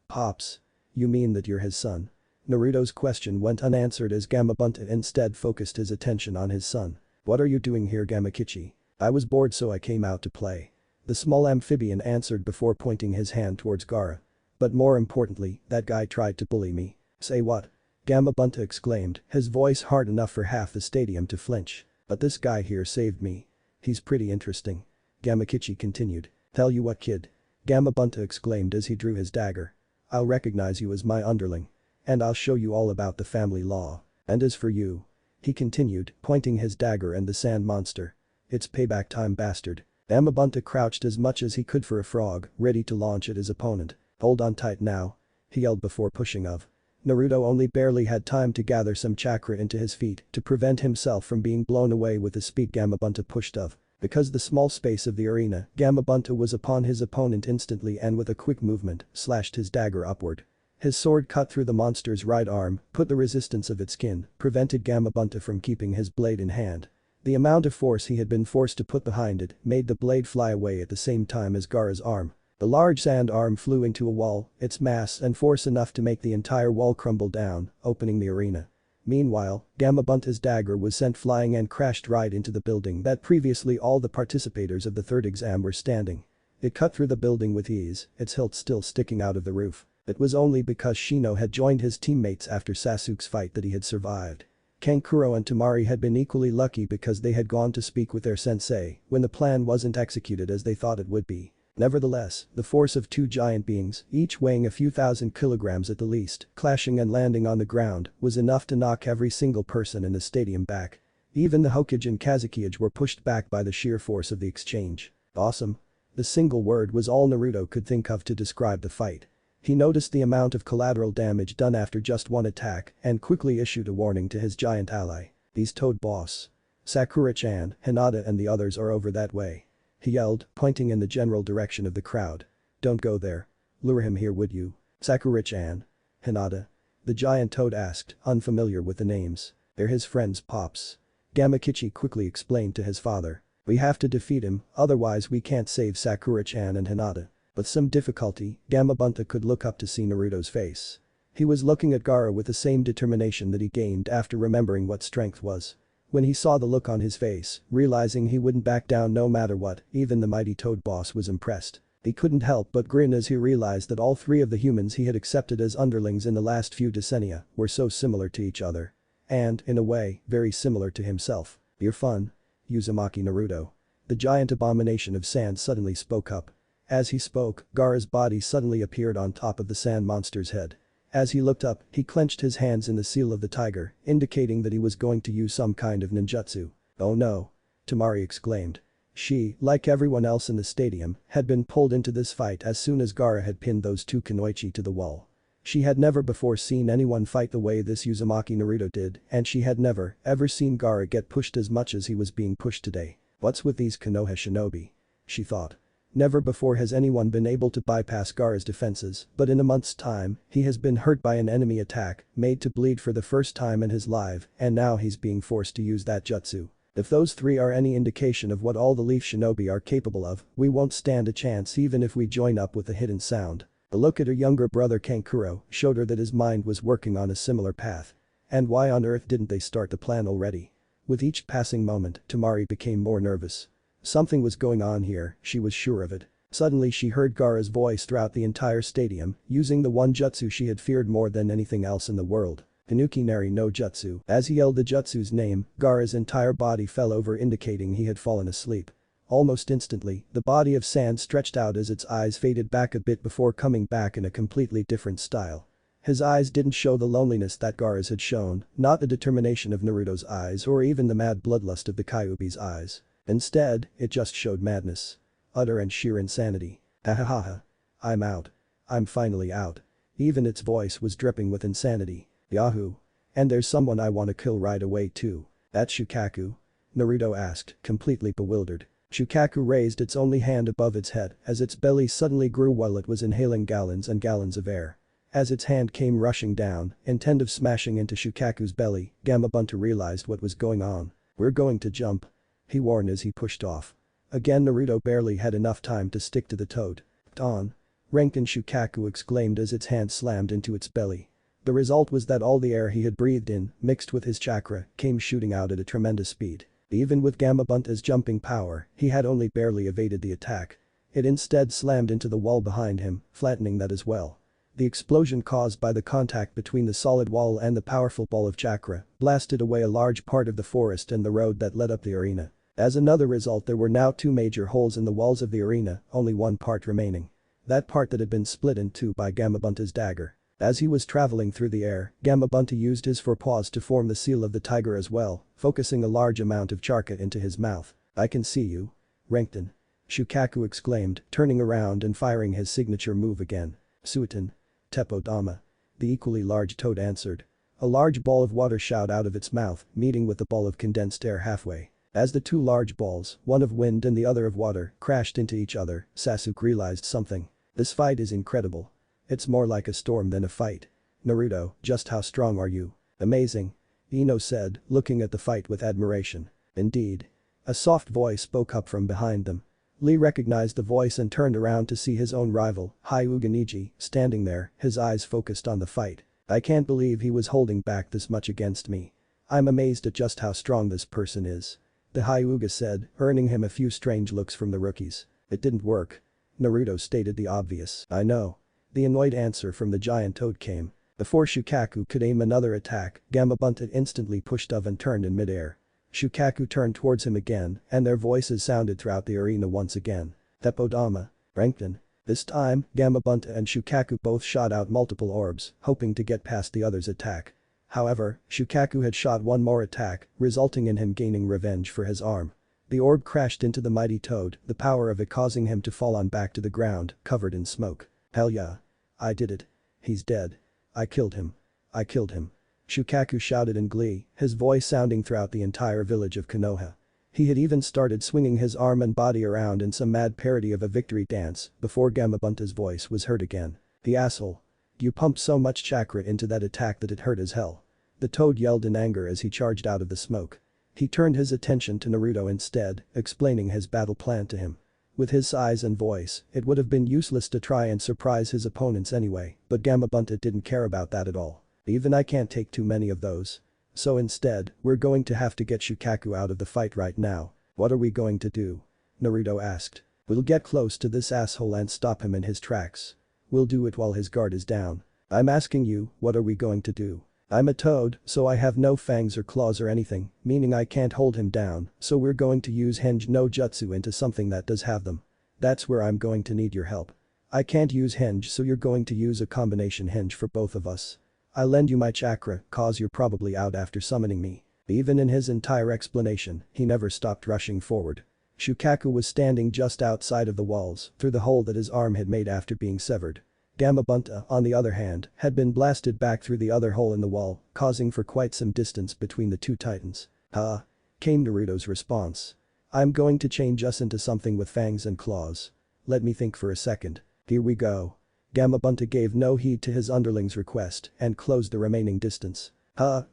A: Pops? You mean that you're his son? Naruto's question went unanswered as Gamabunta instead focused his attention on his son. What are you doing here, Gamakichi? I was bored so I came out to play. The small amphibian answered before pointing his hand towards Gaara. But more importantly, that guy tried to bully me. Say what? Gamabunta exclaimed, his voice hard enough for half the stadium to flinch. But this guy here saved me. He's pretty interesting. Gamakichi continued. Tell you what, kid. Gamabunta exclaimed as he drew his dagger. I'll recognize you as my underling. And I'll show you all about the family law. And as for you. He continued, pointing his dagger and the sand monster. It's payback time, bastard. Gamabunta crouched as much as he could for a frog, ready to launch at his opponent. Hold on tight now. He yelled before pushing of. Naruto only barely had time to gather some chakra into his feet to prevent himself from being blown away with the speed Gamabunta pushed of. Because the small space of the arena, Gamabunta was upon his opponent instantly and with a quick movement, slashed his dagger upward. His sword cut through the monster's right arm, put the resistance of its skin, prevented Gamabunta from keeping his blade in hand. The amount of force he had been forced to put behind it made the blade fly away at the same time as Gaara's arm. The large sand arm flew into a wall, its mass and force enough to make the entire wall crumble down, opening the arena. Meanwhile, Gamabunta's dagger was sent flying and crashed right into the building that previously all the participators of the third exam were standing. It cut through the building with ease, its hilt still sticking out of the roof. It was only because Shino had joined his teammates after Sasuke's fight that he had survived. Kankuro and Temari had been equally lucky because they had gone to speak with their sensei when the plan wasn't executed as they thought it would be. Nevertheless, the force of two giant beings, each weighing a few thousand kilograms at the least, clashing and landing on the ground, was enough to knock every single person in the stadium back. Even the Hokage and Kazekage were pushed back by the sheer force of the exchange. Awesome. The single word was all Naruto could think of to describe the fight. He noticed the amount of collateral damage done after just one attack and quickly issued a warning to his giant ally. These Toad boss. Sakura-chan, Hinata and the others are over that way. He yelled, pointing in the general direction of the crowd. Don't go there. Lure him here would you? Sakura-chan. Hinata. The giant toad asked, unfamiliar with the names. They're his friends Pops. Gamakichi quickly explained to his father. We have to defeat him, otherwise we can't save Sakura-chan and Hinata. With some difficulty, Gamabunta could look up to see Naruto's face. He was looking at Gaara with the same determination that he gained after remembering what strength was. When he saw the look on his face, realizing he wouldn't back down no matter what, even the mighty Toad boss was impressed. He couldn't help but grin as he realized that all three of the humans he had accepted as underlings in the last few decennia were so similar to each other. And, in a way, very similar to himself. You're fun. Uzumaki Naruto. The giant abomination of sand suddenly spoke up. As he spoke, Gaara's body suddenly appeared on top of the sand monster's head. As he looked up, he clenched his hands in the seal of the tiger, indicating that he was going to use some kind of ninjutsu. Oh no. Temari exclaimed. She, like everyone else in the stadium, had been pulled into this fight as soon as Gaara had pinned those two kunoichi to the wall. She had never before seen anyone fight the way this Uzumaki Naruto did, and she had never, ever seen Gaara get pushed as much as he was being pushed today. What's with these Konoha shinobi? She thought. Never before has anyone been able to bypass Gaara's defenses, but in a month's time, he has been hurt by an enemy attack, made to bleed for the first time in his life, and now he's being forced to use that jutsu. If those three are any indication of what all the Leaf Shinobi are capable of, we won't stand a chance even if we join up with a hidden sound. The look at her younger brother Kankuro showed her that his mind was working on a similar path. And why on earth didn't they start the plan already? With each passing moment, Temari became more nervous. Something was going on here, she was sure of it. Suddenly she heard Gaara's voice throughout the entire stadium, using the one jutsu she had feared more than anything else in the world. Tanuki Nari no Jutsu. As he yelled the jutsu's name, Gaara's entire body fell over, indicating he had fallen asleep. Almost instantly, the body of sand stretched out as its eyes faded back a bit before coming back in a completely different style. His eyes didn't show the loneliness that Gaara's had shown, not the determination of Naruto's eyes or even the mad bloodlust of the Kyuubi's eyes. Instead, it just showed madness. Utter and sheer insanity. Hahaha. I'm out. I'm finally out. Even its voice was dripping with insanity. Yahoo. And there's someone I want to kill right away too. That's Shukaku? Naruto asked, completely bewildered. Shukaku raised its only hand above its head as its belly suddenly grew while it was inhaling gallons and gallons of air. As its hand came rushing down, intent of smashing into Shukaku's belly, Gamabunta realized what was going on. We're going to jump. He warned as he pushed off. Again Naruto barely had enough time to stick to the toad. On. Renkin Shukaku exclaimed as its hand slammed into its belly. The result was that all the air he had breathed in, mixed with his chakra, came shooting out at a tremendous speed. Even with Gamabunta's jumping power, he had only barely evaded the attack. It instead slammed into the wall behind him, flattening that as well. The explosion caused by the contact between the solid wall and the powerful ball of chakra blasted away a large part of the forest and the road that led up the arena. As another result, there were now two major holes in the walls of the arena, only one part remaining. That part that had been split in two by Gamabunta's dagger. As he was traveling through the air, Gamabunta used his forepaws to form the seal of the tiger as well, focusing a large amount of chakra into his mouth. I can see you. Renkin. Shukaku exclaimed, turning around and firing his signature move again. Suiton. Tepodama. The equally large toad answered. A large ball of water shot out of its mouth, meeting with the ball of condensed air halfway. As the two large balls, one of wind and the other of water, crashed into each other, Sasuke realized something. This fight is incredible. It's more like a storm than a fight. Naruto, just how strong are you? Amazing. Ino said, looking at the fight with admiration. Indeed. A soft voice spoke up from behind them. Lee recognized the voice and turned around to see his own rival, Hyuga Neji, standing there, his eyes focused on the fight. I can't believe he was holding back this much against me. I'm amazed at just how strong this person is. The Hyuga said, earning him a few strange looks from the rookies. It didn't work. Naruto stated the obvious. I know. The annoyed answer from the giant toad came. Before Shukaku could aim another attack, Gamabunta instantly pushed up and turned in midair. Shukaku turned towards him again, and their voices sounded throughout the arena once again. Tepodama. Rankton. This time, Gamabunta and Shukaku both shot out multiple orbs, hoping to get past the other's attack. However, Shukaku had shot one more attack, resulting in him gaining revenge for his arm. The orb crashed into the mighty toad, the power of it causing him to fall on back to the ground, covered in smoke. Hell yeah. I did it. He's dead. I killed him. I killed him. Shukaku shouted in glee, his voice sounding throughout the entire village of Konoha. He had even started swinging his arm and body around in some mad parody of a victory dance before Gamabunta's voice was heard again. The asshole. You pumped so much chakra into that attack that it hurt as hell. The toad yelled in anger as he charged out of the smoke. He turned his attention to Naruto instead, explaining his battle plan to him. With his size and voice, it would have been useless to try and surprise his opponents anyway, but Gamabunta didn't care about that at all. Even I can't take too many of those. So instead, we're going to have to get Shukaku out of the fight right now. What are we going to do? Naruto asked. We'll get close to this asshole and stop him in his tracks. We'll do it while his guard is down. I'm asking you, what are we going to do? I'm a toad, so I have no fangs or claws or anything, meaning I can't hold him down, so we're going to use Henge no Jutsu into something that does have them. That's where I'm going to need your help. I can't use Henge, so you're going to use a combination Henge for both of us. I'll lend you my chakra, cause you're probably out after summoning me. Even in his entire explanation, he never stopped rushing forward. Shukaku was standing just outside of the walls, through the hole that his arm had made after being severed. Gamabunta, on the other hand, had been blasted back through the other hole in the wall, causing for quite some distance between the two titans. Huh? Came Naruto's response. I'm going to change us into something with fangs and claws. Let me think for a second. Here we go. Gamabunta gave no heed to his underling's request and closed the remaining distance.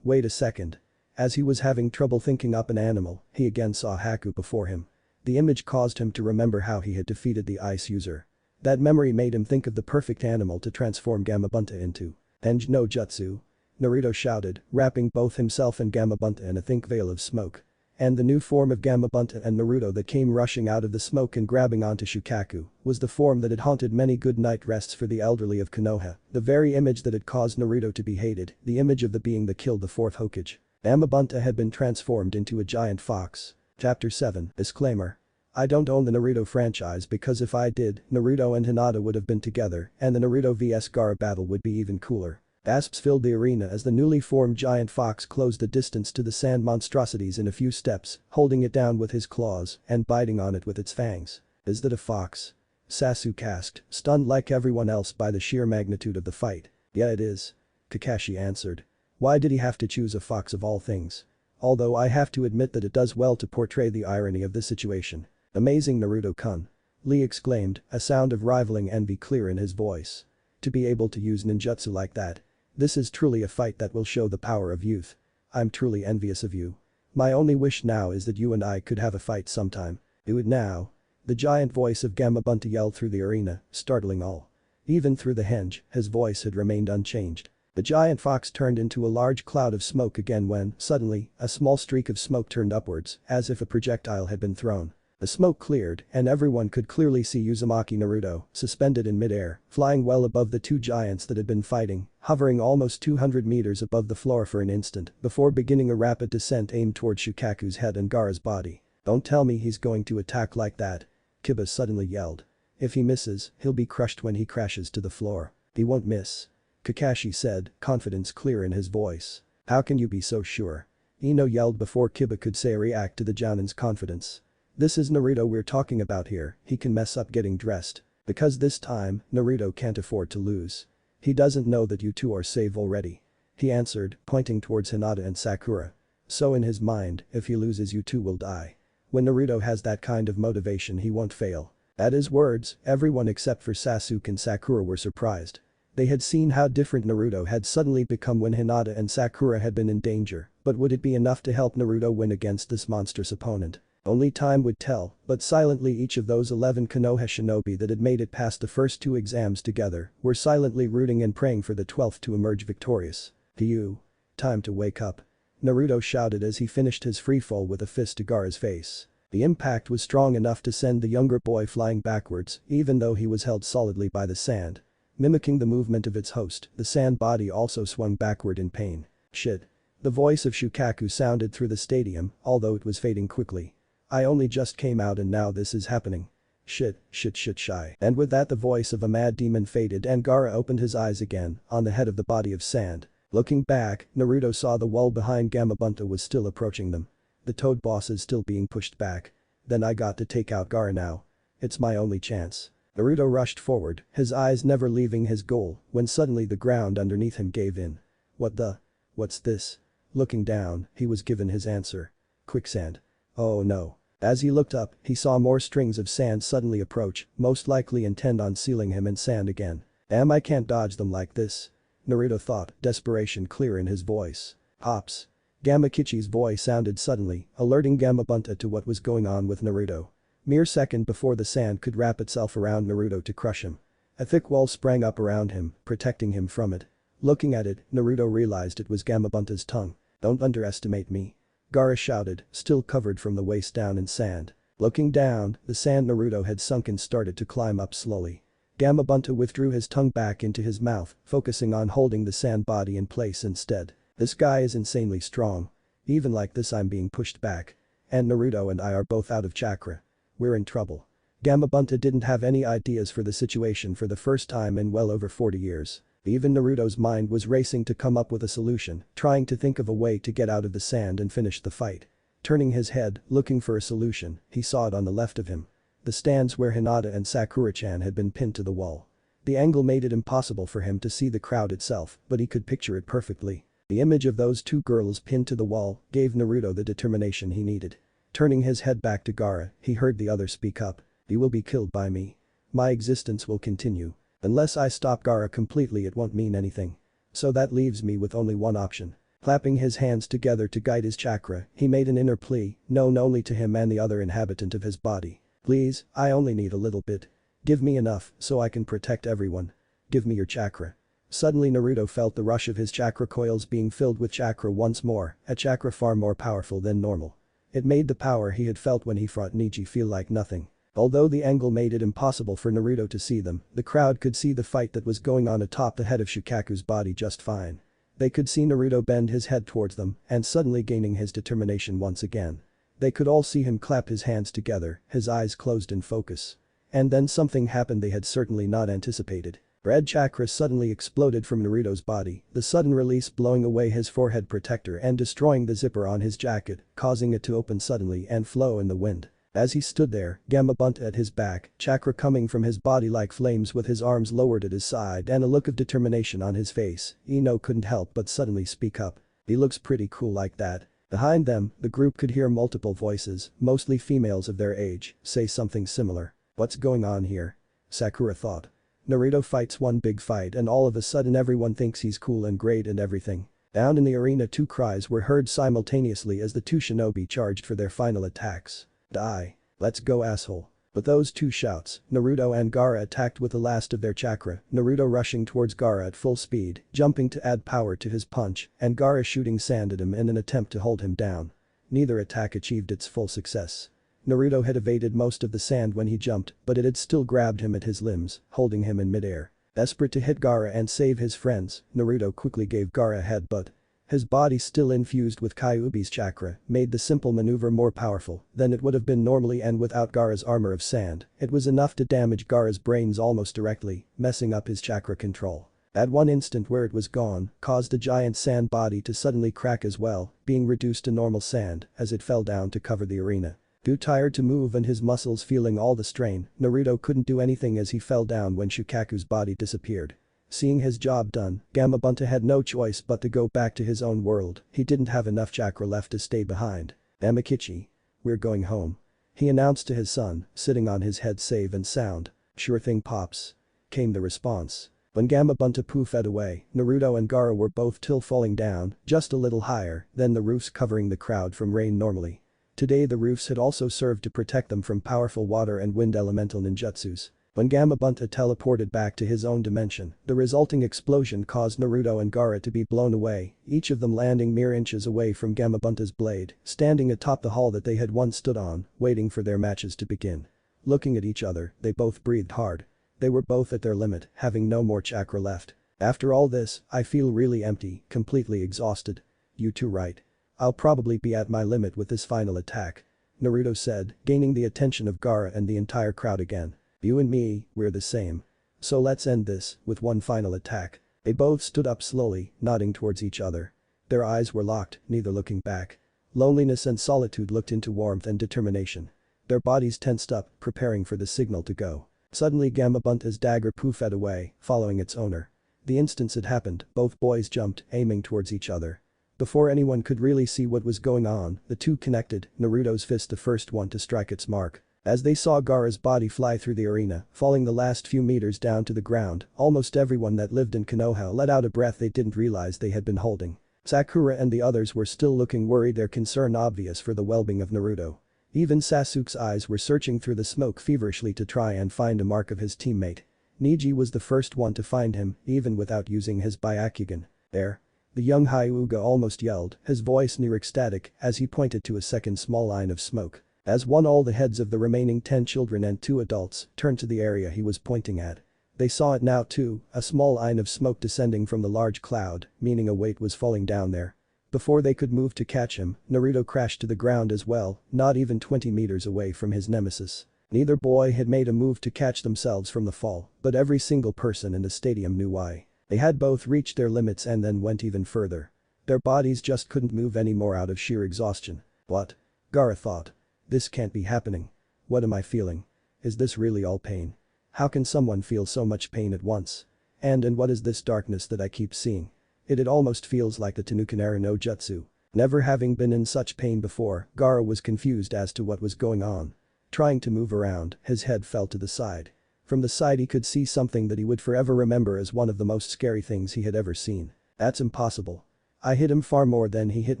A: Wait a second. As he was having trouble thinking up an animal, he again saw Haku before him. The image caused him to remember how he had defeated the ice user. That memory made him think of the perfect animal to transform Gamabunta into. Henge no Jutsu. Naruto shouted, wrapping both himself and Gamabunta in a thick veil of smoke. And the new form of Gamabunta and Naruto that came rushing out of the smoke and grabbing onto Shukaku was the form that had haunted many good night rests for the elderly of Konoha, the very image that had caused Naruto to be hated, the image of the being that killed the fourth Hokage. Gamabunta had been transformed into a giant fox. Chapter 7. Disclaimer. I don't own the Naruto franchise because if I did, Naruto and Hinata would have been together and the Naruto vs Gaara battle would be even cooler. Gasps filled the arena as the newly formed giant fox closed the distance to the sand monstrosities in a few steps, holding it down with his claws and biting on it with its fangs. Is that a fox? Sasuke asked, stunned like everyone else by the sheer magnitude of the fight. Yeah, it is. Kakashi answered. Why did he have to choose a fox of all things? Although I have to admit that it does well to portray the irony of this situation. Amazing Naruto-kun. Lee exclaimed, a sound of rivaling envy clear in his voice. To be able to use ninjutsu like that. This is truly a fight that will show the power of youth. I'm truly envious of you. My only wish now is that you and I could have a fight sometime. Do it now. The giant voice of Gamabunta yelled through the arena, startling all. Even through the henge, his voice had remained unchanged. The giant fox turned into a large cloud of smoke again when, suddenly, a small streak of smoke turned upwards, as if a projectile had been thrown. The smoke cleared, and everyone could clearly see Uzumaki Naruto, suspended in midair, flying well above the two giants that had been fighting, hovering almost 200 meters above the floor for an instant, before beginning a rapid descent aimed toward Shukaku's head and Gaara's body. Don't tell me he's going to attack like that. Kiba suddenly yelled. If he misses, he'll be crushed when he crashes to the floor. He won't miss. Kakashi said, confidence clear in his voice. How can you be so sure? Ino yelled before Kiba could say or react to the Jounin's confidence. This is Naruto we're talking about here, he can mess up getting dressed. Because this time, Naruto can't afford to lose. He doesn't know that you two are safe already. He answered, pointing towards Hinata and Sakura. So in his mind, if he loses you too will die. When Naruto has that kind of motivation he won't fail. At his words, everyone except for Sasuke and Sakura were surprised. They had seen how different Naruto had suddenly become when Hinata and Sakura had been in danger, but would it be enough to help Naruto win against this monstrous opponent? Only time would tell, but silently each of those 11 Konoha shinobi that had made it past the first 2 exams together were silently rooting and praying for the 12th to emerge victorious. "You. Time to wake up." Naruto shouted as he finished his freefall with a fist to Gaara's face. The impact was strong enough to send the younger boy flying backwards, even though he was held solidly by the sand. Mimicking the movement of its host, the sand body also swung backward in pain. "Shit." The voice of Shukaku sounded through the stadium, although it was fading quickly. "I only just came out and now this is happening. Shit, shy." And with that the voice of a mad demon faded and Gaara opened his eyes again, on the head of the body of sand. Looking back, Naruto saw the wall behind Gamabunta was still approaching them. The toad boss is still being pushed back. Then I got to take out Gaara now. It's my only chance. Naruto rushed forward, his eyes never leaving his goal, when suddenly the ground underneath him gave in. What's this? Looking down, he was given his answer. Quicksand. Oh no. As he looked up, he saw more strings of sand suddenly approach, most likely intent on sealing him in sand again. Damn, I can't dodge them like this. Naruto thought, desperation clear in his voice. Hops. Gamakichi's voice sounded suddenly, alerting Gamabunta to what was going on with Naruto. Mere second before the sand could wrap itself around Naruto to crush him. A thick wall sprang up around him, protecting him from it. Looking at it, Naruto realized it was Gamabunta's tongue. "Don't underestimate me." Gaara shouted, still covered from the waist down in sand. Looking down, the sand Naruto had sunken started to climb up slowly. Gamabunta withdrew his tongue back into his mouth, focusing on holding the sand body in place instead. "This guy is insanely strong. Even like this I'm being pushed back. And Naruto and I are both out of chakra. We're in trouble." Gamabunta didn't have any ideas for the situation for the first time in well over 40 years. Even Naruto's mind was racing to come up with a solution, trying to think of a way to get out of the sand and finish the fight. Turning his head, looking for a solution, he saw it on the left of him. The stands where Hinata and Sakura-chan had been pinned to the wall. The angle made it impossible for him to see the crowd itself, but he could picture it perfectly. The image of those 2 girls pinned to the wall gave Naruto the determination he needed. Turning his head back to Gaara, he heard the other speak up. "You will be killed by me. My existence will continue. Unless I stop Gaara completely it won't mean anything. So that leaves me with only one option." Clapping his hands together to guide his chakra, he made an inner plea, known only to him and the other inhabitant of his body. "Please, I only need a little bit. Give me enough so I can protect everyone. Give me your chakra." Suddenly Naruto felt the rush of his chakra coils being filled with chakra once more, a chakra far more powerful than normal. It made the power he had felt when he fought Neji feel like nothing. Although the angle made it impossible for Naruto to see them, the crowd could see the fight that was going on atop the head of Shukaku's body just fine. They could see Naruto bend his head towards them and suddenly gaining his determination once again. They could all see him clap his hands together, his eyes closed in focus. And then something happened they had certainly not anticipated. Red chakra suddenly exploded from Naruto's body, the sudden release blowing away his forehead protector and destroying the zipper on his jacket, causing it to open suddenly and flow in the wind. As he stood there, Gamabunta at his back, chakra coming from his body like flames with his arms lowered at his side and a look of determination on his face, Ino couldn't help but suddenly speak up. "He looks pretty cool like that." Behind them, the group could hear multiple voices, mostly females of their age, say something similar. "What's going on here?" Sakura thought. Naruto fights one big fight and all of a sudden everyone thinks he's cool and great and everything. Down in the arena 2 cries were heard simultaneously as the 2 shinobi charged for their final attacks. "Die. Let's go asshole." But those 2 shouts, Naruto and Gaara attacked with the last of their chakra, Naruto rushing towards Gaara at full speed, jumping to add power to his punch, and Gaara shooting sand at him in an attempt to hold him down. Neither attack achieved its full success. Naruto had evaded most of the sand when he jumped, but it had still grabbed him at his limbs, holding him in midair. Desperate to hit Gaara and save his friends, Naruto quickly gave Gaara a headbutt. His body still infused with Kyuubi's chakra made the simple maneuver more powerful than it would have been normally, and without Gaara's armor of sand, it was enough to damage Gaara's brains almost directly, messing up his chakra control. At one instant where it was gone, caused the giant sand body to suddenly crack as well, being reduced to normal sand as it fell down to cover the arena. Too tired to move and his muscles feeling all the strain, Naruto couldn't do anything as he fell down when Shukaku's body disappeared. Seeing his job done, Gamabunta had no choice but to go back to his own world. He didn't have enough chakra left to stay behind. "Amakichi. We're going home," he announced to his son, sitting on his head safe and sound. "Sure thing, Pops," came the response. When Gamabunta poofed away, Naruto and Gaara were both till falling down, just a little higher than the roofs covering the crowd from rain normally. Today the roofs had also served to protect them from powerful water and wind elemental ninjutsus. When Gamabunta teleported back to his own dimension, the resulting explosion caused Naruto and Gaara to be blown away, each of them landing mere inches away from Gamabunta's blade, standing atop the hall that they had once stood on, waiting for their matches to begin. Looking at each other, they both breathed hard. They were both at their limit, having no more chakra left. "After all this, I feel really empty, completely exhausted." "You too, right? I'll probably be at my limit with this final attack," Naruto said, gaining the attention of Gaara and the entire crowd again. "You and me, we're the same. So let's end this with one final attack." They both stood up slowly, nodding towards each other. Their eyes were locked, neither looking back. Loneliness and solitude looked into warmth and determination. Their bodies tensed up, preparing for the signal to go. Suddenly Gamabunta's dagger poofed away, following its owner. The instant it happened, both boys jumped, aiming towards each other. Before anyone could really see what was going on, the two connected, Naruto's fist the first one to strike its mark. As they saw Gaara's body fly through the arena, falling the last few meters down to the ground, almost everyone that lived in Konoha let out a breath they didn't realize they had been holding. Sakura and the others were still looking worried, their concern obvious for the well-being of Naruto. Even Sasuke's eyes were searching through the smoke feverishly to try and find a mark of his teammate. Neji was the first one to find him, even without using his Byakugan. "There." The young Hyuga almost yelled, his voice near ecstatic, as he pointed to a second small line of smoke. As one, all the heads of the remaining 10 children and 2 adults turned to the area he was pointing at. They saw it now too, a small line of smoke descending from the large cloud, meaning a weight was falling down there. Before they could move to catch him, Naruto crashed to the ground as well, not even 20 meters away from his nemesis. Neither boy had made a move to catch themselves from the fall, but every single person in the stadium knew why. They had both reached their limits and then went even further. Their bodies just couldn't move anymore out of sheer exhaustion. "What?" Gaara thought. "This can't be happening. What am I feeling? Is this really all pain? How can someone feel so much pain at once? And what is this darkness that I keep seeing? It almost feels like the Tanukanara no Jutsu." Never having been in such pain before, Gaara was confused as to what was going on. Trying to move around, his head fell to the side. From the side he could see something that he would forever remember as one of the most scary things he had ever seen. "That's impossible. I hit him far more than he hit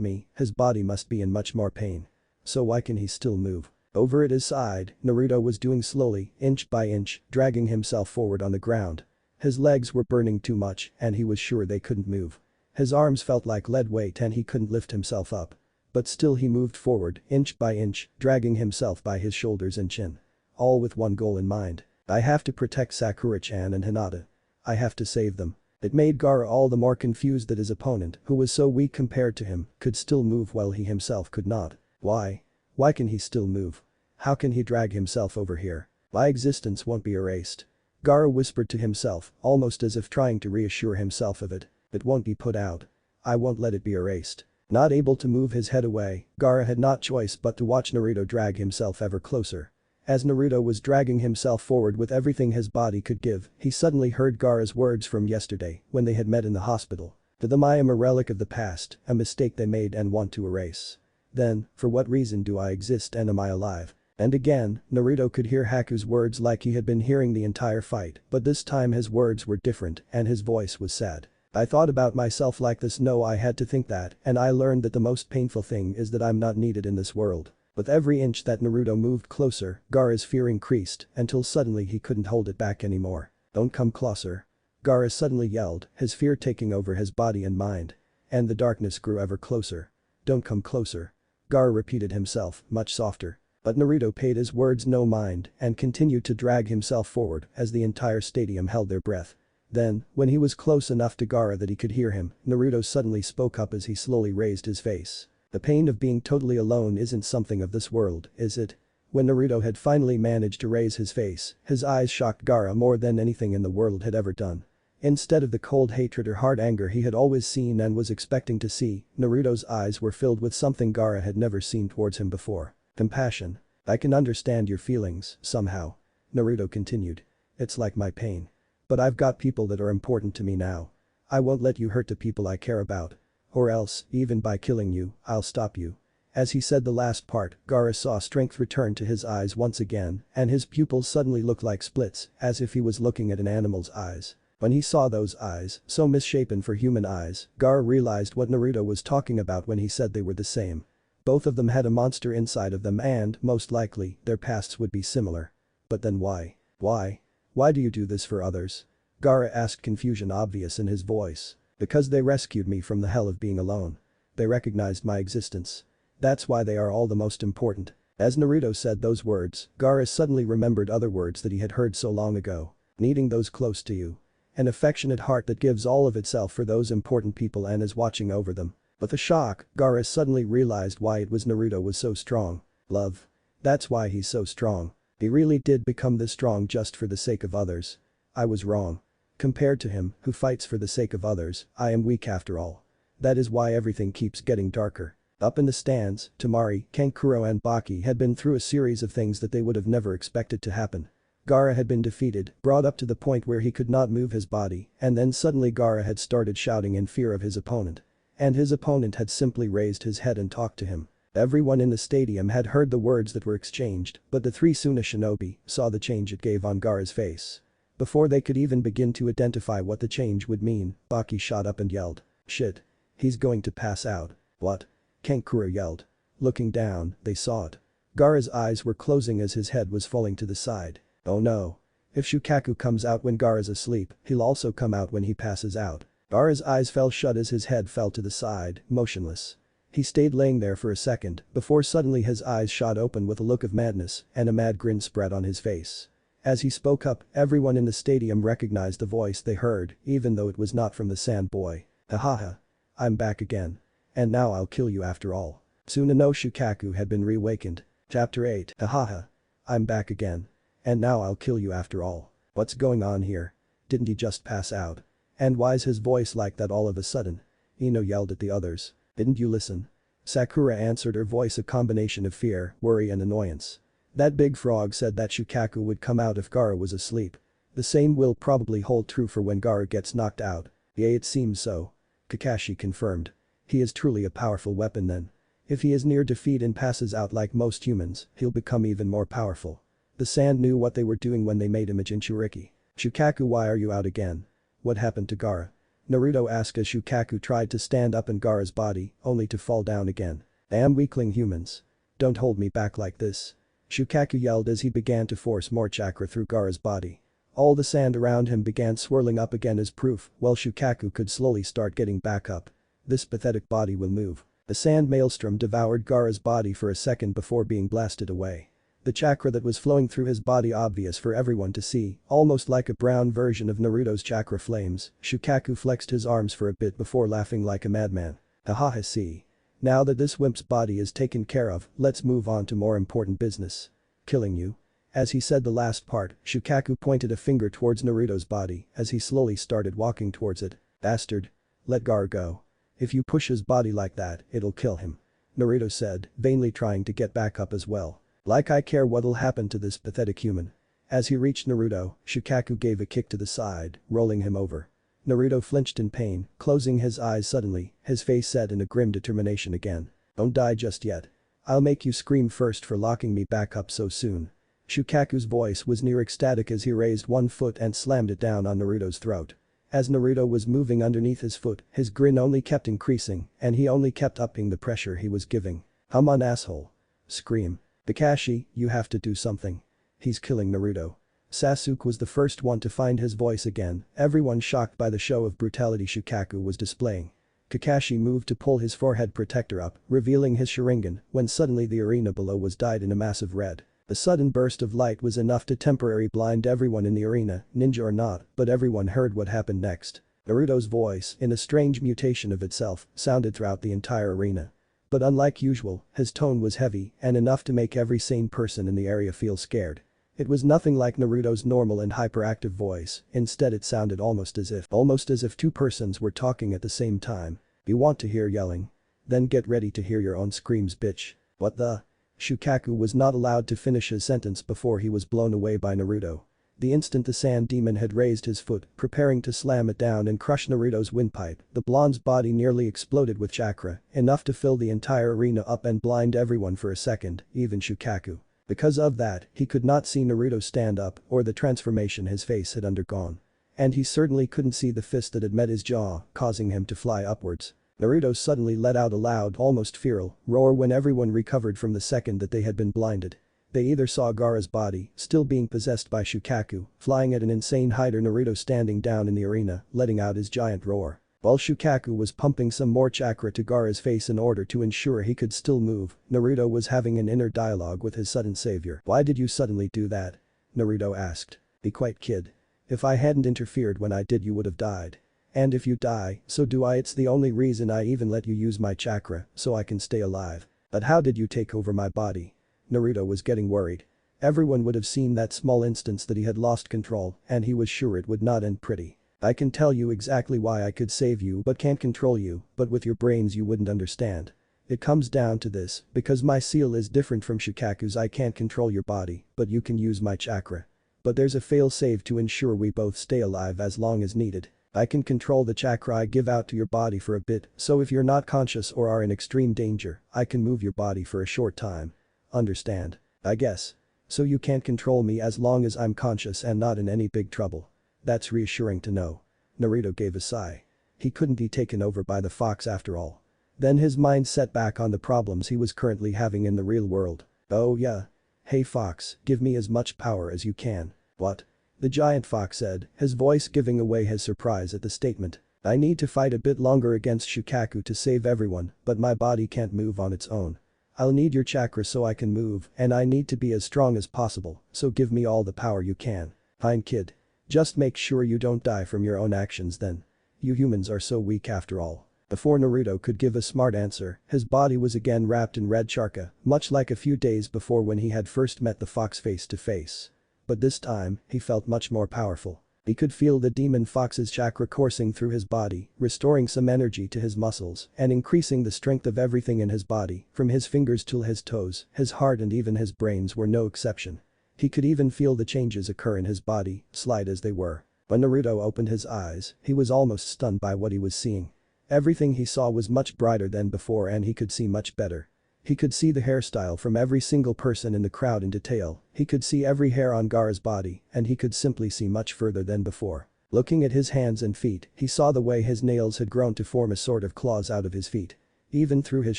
A: me, his body must be in much more pain. So why can he still move?" Over at his side, Naruto was doing slowly, inch by inch, dragging himself forward on the ground. His legs were burning too much and he was sure they couldn't move. His arms felt like lead weight and he couldn't lift himself up. But still he moved forward, inch by inch, dragging himself by his shoulders and chin. All with one goal in mind. "I have to protect Sakura-chan and Hinata. I have to save them." It made Gaara all the more confused that his opponent, who was so weak compared to him, could still move while he himself could not. Why? Why can he still move? How can he drag himself over here? My existence won't be erased. Gaara whispered to himself, almost as if trying to reassure himself of it. It won't be put out. I won't let it be erased. Not able to move his head away, Gaara had no choice but to watch Naruto drag himself ever closer. As Naruto was dragging himself forward with everything his body could give, he suddenly heard Gaara's words from yesterday when they had met in the hospital. "To them I am a relic of the past, a mistake they made and want to erase. Then, for what reason do I exist and am I alive?" And again, Naruto could hear Haku's words like he had been hearing the entire fight, but this time his words were different and his voice was sad. "I thought about myself like this, no, I had to think that, and I learned that the most painful thing is that I'm not needed in this world." With every inch that Naruto moved closer, Gaara's fear increased until suddenly he couldn't hold it back anymore. "Don't come closer." Gaara suddenly yelled, his fear taking over his body and mind. And the darkness grew ever closer. "Don't come closer." Gaara repeated himself, much softer. But Naruto paid his words no mind and continued to drag himself forward as the entire stadium held their breath. Then, when he was close enough to Gaara that he could hear him, Naruto suddenly spoke up as he slowly raised his face. "The pain of being totally alone isn't something of this world, is it?" When Naruto had finally managed to raise his face, his eyes shocked Gaara more than anything in the world had ever done. Instead of the cold hatred or hard anger he had always seen and was expecting to see, Naruto's eyes were filled with something Gaara had never seen towards him before. Compassion. "I can understand your feelings, somehow," Naruto continued. "It's like my pain. But I've got people that are important to me now. I won't let you hurt the people I care about. Or else, even by killing you, I'll stop you. As he said the last part, Gaara saw strength return to his eyes once again, and his pupils suddenly looked like splits, as if he was looking at an animal's eyes. When he saw those eyes, so misshapen for human eyes, Gaara realized what Naruto was talking about when he said they were the same. Both of them had a monster inside of them and, most likely, their pasts would be similar. But then why? Why? Why do you do this for others? Gaara asked, confusion obvious in his voice. Because they rescued me from the hell of being alone. They recognized my existence. That's why they are all the most important. As Naruto said those words, Gaara suddenly remembered other words that he had heard so long ago. Needing those close to you. An affectionate heart that gives all of itself for those important people and is watching over them. With a shock, Gaara suddenly realized why it was Naruto was so strong. Love. That's why he's so strong. He really did become this strong just for the sake of others. I was wrong. Compared to him, who fights for the sake of others, I am weak after all. That is why everything keeps getting darker. Up in the stands, Temari, Kankuro and Baki had been through a series of things that they would have never expected to happen. Gaara had been defeated, brought up to the point where he could not move his body, and then suddenly Gaara had started shouting in fear of his opponent. And his opponent had simply raised his head and talked to him. Everyone in the stadium had heard the words that were exchanged, but the three Suna shinobi saw the change it gave on Gaara's face. Before they could even begin to identify what the change would mean, Baki shot up and yelled. Shit. He's going to pass out. What? Kankuro yelled. Looking down, they saw it. Gaara's eyes were closing as his head was falling to the side. Oh no. If Shukaku comes out when Gaara's asleep, he'll also come out when he passes out. Gaara's eyes fell shut as his head fell to the side, motionless. He stayed laying there for a second before suddenly his eyes shot open with a look of madness and a mad grin spread on his face. As he spoke up, everyone in the stadium recognized the voice they heard, even though it was not from the sand boy. Hahaha. I'm back again. And now I'll kill you after all. Suna no Shukaku had been reawakened. Chapter 8. Hahaha. I'm back again. And now I'll kill you after all. What's going on here? Didn't he just pass out? And why's his voice like that all of a sudden? Ino yelled at the others. Didn't you listen? Sakura answered, her voice a combination of fear, worry and annoyance. That big frog said that Shukaku would come out if Gaara was asleep. The same will probably hold true for when Gaara gets knocked out. Yeah, it seems so. Kakashi confirmed. He is truly a powerful weapon then. If he is near defeat and passes out like most humans, he'll become even more powerful. The sand knew what they were doing when they made him a jinchuriki. Shukaku, why are you out again? What happened to Gaara? Naruto asked as Shukaku tried to stand up in Gaara's body, only to fall down again. Damn weakling humans. Don't hold me back like this. Shukaku yelled as he began to force more chakra through Gaara's body. All the sand around him began swirling up again as proof, while Shukaku could slowly start getting back up. This pathetic body will move. The sand maelstrom devoured Gaara's body for a second before being blasted away. The chakra that was flowing through his body obvious for everyone to see, almost like a brown version of Naruto's chakra flames. Shukaku flexed his arms for a bit before laughing like a madman. Hahaha, see. Now that this wimp's body is taken care of, let's move on to more important business. Killing you. As he said the last part, Shukaku pointed a finger towards Naruto's body as he slowly started walking towards it. Bastard. Let Gaara go. If you push his body like that, it'll kill him. Naruto said, vainly trying to get back up as well. Like I care what'll happen to this pathetic human. As he reached Naruto, Shukaku gave a kick to the side, rolling him over. Naruto flinched in pain, closing his eyes suddenly, his face set in a grim determination again. Don't die just yet. I'll make you scream first for locking me back up so soon. Shukaku's voice was near ecstatic as he raised one foot and slammed it down on Naruto's throat. As Naruto was moving underneath his foot, his grin only kept increasing and he only kept upping the pressure he was giving. Come on, asshole. Scream. Kakashi, you have to do something. He's killing Naruto. Sasuke was the first one to find his voice again, everyone shocked by the show of brutality Shukaku was displaying. Kakashi moved to pull his forehead protector up, revealing his Sharingan, when suddenly the arena below was dyed in a massive red. The sudden burst of light was enough to temporarily blind everyone in the arena, ninja or not, but everyone heard what happened next. Naruto's voice, in a strange mutation of itself, sounded throughout the entire arena. But unlike usual, his tone was heavy and enough to make every sane person in the area feel scared. It was nothing like Naruto's normal and hyperactive voice, instead it sounded almost as if two persons were talking at the same time. You want to hear yelling? Then get ready to hear your own screams, bitch. What the? Shukaku was not allowed to finish his sentence before he was blown away by Naruto. The instant the sand demon had raised his foot, preparing to slam it down and crush Naruto's windpipe, the blonde's body nearly exploded with chakra, enough to fill the entire arena up and blind everyone for a second, even Shukaku. Because of that, he could not see Naruto stand up or the transformation his face had undergone. And he certainly couldn't see the fist that had met his jaw, causing him to fly upwards. Naruto suddenly let out a loud, almost feral, roar when everyone recovered from the second that they had been blinded. They either saw Gaara's body, still being possessed by Shukaku, flying at an insane height, or Naruto standing down in the arena, letting out his giant roar. While Shukaku was pumping some more chakra to Gaara's face in order to ensure he could still move, Naruto was having an inner dialogue with his sudden savior. "Why did you suddenly do that?" Naruto asked. "Be quiet, kid. If I hadn't interfered when I did, you would have died. And if you die, so do I. It's the only reason I even let you use my chakra, so I can stay alive. But how did you take over my body?" Naruto was getting worried. Everyone would have seen that small instance that he had lost control, and he was sure it would not end pretty. "I can tell you exactly why I could save you but can't control you, but with your brains you wouldn't understand. It comes down to this, because my seal is different from Shukaku's. I can't control your body, but you can use my chakra. But there's a fail-safe to ensure we both stay alive as long as needed. I can control the chakra I give out to your body for a bit, so if you're not conscious or are in extreme danger, I can move your body for a short time. Understand? I guess. So you can't control me as long as I'm conscious and not in any big trouble. That's reassuring to know." Naruto gave a sigh. He couldn't be taken over by the fox after all. Then his mind set back on the problems he was currently having in the real world. "Oh yeah. Hey fox, give me as much power as you can." "What?" the giant fox said, his voice giving away his surprise at the statement. "I need to fight a bit longer against Shukaku to save everyone, but my body can't move on its own. I'll need your chakra so I can move, and I need to be as strong as possible, so give me all the power you can." "Fine kid. Just make sure you don't die from your own actions then. You humans are so weak after all." Before Naruto could give a smart answer, his body was again wrapped in red chakra, much like a few days before when he had first met the fox face to face. But this time, he felt much more powerful. He could feel the demon fox's chakra coursing through his body, restoring some energy to his muscles and increasing the strength of everything in his body, from his fingers to his toes, his heart and even his brains were no exception. He could even feel the changes occur in his body, slight as they were. When Naruto opened his eyes, he was almost stunned by what he was seeing. Everything he saw was much brighter than before and he could see much better. He could see the hairstyle from every single person in the crowd in detail, he could see every hair on Gaara's body, and he could simply see much further than before. Looking at his hands and feet, he saw the way his nails had grown to form a sort of claws out of his feet. Even through his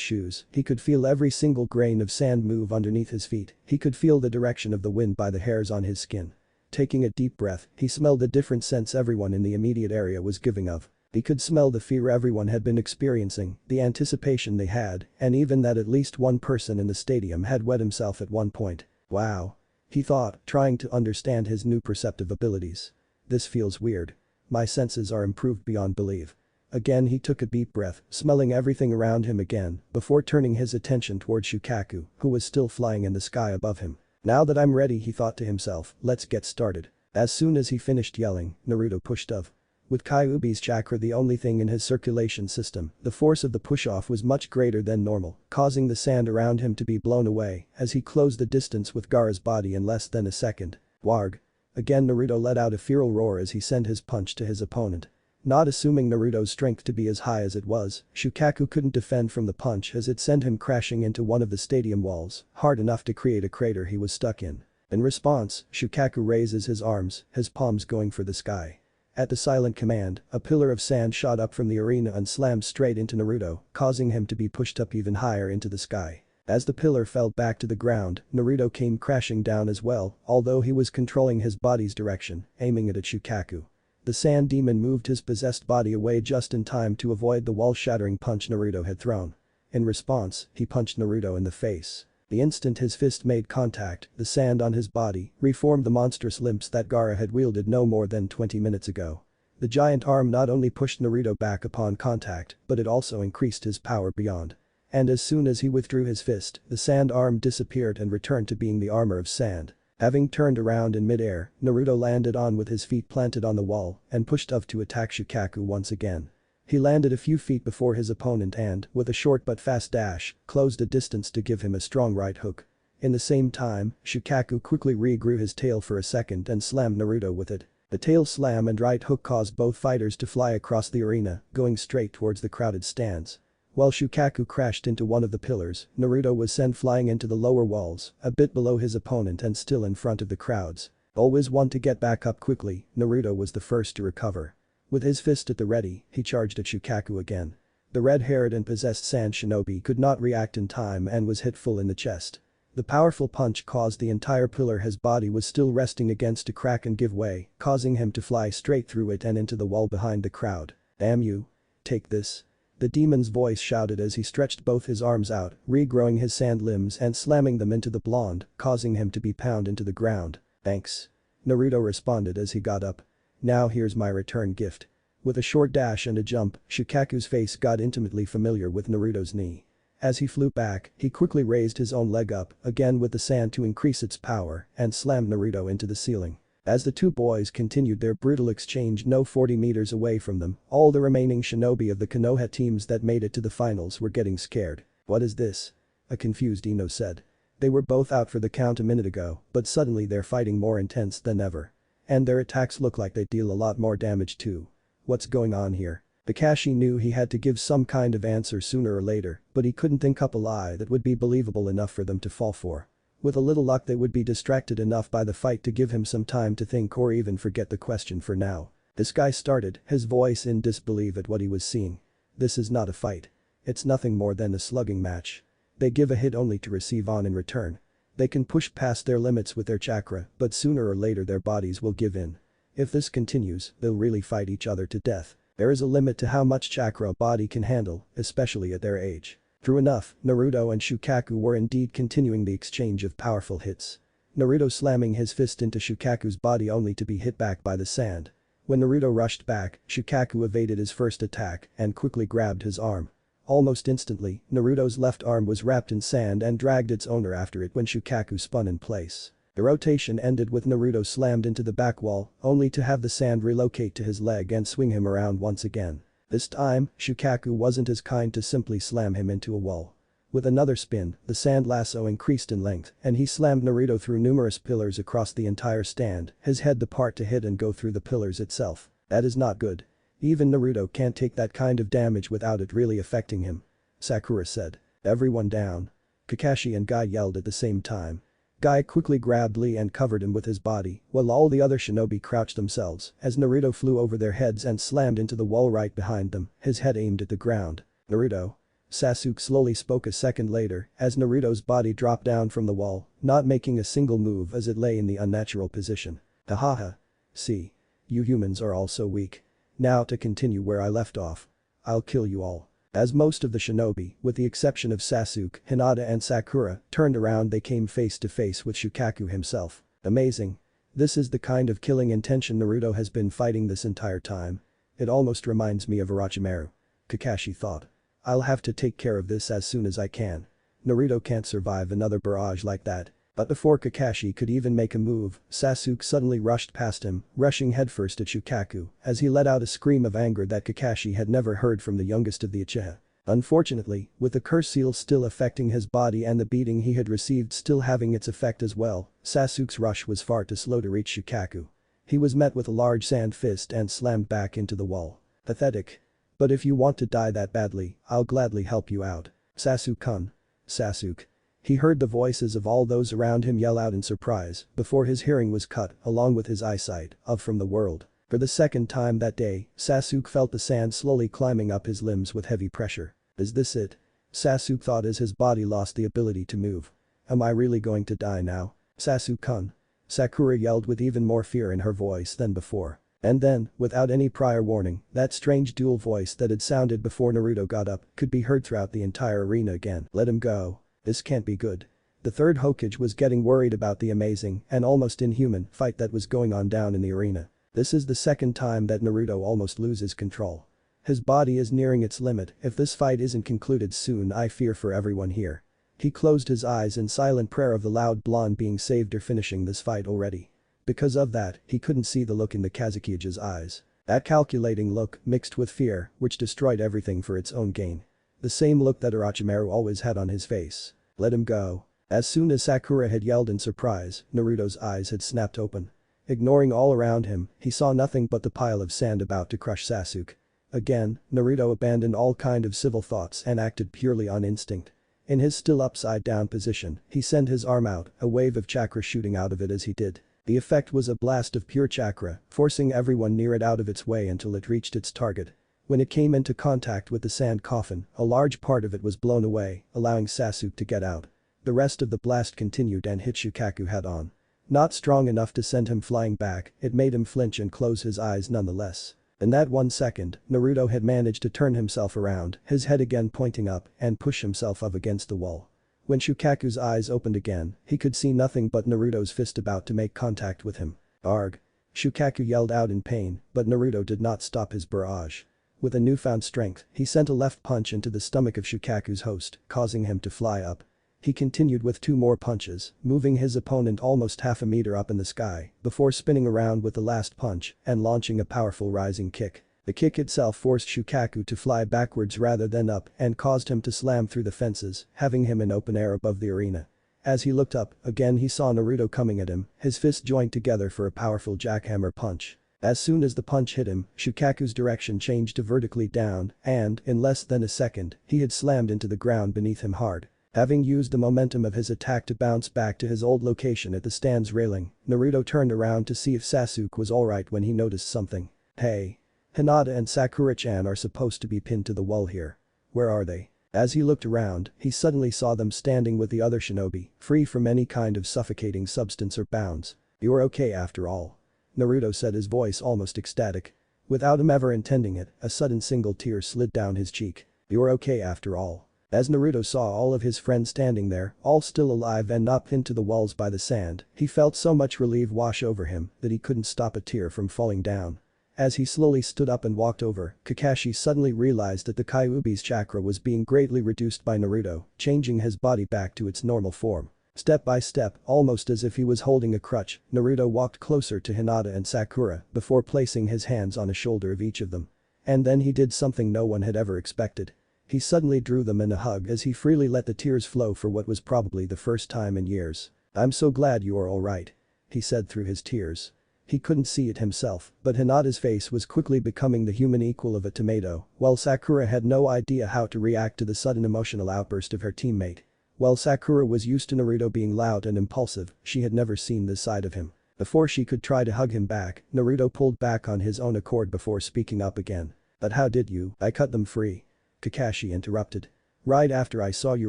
A: shoes, he could feel every single grain of sand move underneath his feet, he could feel the direction of the wind by the hairs on his skin. Taking a deep breath, he smelled the different scents everyone in the immediate area was giving off. He could smell the fear everyone had been experiencing, the anticipation they had, and even that at least one person in the stadium had wet himself at one point. "Wow," he thought, trying to understand his new perceptive abilities. "This feels weird. My senses are improved beyond belief." Again he took a deep breath, smelling everything around him again, before turning his attention towards Shukaku, who was still flying in the sky above him. "Now that I'm ready," he thought to himself, "let's get started." As soon as he finished yelling, Naruto pushed off. With Kyuubi's chakra the only thing in his circulation system, the force of the push-off was much greater than normal, causing the sand around him to be blown away as he closed the distance with Gaara's body in less than a second. "Warg." Again Naruto let out a feral roar as he sent his punch to his opponent. Not assuming Naruto's strength to be as high as it was, Shukaku couldn't defend from the punch as it sent him crashing into one of the stadium walls, hard enough to create a crater he was stuck in. In response, Shukaku raises his arms, his palms going for the sky. At the silent command, a pillar of sand shot up from the arena and slammed straight into Naruto, causing him to be pushed up even higher into the sky. As the pillar fell back to the ground, Naruto came crashing down as well, although he was controlling his body's direction, aiming it at Shukaku. The sand demon moved his possessed body away just in time to avoid the wall-shattering punch Naruto had thrown. In response, he punched Naruto in the face. The instant his fist made contact, the sand on his body reformed the monstrous limbs that Gaara had wielded no more than 20 minutes ago. The giant arm not only pushed Naruto back upon contact, but it also increased his power beyond. And as soon as he withdrew his fist, the sand arm disappeared and returned to being the armor of sand. Having turned around in mid-air, Naruto landed on with his feet planted on the wall and pushed off to attack Shukaku once again. He landed a few feet before his opponent and, with a short but fast dash, closed the distance to give him a strong right hook. In the same time, Shukaku quickly regrew his tail for a second and slammed Naruto with it. The tail slam and right hook caused both fighters to fly across the arena, going straight towards the crowded stands. While Shukaku crashed into one of the pillars, Naruto was sent flying into the lower walls, a bit below his opponent and still in front of the crowds. Always one to get back up quickly, Naruto was the first to recover. With his fist at the ready, he charged at Shukaku again. The red-haired and possessed sand shinobi could not react in time and was hit full in the chest. The powerful punch caused the entire pillar his body was still resting against to crack and give way, causing him to fly straight through it and into the wall behind the crowd. "Damn you. Take this." The demon's voice shouted as he stretched both his arms out, regrowing his sand limbs and slamming them into the blonde, causing him to be pounded into the ground. "Thanks." Naruto responded as he got up. "Now here's my return gift." With a short dash and a jump, Shukaku's face got intimately familiar with Naruto's knee. As he flew back, he quickly raised his own leg up, again with the sand to increase its power, and slammed Naruto into the ceiling. As the two boys continued their brutal exchange 40 meters away from them, all the remaining shinobi of the Konoha teams that made it to the finals were getting scared. "What is this?" a confused Ino said. They were both out for the count a minute ago, but suddenly they're fighting more intense than ever. And their attacks look like they deal a lot more damage too. What's going on here? Kakashi knew he had to give some kind of answer sooner or later, but he couldn't think up a lie that would be believable enough for them to fall for. With a little luck they would be distracted enough by the fight to give him some time to think or even forget the question for now. This guy started, his voice in disbelief at what he was seeing. "This is not a fight. It's nothing more than a slugging match. They give a hit only to receive on in return. They can push past their limits with their chakra, but sooner or later their bodies will give in. If this continues, they'll really fight each other to death. There is a limit to how much chakra a body can handle, especially at their age." True enough, Naruto and Shukaku were indeed continuing the exchange of powerful hits. Naruto slamming his fist into Shukaku's body only to be hit back by the sand. When Naruto rushed back, Shukaku evaded his first attack and quickly grabbed his arm. Almost instantly, Naruto's left arm was wrapped in sand and dragged its owner after it when Shukaku spun in place. The rotation ended with Naruto slammed into the back wall, only to have the sand relocate to his leg and swing him around once again. This time, Shukaku wasn't as kind to simply slam him into a wall. With another spin, the sand lasso increased in length and he slammed Naruto through numerous pillars across the entire stand, his head the part to hit and go through the pillars itself. That is not good. Even Naruto can't take that kind of damage without it really affecting him. Sakura said. "Everyone down." Kakashi and Guy yelled at the same time. Guy quickly grabbed Lee and covered him with his body, while all the other shinobi crouched themselves as Naruto flew over their heads and slammed into the wall right behind them, his head aimed at the ground. "Naruto?" Sasuke slowly spoke a second later as Naruto's body dropped down from the wall, not making a single move as it lay in the unnatural position. "Hahaha. See. You humans are all so weak. Now to continue where I left off. I'll kill you all." As most of the shinobi, with the exception of Sasuke, Hinata and Sakura, turned around they came face to face with Shukaku himself. Amazing. This is the kind of killing intention Naruto has been fighting this entire time. It almost reminds me of Orochimaru. Kakashi thought. I'll have to take care of this as soon as I can. Naruto can't survive another barrage like that. But before Kakashi could even make a move, Sasuke suddenly rushed past him, rushing headfirst at Shukaku as he let out a scream of anger that Kakashi had never heard from the youngest of the Uchiha. Unfortunately, with the curse seal still affecting his body and the beating he had received still having its effect as well, Sasuke's rush was far too slow to reach Shukaku. He was met with a large sand fist and slammed back into the wall. Pathetic. But if you want to die that badly, I'll gladly help you out. Sasuke-kun. Sasuke. He heard the voices of all those around him yell out in surprise before his hearing was cut, along with his eyesight, off from the world. For the second time that day, Sasuke felt the sand slowly climbing up his limbs with heavy pressure. Is this it? Sasuke thought as his body lost the ability to move. Am I really going to die now? Sasuke-kun. Sakura yelled with even more fear in her voice than before. And then, without any prior warning, that strange dual voice that had sounded before Naruto got up could be heard throughout the entire arena again. Let him go. This can't be good. The third Hokage was getting worried about the amazing and almost inhuman fight that was going on down in the arena. This is the second time that Naruto almost loses control. His body is nearing its limit. If this fight isn't concluded soon, I fear for everyone here. He closed his eyes in silent prayer of the loud blonde being saved or finishing this fight already. Because of that, he couldn't see the look in the Kazukige's eyes. That calculating look mixed with fear, which destroyed everything for its own gain. The same look that Orochimaru always had on his face. Let him go. As soon as Sakura had yelled in surprise, Naruto's eyes had snapped open. Ignoring all around him, he saw nothing but the pile of sand about to crush Sasuke. Again, Naruto abandoned all kind of civil thoughts and acted purely on instinct. In his still upside down position, he sent his arm out, a wave of chakra shooting out of it as he did. The effect was a blast of pure chakra, forcing everyone near it out of its way until it reached its target. When it came into contact with the sand coffin, a large part of it was blown away, allowing Sasuke to get out. The rest of the blast continued and hit Shukaku head-on. Not strong enough to send him flying back, it made him flinch and close his eyes nonetheless. In that 1 second, Naruto had managed to turn himself around, his head again pointing up, and push himself up against the wall. When Shukaku's eyes opened again, he could see nothing but Naruto's fist about to make contact with him. Arg! Shukaku yelled out in pain, but Naruto did not stop his barrage. With a newfound strength, he sent a left punch into the stomach of Shukaku's host, causing him to fly up. He continued with 2 more punches, moving his opponent almost half a meter up in the sky, before spinning around with the last punch and launching a powerful rising kick. The kick itself forced Shukaku to fly backwards rather than up and caused him to slam through the fences, having him in open air above the arena. As he looked up, again he saw Naruto coming at him, his fists joined together for a powerful jackhammer punch. As soon as the punch hit him, Shukaku's direction changed to vertically down and, in less than a second, he had slammed into the ground beneath him hard. Having used the momentum of his attack to bounce back to his old location at the stand's railing, Naruto turned around to see if Sasuke was alright when he noticed something. Hey. Hinata and Sakura-chan are supposed to be pinned to the wall here. Where are they? As he looked around, he suddenly saw them standing with the other shinobi, free from any kind of suffocating substance or bounds. "You're okay after all," Naruto said, his voice almost ecstatic. Without him ever intending it, a sudden single tear slid down his cheek. "You're okay after all." As Naruto saw all of his friends standing there, all still alive and not pinned to the walls by the sand, he felt so much relief wash over him that he couldn't stop a tear from falling down. As he slowly stood up and walked over, Kakashi suddenly realized that the Kyuubi's chakra was being greatly reduced by Naruto, changing his body back to its normal form. Step by step, almost as if he was holding a crutch, Naruto walked closer to Hinata and Sakura before placing his hands on a shoulder of each of them. And then he did something no one had ever expected. He suddenly drew them in a hug as he freely let the tears flow for what was probably the first time in years. "I'm so glad you are alright," he said through his tears. He couldn't see it himself, but Hinata's face was quickly becoming the human equal of a tomato, while Sakura had no idea how to react to the sudden emotional outburst of her teammate. While Sakura was used to Naruto being loud and impulsive, she had never seen this side of him. Before she could try to hug him back, Naruto pulled back on his own accord before speaking up again. "But how did you?" "I cut them free," Kakashi interrupted. "Right after I saw you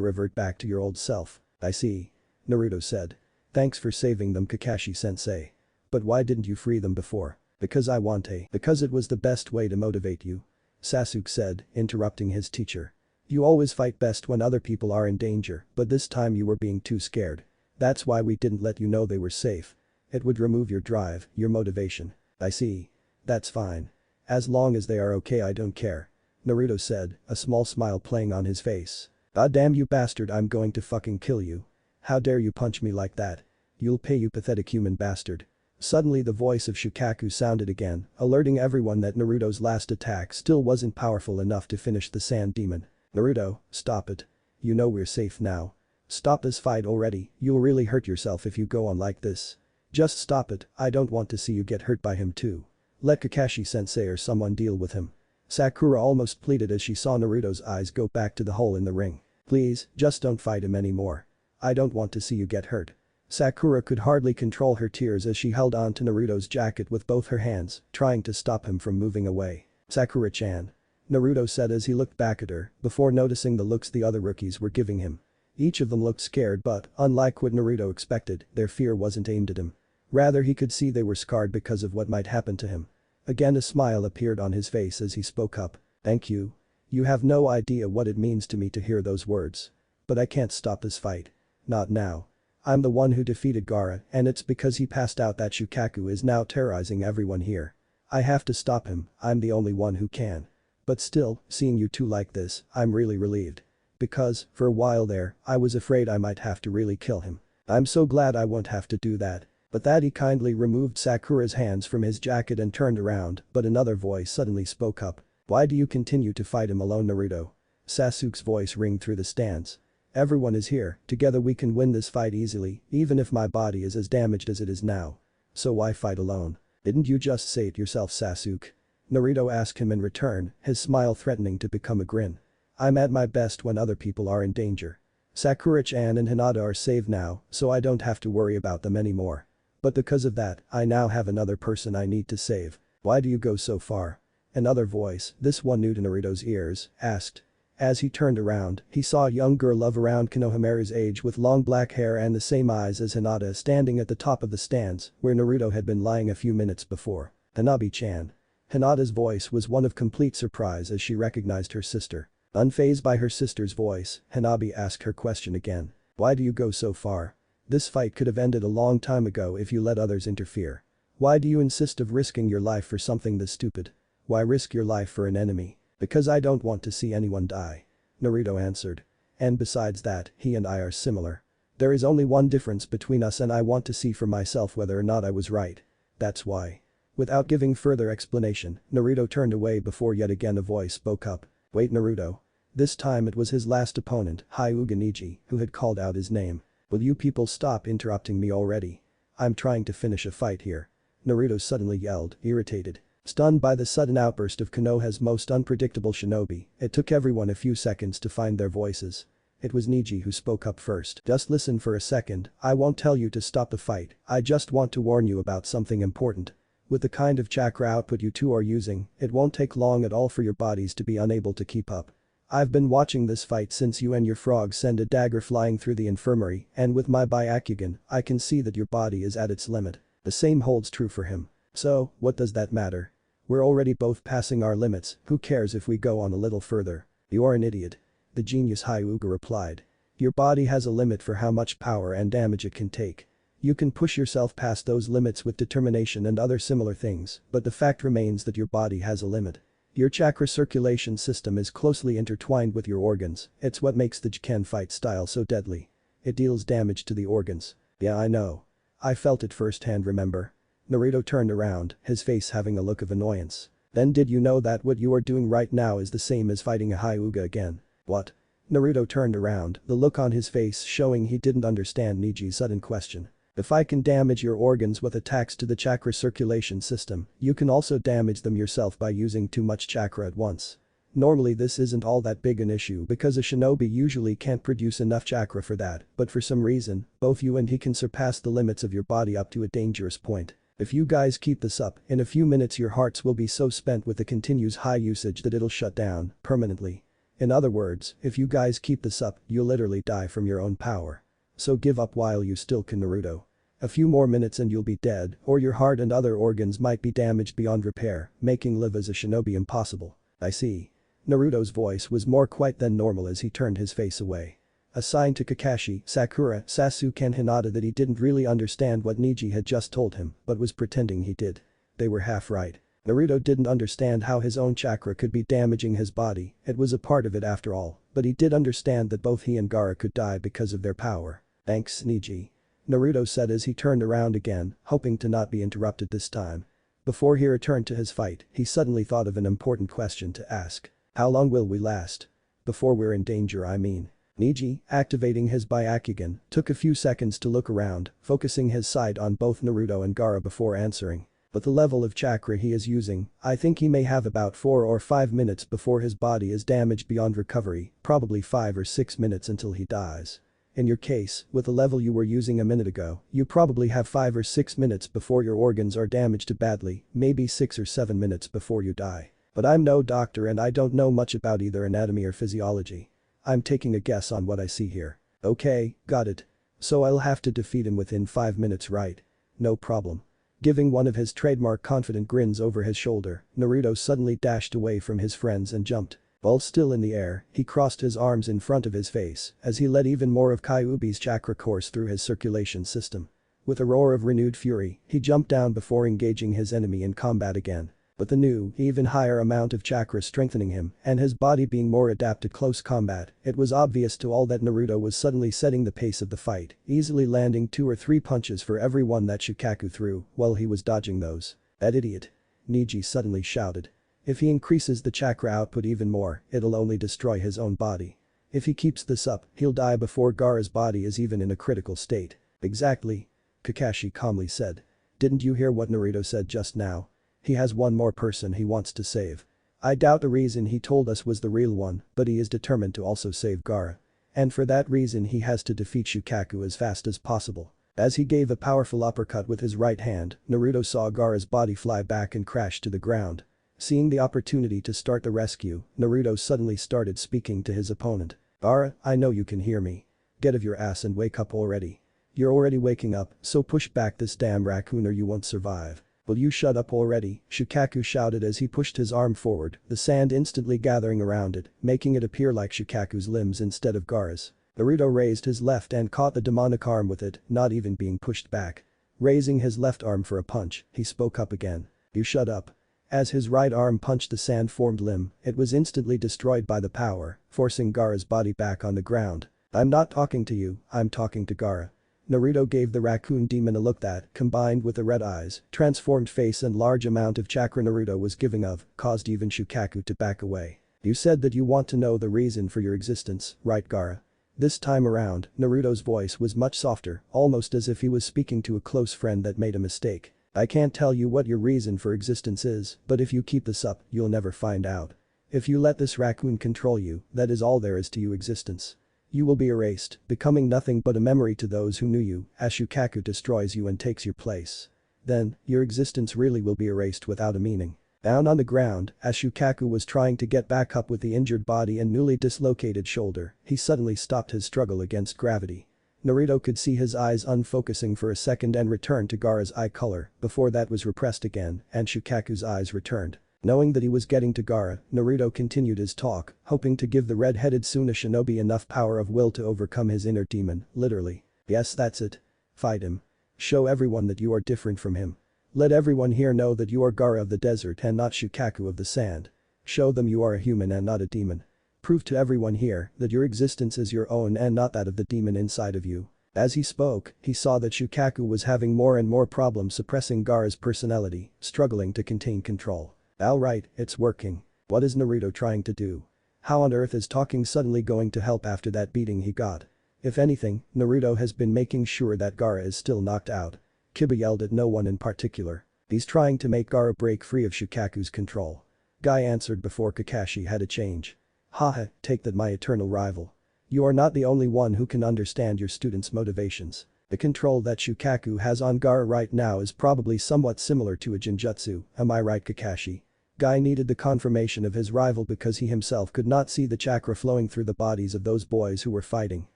A: revert back to your old self." "I see," Naruto said. "Thanks for saving them, Kakashi-sensei. But why didn't you free them before?" "Because I want to." "Because it was the best way to motivate you," Sasuke said, interrupting his teacher. "You always fight best when other people are in danger, but this time you were being too scared. That's why we didn't let you know they were safe. It would remove your drive, your motivation." "I see. That's fine. As long as they are okay, I don't care," Naruto said, a small smile playing on his face. "God damn you bastard, I'm going to fucking kill you. How dare you punch me like that? You'll pay, you pathetic human bastard." Suddenly the voice of Shukaku sounded again, alerting everyone that Naruto's last attack still wasn't powerful enough to finish the sand demon. "Naruto, stop it. You know we're safe now. Stop this fight already, you'll really hurt yourself if you go on like this. Just stop it, I don't want to see you get hurt by him too. Let Kakashi-sensei or someone deal with him." Sakura almost pleaded as she saw Naruto's eyes go back to the hole in the ring. "Please, just don't fight him anymore. I don't want to see you get hurt." Sakura could hardly control her tears as she held on to Naruto's jacket with both her hands, trying to stop him from moving away. "Sakura-chan," Naruto said as he looked back at her, before noticing the looks the other rookies were giving him. Each of them looked scared, but, unlike what Naruto expected, their fear wasn't aimed at him. Rather, he could see they were scarred because of what might happen to him. Again a smile appeared on his face as he spoke up. "Thank you. You have no idea what it means to me to hear those words. But I can't stop this fight. Not now. I'm the one who defeated Gaara, and it's because he passed out that Shukaku is now terrorizing everyone here. I have to stop him, I'm the only one who can. But still, seeing you two like this, I'm really relieved. Because, for a while there, I was afraid I might have to really kill him. I'm so glad I won't have to do that." But that he kindly removed Sakura's hands from his jacket and turned around, but another voice suddenly spoke up. "Why do you continue to fight him alone, Naruto?" Sasuke's voice rang through the stands. Everyone is here, together we can win this fight easily, even if my body is as damaged as it is now. So why fight alone? Didn't you just say it yourself, Sasuke? Naruto asked him in return, his smile threatening to become a grin. I'm at my best when other people are in danger. Sakura-chan and Hinata are saved now, so I don't have to worry about them anymore. But because of that, I now have another person I need to save. Why do you go so far? Another voice, this one new to Naruto's ears, asked. As he turned around, he saw a young girl of around Konohamaru's age with long black hair and the same eyes as Hinata standing at the top of the stands where Naruto had been lying a few minutes before. Hanabi-chan. Hinata's voice was one of complete surprise as she recognized her sister. Unfazed by her sister's voice, Hanabi asked her question again. Why do you go so far? This fight could have ended a long time ago if you let others interfere. Why do you insist of risking your life for something this stupid? Why risk your life for an enemy? Because I don't want to see anyone die. Naruto answered. And besides that, he and I are similar. There is only one difference between us and I want to see for myself whether or not I was right. That's why. Without giving further explanation, Naruto turned away before yet again a voice spoke up. Wait, Naruto. This time it was his last opponent, Hyuga Neji, who had called out his name. Will you people stop interrupting me already? I'm trying to finish a fight here. Naruto suddenly yelled, irritated. Stunned by the sudden outburst of Konoha's most unpredictable shinobi, it took everyone a few seconds to find their voices. It was Neji who spoke up first. Just listen for a second, I won't tell you to stop the fight, I just want to warn you about something important. With the kind of chakra output you two are using, it won't take long at all for your bodies to be unable to keep up. I've been watching this fight since you and your frog sent a dagger flying through the infirmary, and with my Byakugan, I can see that your body is at its limit. The same holds true for him. So, what does that matter? We're already both passing our limits, who cares if we go on a little further? You're an idiot. The genius Hyuga replied. Your body has a limit for how much power and damage it can take. You can push yourself past those limits with determination and other similar things, but the fact remains that your body has a limit. Your chakra circulation system is closely intertwined with your organs, it's what makes the Jiken fight style so deadly. It deals damage to the organs. Yeah, I know. I felt it firsthand, remember? Naruto turned around, his face having a look of annoyance. Then did you know that what you are doing right now is the same as fighting a Hyuga again? What? Naruto turned around, the look on his face showing he didn't understand Neji's sudden question. If I can damage your organs with attacks to the chakra circulation system, you can also damage them yourself by using too much chakra at once. Normally this isn't all that big an issue because a shinobi usually can't produce enough chakra for that, but for some reason, both you and he can surpass the limits of your body up to a dangerous point. If you guys keep this up, in a few minutes your hearts will be so spent with the continuous high usage that it'll shut down, permanently. In other words, if you guys keep this up, you'll literally die from your own power. So give up while you still can, Naruto. A few more minutes and you'll be dead, or your heart and other organs might be damaged beyond repair, making live as a shinobi impossible. I see. Naruto's voice was more quiet than normal as he turned his face away. A sign to Kakashi, Sakura, Sasuke and Hinata that he didn't really understand what Neji had just told him, but was pretending he did. They were half right. Naruto didn't understand how his own chakra could be damaging his body, it was a part of it after all, but he did understand that both he and Gaara could die because of their power. Thanks, Neji. Naruto said as he turned around again, hoping to not be interrupted this time. Before he returned to his fight, he suddenly thought of an important question to ask. How long will we last? Before we're in danger, I mean. Neji, activating his Byakugan, took a few seconds to look around, focusing his sight on both Naruto and Gaara before answering. But the level of chakra he is using, I think he may have about 4 or 5 minutes before his body is damaged beyond recovery, probably 5 or 6 minutes until he dies. In your case, with the level you were using a minute ago, you probably have 5 or 6 minutes before your organs are damaged badly, maybe 6 or 7 minutes before you die. But I'm no doctor and I don't know much about either anatomy or physiology. I'm taking a guess on what I see here. Okay, got it. So I'll have to defeat him within 5 minutes, right? No problem. Giving one of his trademark confident grins over his shoulder, Naruto suddenly dashed away from his friends and jumped. While still in the air, he crossed his arms in front of his face as he let even more of Kyuubi's chakra course through his circulation system. With a roar of renewed fury, he jumped down before engaging his enemy in combat again. But the new, even higher amount of chakra strengthening him and his body being more adept to close combat, it was obvious to all that Naruto was suddenly setting the pace of the fight, easily landing 2 or 3 punches for every one that Shukaku threw while he was dodging those. That idiot. Neji suddenly shouted. If he increases the chakra output even more, it'll only destroy his own body. If he keeps this up, he'll die before Gaara's body is even in a critical state. Exactly. Kakashi calmly said. Didn't you hear what Naruto said just now? He has one more person he wants to save. I doubt the reason he told us was the real one, but he is determined to also save Gaara. And for that reason he has to defeat Shukaku as fast as possible. As he gave a powerful uppercut with his right hand, Naruto saw Gaara's body fly back and crash to the ground. Seeing the opportunity to start the rescue, Naruto suddenly started speaking to his opponent. Gaara, I know you can hear me. Get off your ass and wake up already. You're already waking up, so push back this damn raccoon or you won't survive. Will you shut up already? Shukaku shouted as he pushed his arm forward, the sand instantly gathering around it, making it appear like Shukaku's limbs instead of Gaara's. Naruto raised his left and caught the demonic arm with it, not even being pushed back. Raising his left arm for a punch, he spoke up again. You shut up. As his right arm punched the sand-formed limb, it was instantly destroyed by the power, forcing Gaara's body back on the ground. I'm not talking to you, I'm talking to Gaara. Naruto gave the raccoon demon a look that, combined with the red eyes, transformed face and large amount of chakra Naruto was giving of, caused even Shukaku to back away. You said that you want to know the reason for your existence, right Gaara? This time around, Naruto's voice was much softer, almost as if he was speaking to a close friend that made a mistake. I can't tell you what your reason for existence is, but if you keep this up, you'll never find out. If you let this raccoon control you, that is all there is to your existence. You will be erased, becoming nothing but a memory to those who knew you, as Shukaku destroys you and takes your place. Then, your existence really will be erased without a meaning. Down on the ground, as Shukaku was trying to get back up with the injured body and newly dislocated shoulder, he suddenly stopped his struggle against gravity. Naruto could see his eyes unfocusing for a second and returned to Gaara's eye color, before that was repressed again, and Shukaku's eyes returned. Knowing that he was getting to Gaara, Naruto continued his talk, hoping to give the red-headed Suna shinobi enough power of will to overcome his inner demon, literally. Yes, that's it. Fight him. Show everyone that you are different from him. Let everyone here know that you are Gaara of the desert and not Shukaku of the sand. Show them you are a human and not a demon. Prove to everyone here that your existence is your own and not that of the demon inside of you. As he spoke, he saw that Shukaku was having more and more problems suppressing Gaara's personality, struggling to contain control. Alright, it's working. What is Naruto trying to do? How on earth is talking suddenly going to help after that beating he got? If anything, Naruto has been making sure that Gaara is still knocked out. Kiba yelled at no one in particular. He's trying to make Gaara break free of Shukaku's control. Guy answered before Kakashi had a change. Haha, take that my eternal rival. You are not the only one who can understand your students' motivations. The control that Shukaku has on Gaara right now is probably somewhat similar to a jinjutsu, am I right Kakashi? Guy needed the confirmation of his rival because he himself could not see the chakra flowing through the bodies of those boys who were fighting.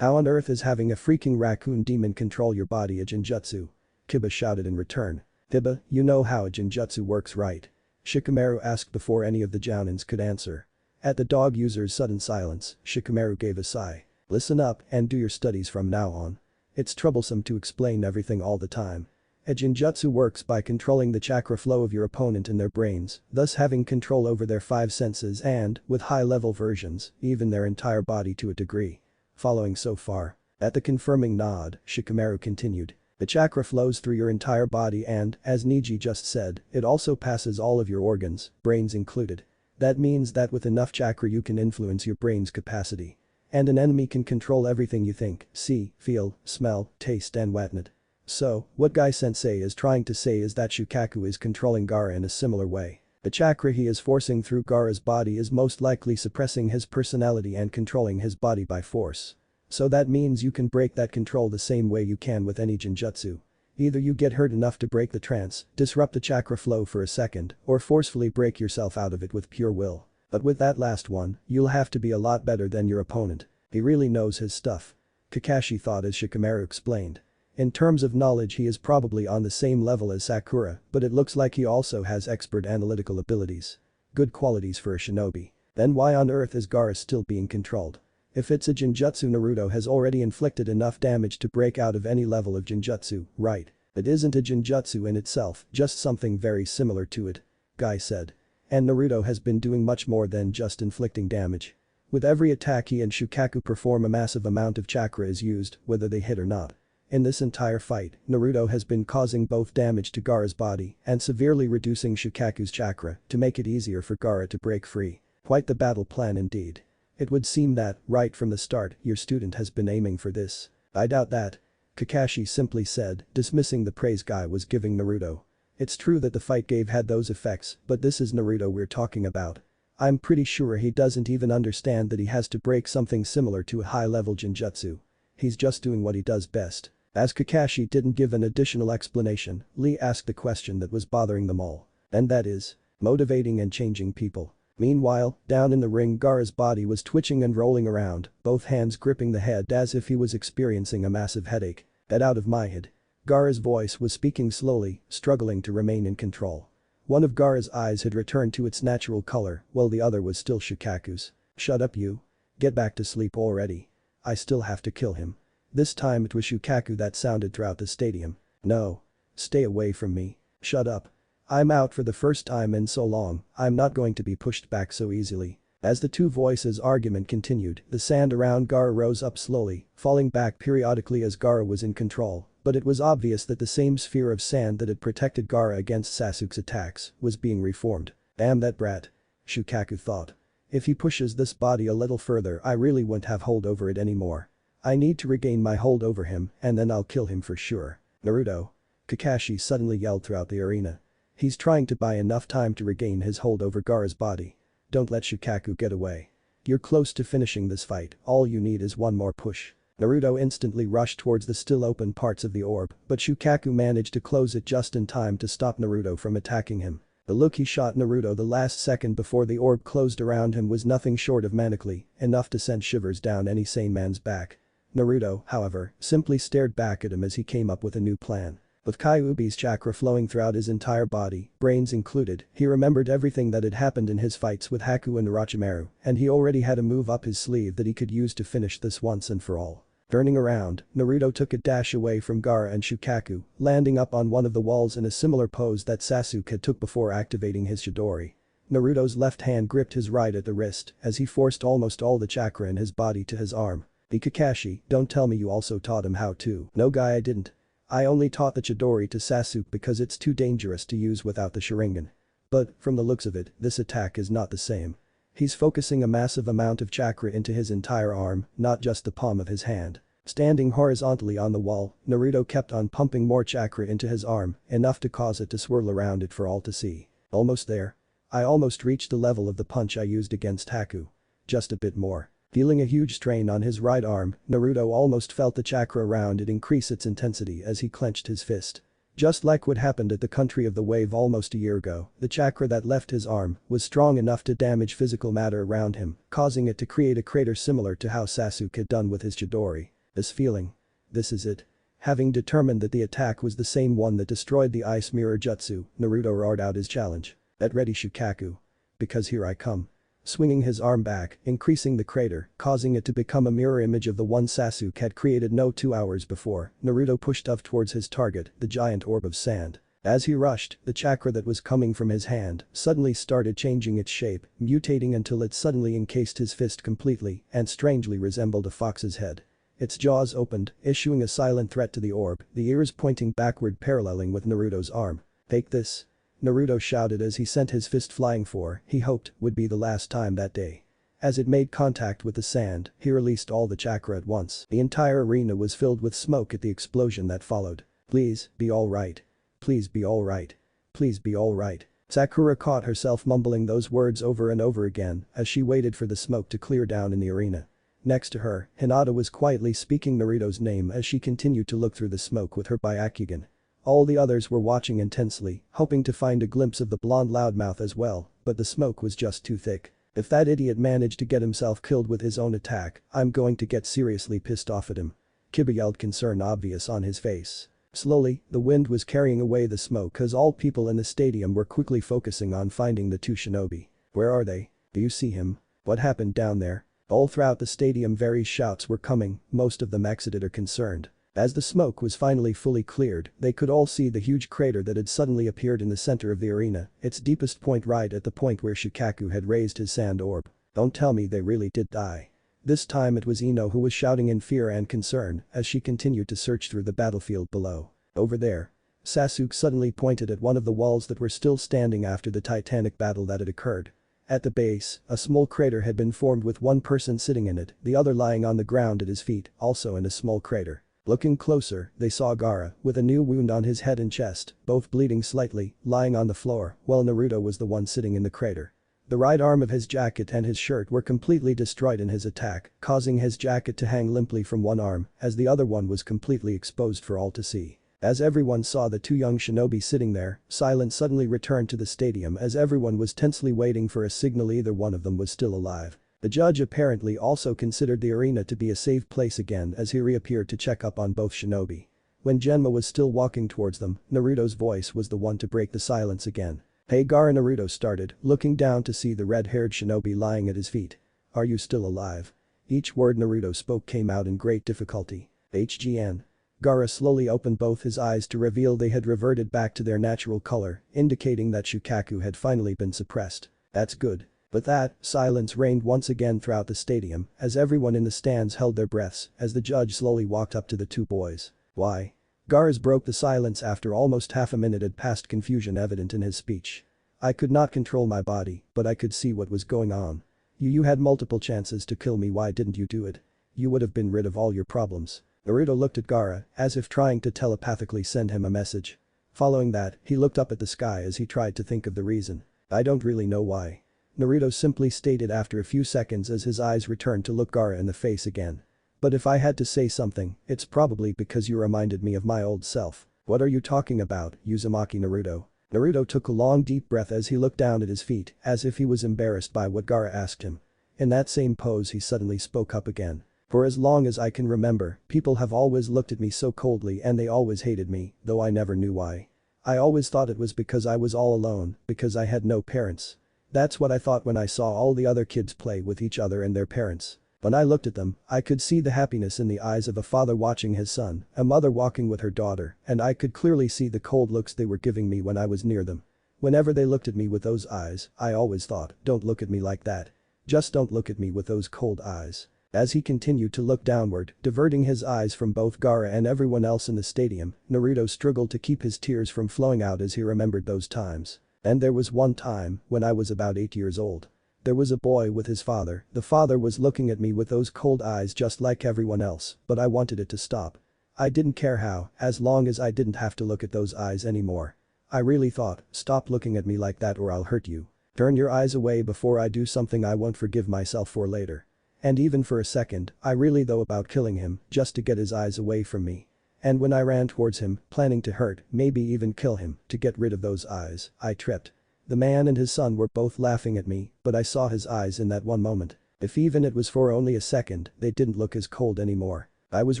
A: How on earth is having a freaking raccoon demon control your body a jinjutsu? Kiba shouted in return. Kiba, you know how a jinjutsu works right? Shikamaru asked before any of the jounins could answer. At the dog user's sudden silence, Shikamaru gave a sigh. Listen up and do your studies from now on. It's troublesome to explain everything all the time. A jinjutsu works by controlling the chakra flow of your opponent in their brains, thus having control over their 5 senses and, with high-level versions, even their entire body to a degree. Following so far. At the confirming nod, Shikamaru continued. The chakra flows through your entire body and, as Niji just said, it also passes all of your organs, brains included. That means that with enough chakra you can influence your brain's capacity. And an enemy can control everything you think, see, feel, smell, taste and whatnot. So, what Guy Sensei is trying to say is that Shukaku is controlling Gaara in a similar way. The chakra he is forcing through Gaara's body is most likely suppressing his personality and controlling his body by force. So that means you can break that control the same way you can with any jinjutsu. Either you get hurt enough to break the trance, disrupt the chakra flow for a second, or forcefully break yourself out of it with pure will. But with that last one, you'll have to be a lot better than your opponent. He really knows his stuff. Kakashi thought as Shikamaru explained. In terms of knowledge he is probably on the same level as Sakura, but it looks like he also has expert analytical abilities. Good qualities for a shinobi. Then why on earth is Gaara still being controlled? If it's a jinjutsu Naruto has already inflicted enough damage to break out of any level of jinjutsu, right? It isn't a jinjutsu in itself, just something very similar to it. Guy said. And Naruto has been doing much more than just inflicting damage. With every attack he and Shukaku perform a massive amount of chakra is used, whether they hit or not. In this entire fight, Naruto has been causing both damage to Gaara's body and severely reducing Shukaku's chakra to make it easier for Gaara to break free. Quite the battle plan indeed. It would seem that, right from the start, your student has been aiming for this. I doubt that. Kakashi simply said, dismissing the praise Guy was giving Naruto. It's true that the fight had those effects, but this is Naruto we're talking about. I'm pretty sure he doesn't even understand that he has to break something similar to a high-level genjutsu. He's just doing what he does best. As Kakashi didn't give an additional explanation, Lee asked the question that was bothering them all. And that is, motivating and changing people. Meanwhile, down in the ring Gaara's body was twitching and rolling around, both hands gripping the head as if he was experiencing a massive headache. Get out of my head. Gaara's voice was speaking slowly, struggling to remain in control. One of Gaara's eyes had returned to its natural color, while the other was still Shukaku's. Shut up you. Get back to sleep already. I still have to kill him. This time it was Shukaku that sounded throughout the stadium. No. Stay away from me. Shut up. I'm out for the first time in so long, I'm not going to be pushed back so easily. As the two voices' argument continued, the sand around Gaara rose up slowly, falling back periodically as Gaara was in control, but it was obvious that the same sphere of sand that had protected Gaara against Sasuke's attacks was being reformed. Damn that brat. Shukaku thought. If he pushes this body a little further I really won't have hold over it anymore. I need to regain my hold over him and then I'll kill him for sure. Naruto. Kakashi suddenly yelled throughout the arena. He's trying to buy enough time to regain his hold over Gaara's body. Don't let Shukaku get away. You're close to finishing this fight, all you need is one more push. Naruto instantly rushed towards the still open parts of the orb, but Shukaku managed to close it just in time to stop Naruto from attacking him. The look he shot Naruto the last second before the orb closed around him was nothing short of manically, enough to send shivers down any sane man's back. Naruto, however, simply stared back at him as he came up with a new plan. With Kyuubi's chakra flowing throughout his entire body, brains included, he remembered everything that had happened in his fights with Haku and Orochimaru, and he already had a move up his sleeve that he could use to finish this once and for all. Turning around, Naruto took a dash away from Gaara and Shukaku, landing up on one of the walls in a similar pose that Sasuke had took before activating his Chidori. Naruto's left hand gripped his right at the wrist as he forced almost all the chakra in his body to his arm. Kakashi, don't tell me you also taught him how to. No guy I didn't. I only taught the Chidori to Sasuke because it's too dangerous to use without the Sharingan. But, from the looks of it, this attack is not the same. He's focusing a massive amount of chakra into his entire arm, not just the palm of his hand. Standing horizontally on the wall, Naruto kept on pumping more chakra into his arm, enough to cause it to swirl around it for all to see. Almost there. I almost reached the level of the punch I used against Haku. Just a bit more. Feeling a huge strain on his right arm, Naruto almost felt the chakra around it increase its intensity as he clenched his fist. Just like what happened at the country of the wave almost a year ago, the chakra that left his arm was strong enough to damage physical matter around him, causing it to create a crater similar to how Sasuke had done with his Chidori. This feeling. This is it. Having determined that the attack was the same one that destroyed the Ice Mirror Jutsu, Naruto roared out his challenge. Get ready Shukaku. Because here I come. Swinging his arm back, increasing the crater, causing it to become a mirror image of the one Sasuke had created no 2 hours before, Naruto pushed up towards his target, the giant orb of sand. As he rushed, the chakra that was coming from his hand suddenly started changing its shape, mutating until it suddenly encased his fist completely and strangely resembled a fox's head. Its jaws opened, issuing a silent threat to the orb, the ears pointing backward paralleling with Naruto's arm. Take this. Naruto shouted as he sent his fist flying for, he hoped, would be the last time that day. As it made contact with the sand, he released all the chakra at once. The entire arena was filled with smoke at the explosion that followed. Please, be alright. Please be alright. Please be alright. Sakura caught herself mumbling those words over and over again as she waited for the smoke to clear down in the arena. Next to her, Hinata was quietly speaking Naruto's name as she continued to look through the smoke with her Byakugan. All the others were watching intensely, hoping to find a glimpse of the blonde loudmouth as well, but the smoke was just too thick. If that idiot managed to get himself killed with his own attack, I'm going to get seriously pissed off at him. Kiba yelled, concern obvious on his face. Slowly, the wind was carrying away the smoke as all people in the stadium were quickly focusing on finding the two shinobi. Where are they? Do you see him? What happened down there? All throughout the stadium various shouts were coming, most of them exited or concerned. As the smoke was finally fully cleared, they could all see the huge crater that had suddenly appeared in the center of the arena, its deepest point right at the point where Shukaku had raised his sand orb. Don't tell me they really did die. This time it was Ino who was shouting in fear and concern as she continued to search through the battlefield below. Over there. Sasuke suddenly pointed at one of the walls that were still standing after the titanic battle that had occurred. At the base, a small crater had been formed with one person sitting in it, the other lying on the ground at his feet, also in a small crater. Looking closer, they saw Gaara, with a new wound on his head and chest, both bleeding slightly, lying on the floor, while Naruto was the one sitting in the crater. The right arm of his jacket and his shirt were completely destroyed in his attack, causing his jacket to hang limply from one arm, as the other one was completely exposed for all to see. As everyone saw the two young shinobi sitting there, silence suddenly returned to the stadium as everyone was tensely waiting for a signal either one of them was still alive. The judge apparently also considered the arena to be a safe place again as he reappeared to check up on both shinobi. When Genma was still walking towards them, Naruto's voice was the one to break the silence again. "Hey Gaara," Naruto started, looking down to see the red-haired shinobi lying at his feet. "Are you still alive?" Each word Naruto spoke came out in great difficulty. "HGN." Gaara slowly opened both his eyes to reveal they had reverted back to their natural color, indicating that Shukaku had finally been suppressed. "That's good." But that, silence reigned once again throughout the stadium as everyone in the stands held their breaths as the judge slowly walked up to the two boys. "Why?" Gaara's broke the silence after almost half a minute had passed, confusion evident in his speech. "I could not control my body, but I could see what was going on. You had multiple chances to kill me, why didn't you do it? You would have been rid of all your problems." Naruto looked at Gaara as if trying to telepathically send him a message. Following that, he looked up at the sky as he tried to think of the reason. "I don't really know why." Naruto simply stated after a few seconds as his eyes returned to look Gaara in the face again. "But if I had to say something, it's probably because you reminded me of my old self." "What are you talking about, Uzumaki Naruto?" Naruto took a long deep breath as he looked down at his feet as if he was embarrassed by what Gaara asked him. In that same pose he suddenly spoke up again. "For as long as I can remember, people have always looked at me so coldly and they always hated me, though I never knew why. I always thought it was because I was all alone, because I had no parents. That's what I thought when I saw all the other kids play with each other and their parents. When I looked at them, I could see the happiness in the eyes of a father watching his son, a mother walking with her daughter, and I could clearly see the cold looks they were giving me when I was near them. Whenever they looked at me with those eyes, I always thought, don't look at me like that. Just don't look at me with those cold eyes." As he continued to look downward, diverting his eyes from both Gaara and everyone else in the stadium, Naruto struggled to keep his tears from flowing out as he remembered those times. "And there was one time, when I was about 8 years old. There was a boy with his father, the father was looking at me with those cold eyes just like everyone else, but I wanted it to stop. I didn't care how, as long as I didn't have to look at those eyes anymore. I really thought, stop looking at me like that or I'll hurt you. Turn your eyes away before I do something I won't forgive myself for later." And even for a second, I really thought about killing him, just to get his eyes away from me. And when I ran towards him, planning to hurt, maybe even kill him, to get rid of those eyes, I tripped. The man and his son were both laughing at me, but I saw his eyes in that one moment. If even it was for only a second, they didn't look as cold anymore. I was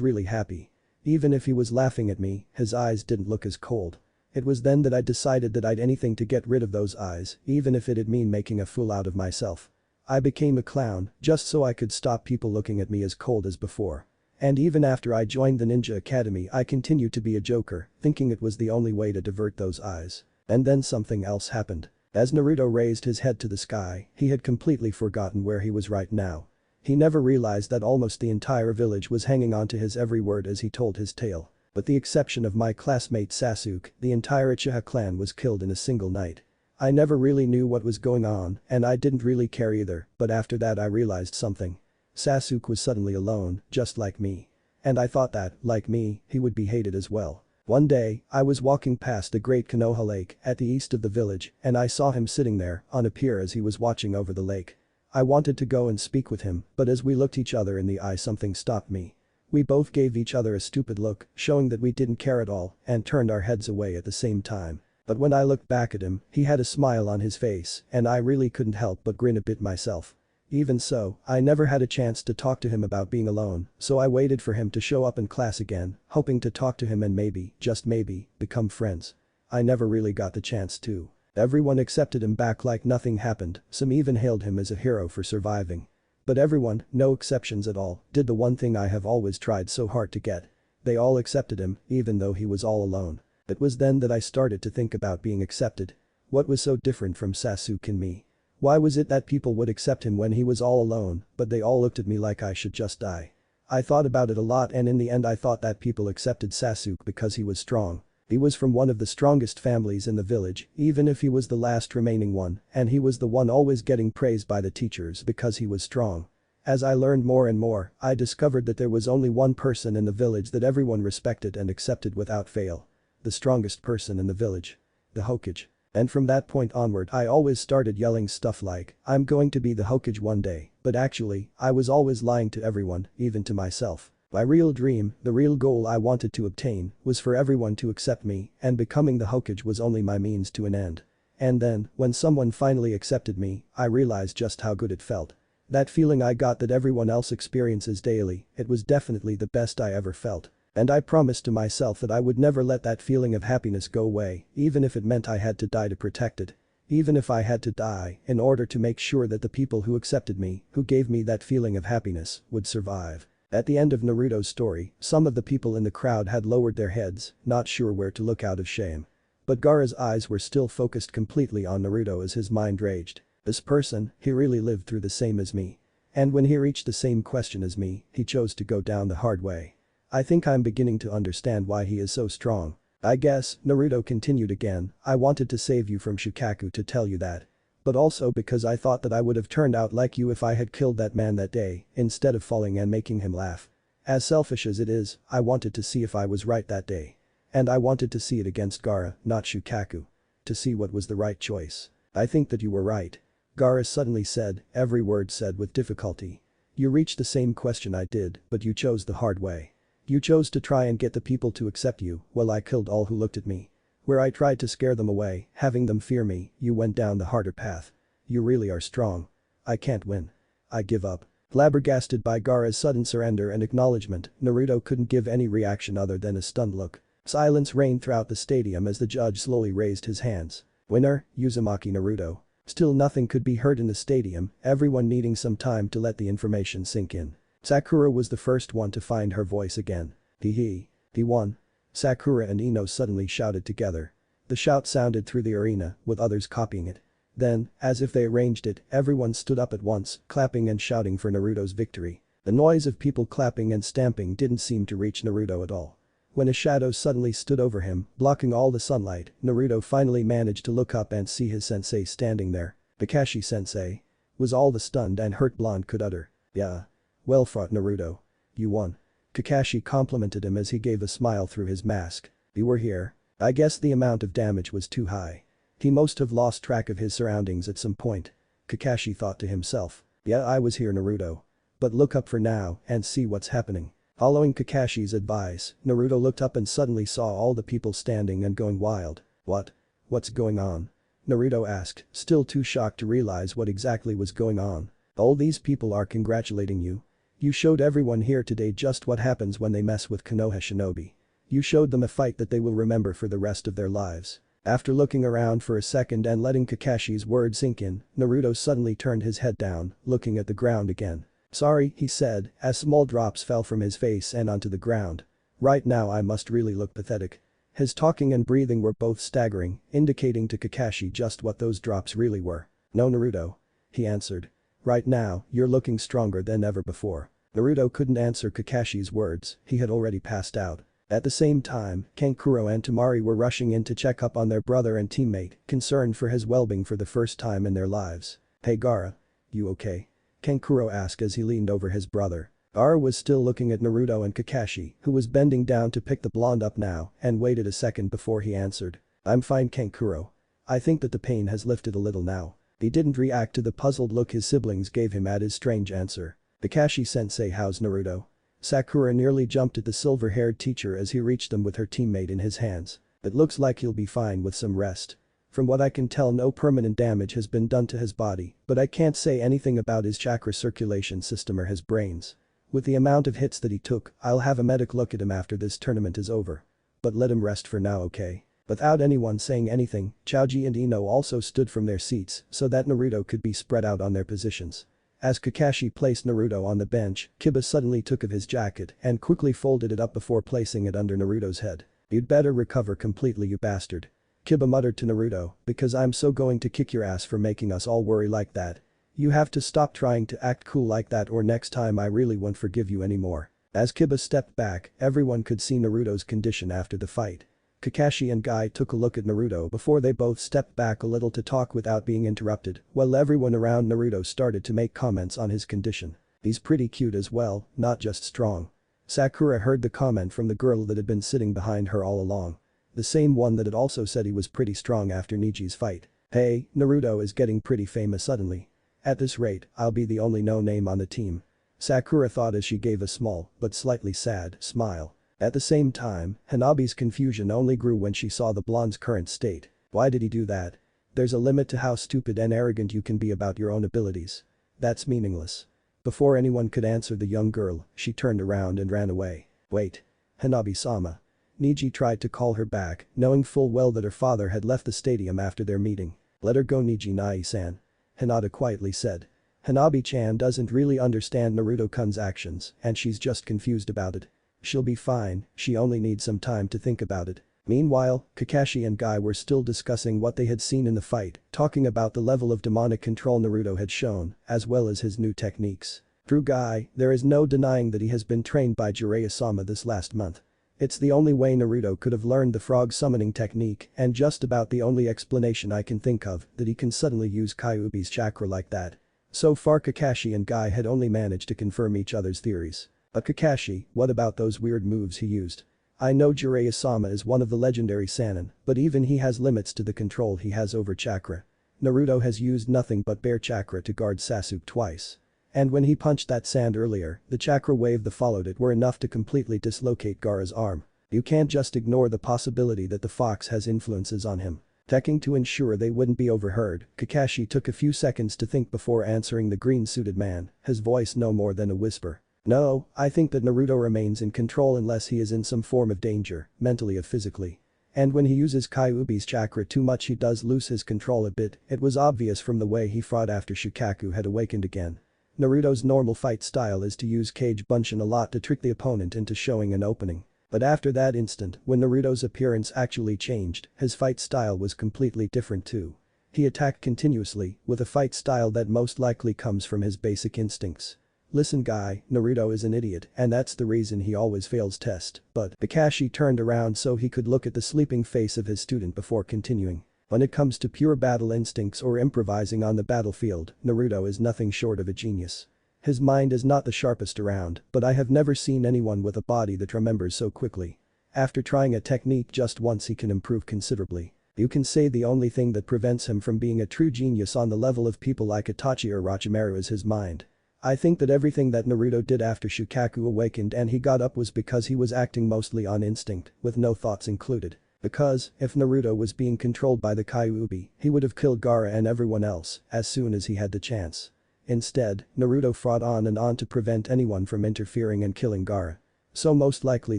A: really happy. Even if he was laughing at me, his eyes didn't look as cold. It was then that I decided that I'd anything to get rid of those eyes, even if it'd mean making a fool out of myself. I became a clown, just so I could stop people looking at me as cold as before. And even after I joined the Ninja Academy I continued to be a joker, thinking it was the only way to divert those eyes. And then something else happened. As Naruto raised his head to the sky, he had completely forgotten where he was right now. He never realized that almost the entire village was hanging on to his every word as he told his tale. With the exception of my classmate Sasuke, the entire Uchiha clan was killed in a single night. I never really knew what was going on, and I didn't really care either, but after that I realized something. Sasuke was suddenly alone, just like me. And I thought that, like me, he would be hated as well. One day, I was walking past the great Konoha lake at the east of the village and I saw him sitting there on a pier as he was watching over the lake. I wanted to go and speak with him, but as we looked each other in the eye something stopped me. We both gave each other a stupid look, showing that we didn't care at all, and turned our heads away at the same time. But when I looked back at him, he had a smile on his face, and I really couldn't help but grin a bit myself. Even so, I never had a chance to talk to him about being alone, so I waited for him to show up in class again, hoping to talk to him and maybe, just maybe, become friends. I never really got the chance to. Everyone accepted him back like nothing happened, some even hailed him as a hero for surviving. But everyone, no exceptions at all, did the one thing I have always tried so hard to get. They all accepted him, even though he was all alone. It was then that I started to think about being accepted. What was so different from Sasuke and me? Why was it that people would accept him when he was all alone, but they all looked at me like I should just die? I thought about it a lot and in the end I thought that people accepted Sasuke because he was strong. He was from one of the strongest families in the village, even if he was the last remaining one, and he was the one always getting praised by the teachers because he was strong. As I learned more and more, I discovered that there was only one person in the village that everyone respected and accepted without fail. The strongest person in the village. The Hokage. And from that point onward I always started yelling stuff like, I'm going to be the Hokage one day, but actually, I was always lying to everyone, even to myself. My real dream, the real goal I wanted to obtain, was for everyone to accept me, and becoming the Hokage was only my means to an end. And then, when someone finally accepted me, I realized just how good it felt. That feeling I got that everyone else experiences daily, it was definitely the best I ever felt. And I promised to myself that I would never let that feeling of happiness go away, even if it meant I had to die to protect it. Even if I had to die in order to make sure that the people who accepted me, who gave me that feeling of happiness, would survive. At the end of Naruto's story, some of the people in the crowd had lowered their heads, not sure where to look out of shame. But Gaara's eyes were still focused completely on Naruto as his mind raged. This person, he really lived through the same as me. And when he reached the same question as me, he chose to go down the hard way. I think I'm beginning to understand why he is so strong. I guess, Naruto continued again, I wanted to save you from Shukaku to tell you that. But also because I thought that I would have turned out like you if I had killed that man that day, instead of falling and making him laugh. As selfish as it is, I wanted to see if I was right that day. And I wanted to see it against Gaara, not Shukaku. To see what was the right choice. I think that you were right. Gaara suddenly said, every word said with difficulty. You reached the same question I did, but you chose the hard way. You chose to try and get the people to accept you, while I killed all who looked at me. Where I tried to scare them away, having them fear me, you went down the harder path. You really are strong. I can't win. I give up. Flabbergasted by Gaara's sudden surrender and acknowledgement, Naruto couldn't give any reaction other than a stunned look. Silence reigned throughout the stadium as the judge slowly raised his hands. Winner, Uzumaki Naruto. Still nothing could be heard in the stadium, everyone needing some time to let the information sink in. Sakura was the first one to find her voice again. He won. Sakura and Ino suddenly shouted together. The shout sounded through the arena, with others copying it. Then, as if they arranged it, everyone stood up at once, clapping and shouting for Naruto's victory. The noise of people clapping and stamping didn't seem to reach Naruto at all. When a shadow suddenly stood over him, blocking all the sunlight, Naruto finally managed to look up and see his sensei standing there. Kakashi-sensei. Was all the stunned and hurt blonde could utter. Yeah. Well fought Naruto. You won. Kakashi complimented him as he gave a smile through his mask. You were here. I guess the amount of damage was too high. He must have lost track of his surroundings at some point. Kakashi thought to himself. Yeah, I was here Naruto. But look up for now and see what's happening. Following Kakashi's advice, Naruto looked up and suddenly saw all the people standing and going wild. What's going on? Naruto asked, still too shocked to realize what exactly was going on. All these people are congratulating you. You showed everyone here today just what happens when they mess with Konoha Shinobi. You showed them a fight that they will remember for the rest of their lives. After looking around for a second and letting Kakashi's words sink in, Naruto suddenly turned his head down, looking at the ground again. Sorry, he said, as small drops fell from his face and onto the ground. Right now I must really look pathetic. His talking and breathing were both staggering, indicating to Kakashi just what those drops really were. No Naruto. He answered. Right now, you're looking stronger than ever before. Naruto couldn't answer Kakashi's words, he had already passed out. At the same time, Kankuro and Temari were rushing in to check up on their brother and teammate, concerned for his well-being for the first time in their lives. Hey Gaara. You okay? Kankuro asked as he leaned over his brother. Gaara was still looking at Naruto and Kakashi, who was bending down to pick the blonde up now, and waited a second before he answered. I'm fine Kankuro. I think that the pain has lifted a little now. He didn't react to the puzzled look his siblings gave him at his strange answer. Kakashi-sensei, how's Naruto? Sakura nearly jumped at the silver-haired teacher as he reached them with her teammate in his hands. It looks like he'll be fine with some rest. From what I can tell, no permanent damage has been done to his body, but I can't say anything about his chakra circulation system or his brains. With the amount of hits that he took, I'll have a medic look at him after this tournament is over. But let him rest for now, okay? Without anyone saying anything, Choji and Ino also stood from their seats so that Naruto could be spread out on their positions. As Kakashi placed Naruto on the bench, Kiba suddenly took of his jacket and quickly folded it up before placing it under Naruto's head. You'd better recover completely, you bastard. Kiba muttered to Naruto, because I'm so going to kick your ass for making us all worry like that. You have to stop trying to act cool like that or next time I really won't forgive you anymore. As Kiba stepped back, everyone could see Naruto's condition after the fight. Kakashi and Guy took a look at Naruto before they both stepped back a little to talk without being interrupted, while everyone around Naruto started to make comments on his condition. He's pretty cute as well, not just strong. Sakura heard the comment from the girl that had been sitting behind her all along. The same one that had also said he was pretty strong after Niji's fight. Hey, Naruto is getting pretty famous suddenly. At this rate, I'll be the only no-name on the team. Sakura thought as she gave a small, but slightly sad, smile. At the same time, Hanabi's confusion only grew when she saw the blonde's current state. Why did he do that? There's a limit to how stupid and arrogant you can be about your own abilities. That's meaningless. Before anyone could answer the young girl, she turned around and ran away. Wait. Hanabi-sama. Niji tried to call her back, knowing full well that her father had left the stadium after their meeting. Let her go, Niji Nai-san. Hinata quietly said. Hanabi-chan doesn't really understand Naruto-kun's actions and she's just confused about it. She'll be fine, she only needs some time to think about it. Meanwhile, Kakashi and Guy were still discussing what they had seen in the fight, talking about the level of demonic control Naruto had shown, as well as his new techniques. Through Guy, there is no denying that he has been trained by Jiraiya-sama this last month. It's the only way Naruto could have learned the frog summoning technique and just about the only explanation I can think of that he can suddenly use Kyuubi's chakra like that. So far Kakashi and Guy had only managed to confirm each other's theories. But Kakashi, what about those weird moves he used? I know Jiraiya-sama is one of the legendary Sannin, but even he has limits to the control he has over chakra. Naruto has used nothing but bare chakra to guard Sasuke twice. And when he punched that sand earlier, the chakra wave that followed it were enough to completely dislocate Gaara's arm. You can't just ignore the possibility that the fox has influences on him. Checking to ensure they wouldn't be overheard, Kakashi took a few seconds to think before answering the green-suited man, his voice no more than a whisper. No, I think that Naruto remains in control unless he is in some form of danger, mentally or physically. And when he uses Kyuubi's chakra too much he does lose his control a bit, it was obvious from the way he fought after Shukaku had awakened again. Naruto's normal fight style is to use Cage Bunshin a lot to trick the opponent into showing an opening. But after that instant, when Naruto's appearance actually changed, his fight style was completely different too. He attacked continuously, with a fight style that most likely comes from his basic instincts. Listen Guy, Naruto is an idiot and that's the reason he always fails test, but Kakashi turned around so he could look at the sleeping face of his student before continuing. When it comes to pure battle instincts or improvising on the battlefield, Naruto is nothing short of a genius. His mind is not the sharpest around, but I have never seen anyone with a body that remembers so quickly. After trying a technique just once he can improve considerably. You can say the only thing that prevents him from being a true genius on the level of people like Itachi or Orochimaru is his mind. I think that everything that Naruto did after Shukaku awakened and he got up was because he was acting mostly on instinct, with no thoughts included. Because, if Naruto was being controlled by the Kyuubi, he would have killed Gaara and everyone else as soon as he had the chance. Instead, Naruto fought on and on to prevent anyone from interfering and killing Gaara. So most likely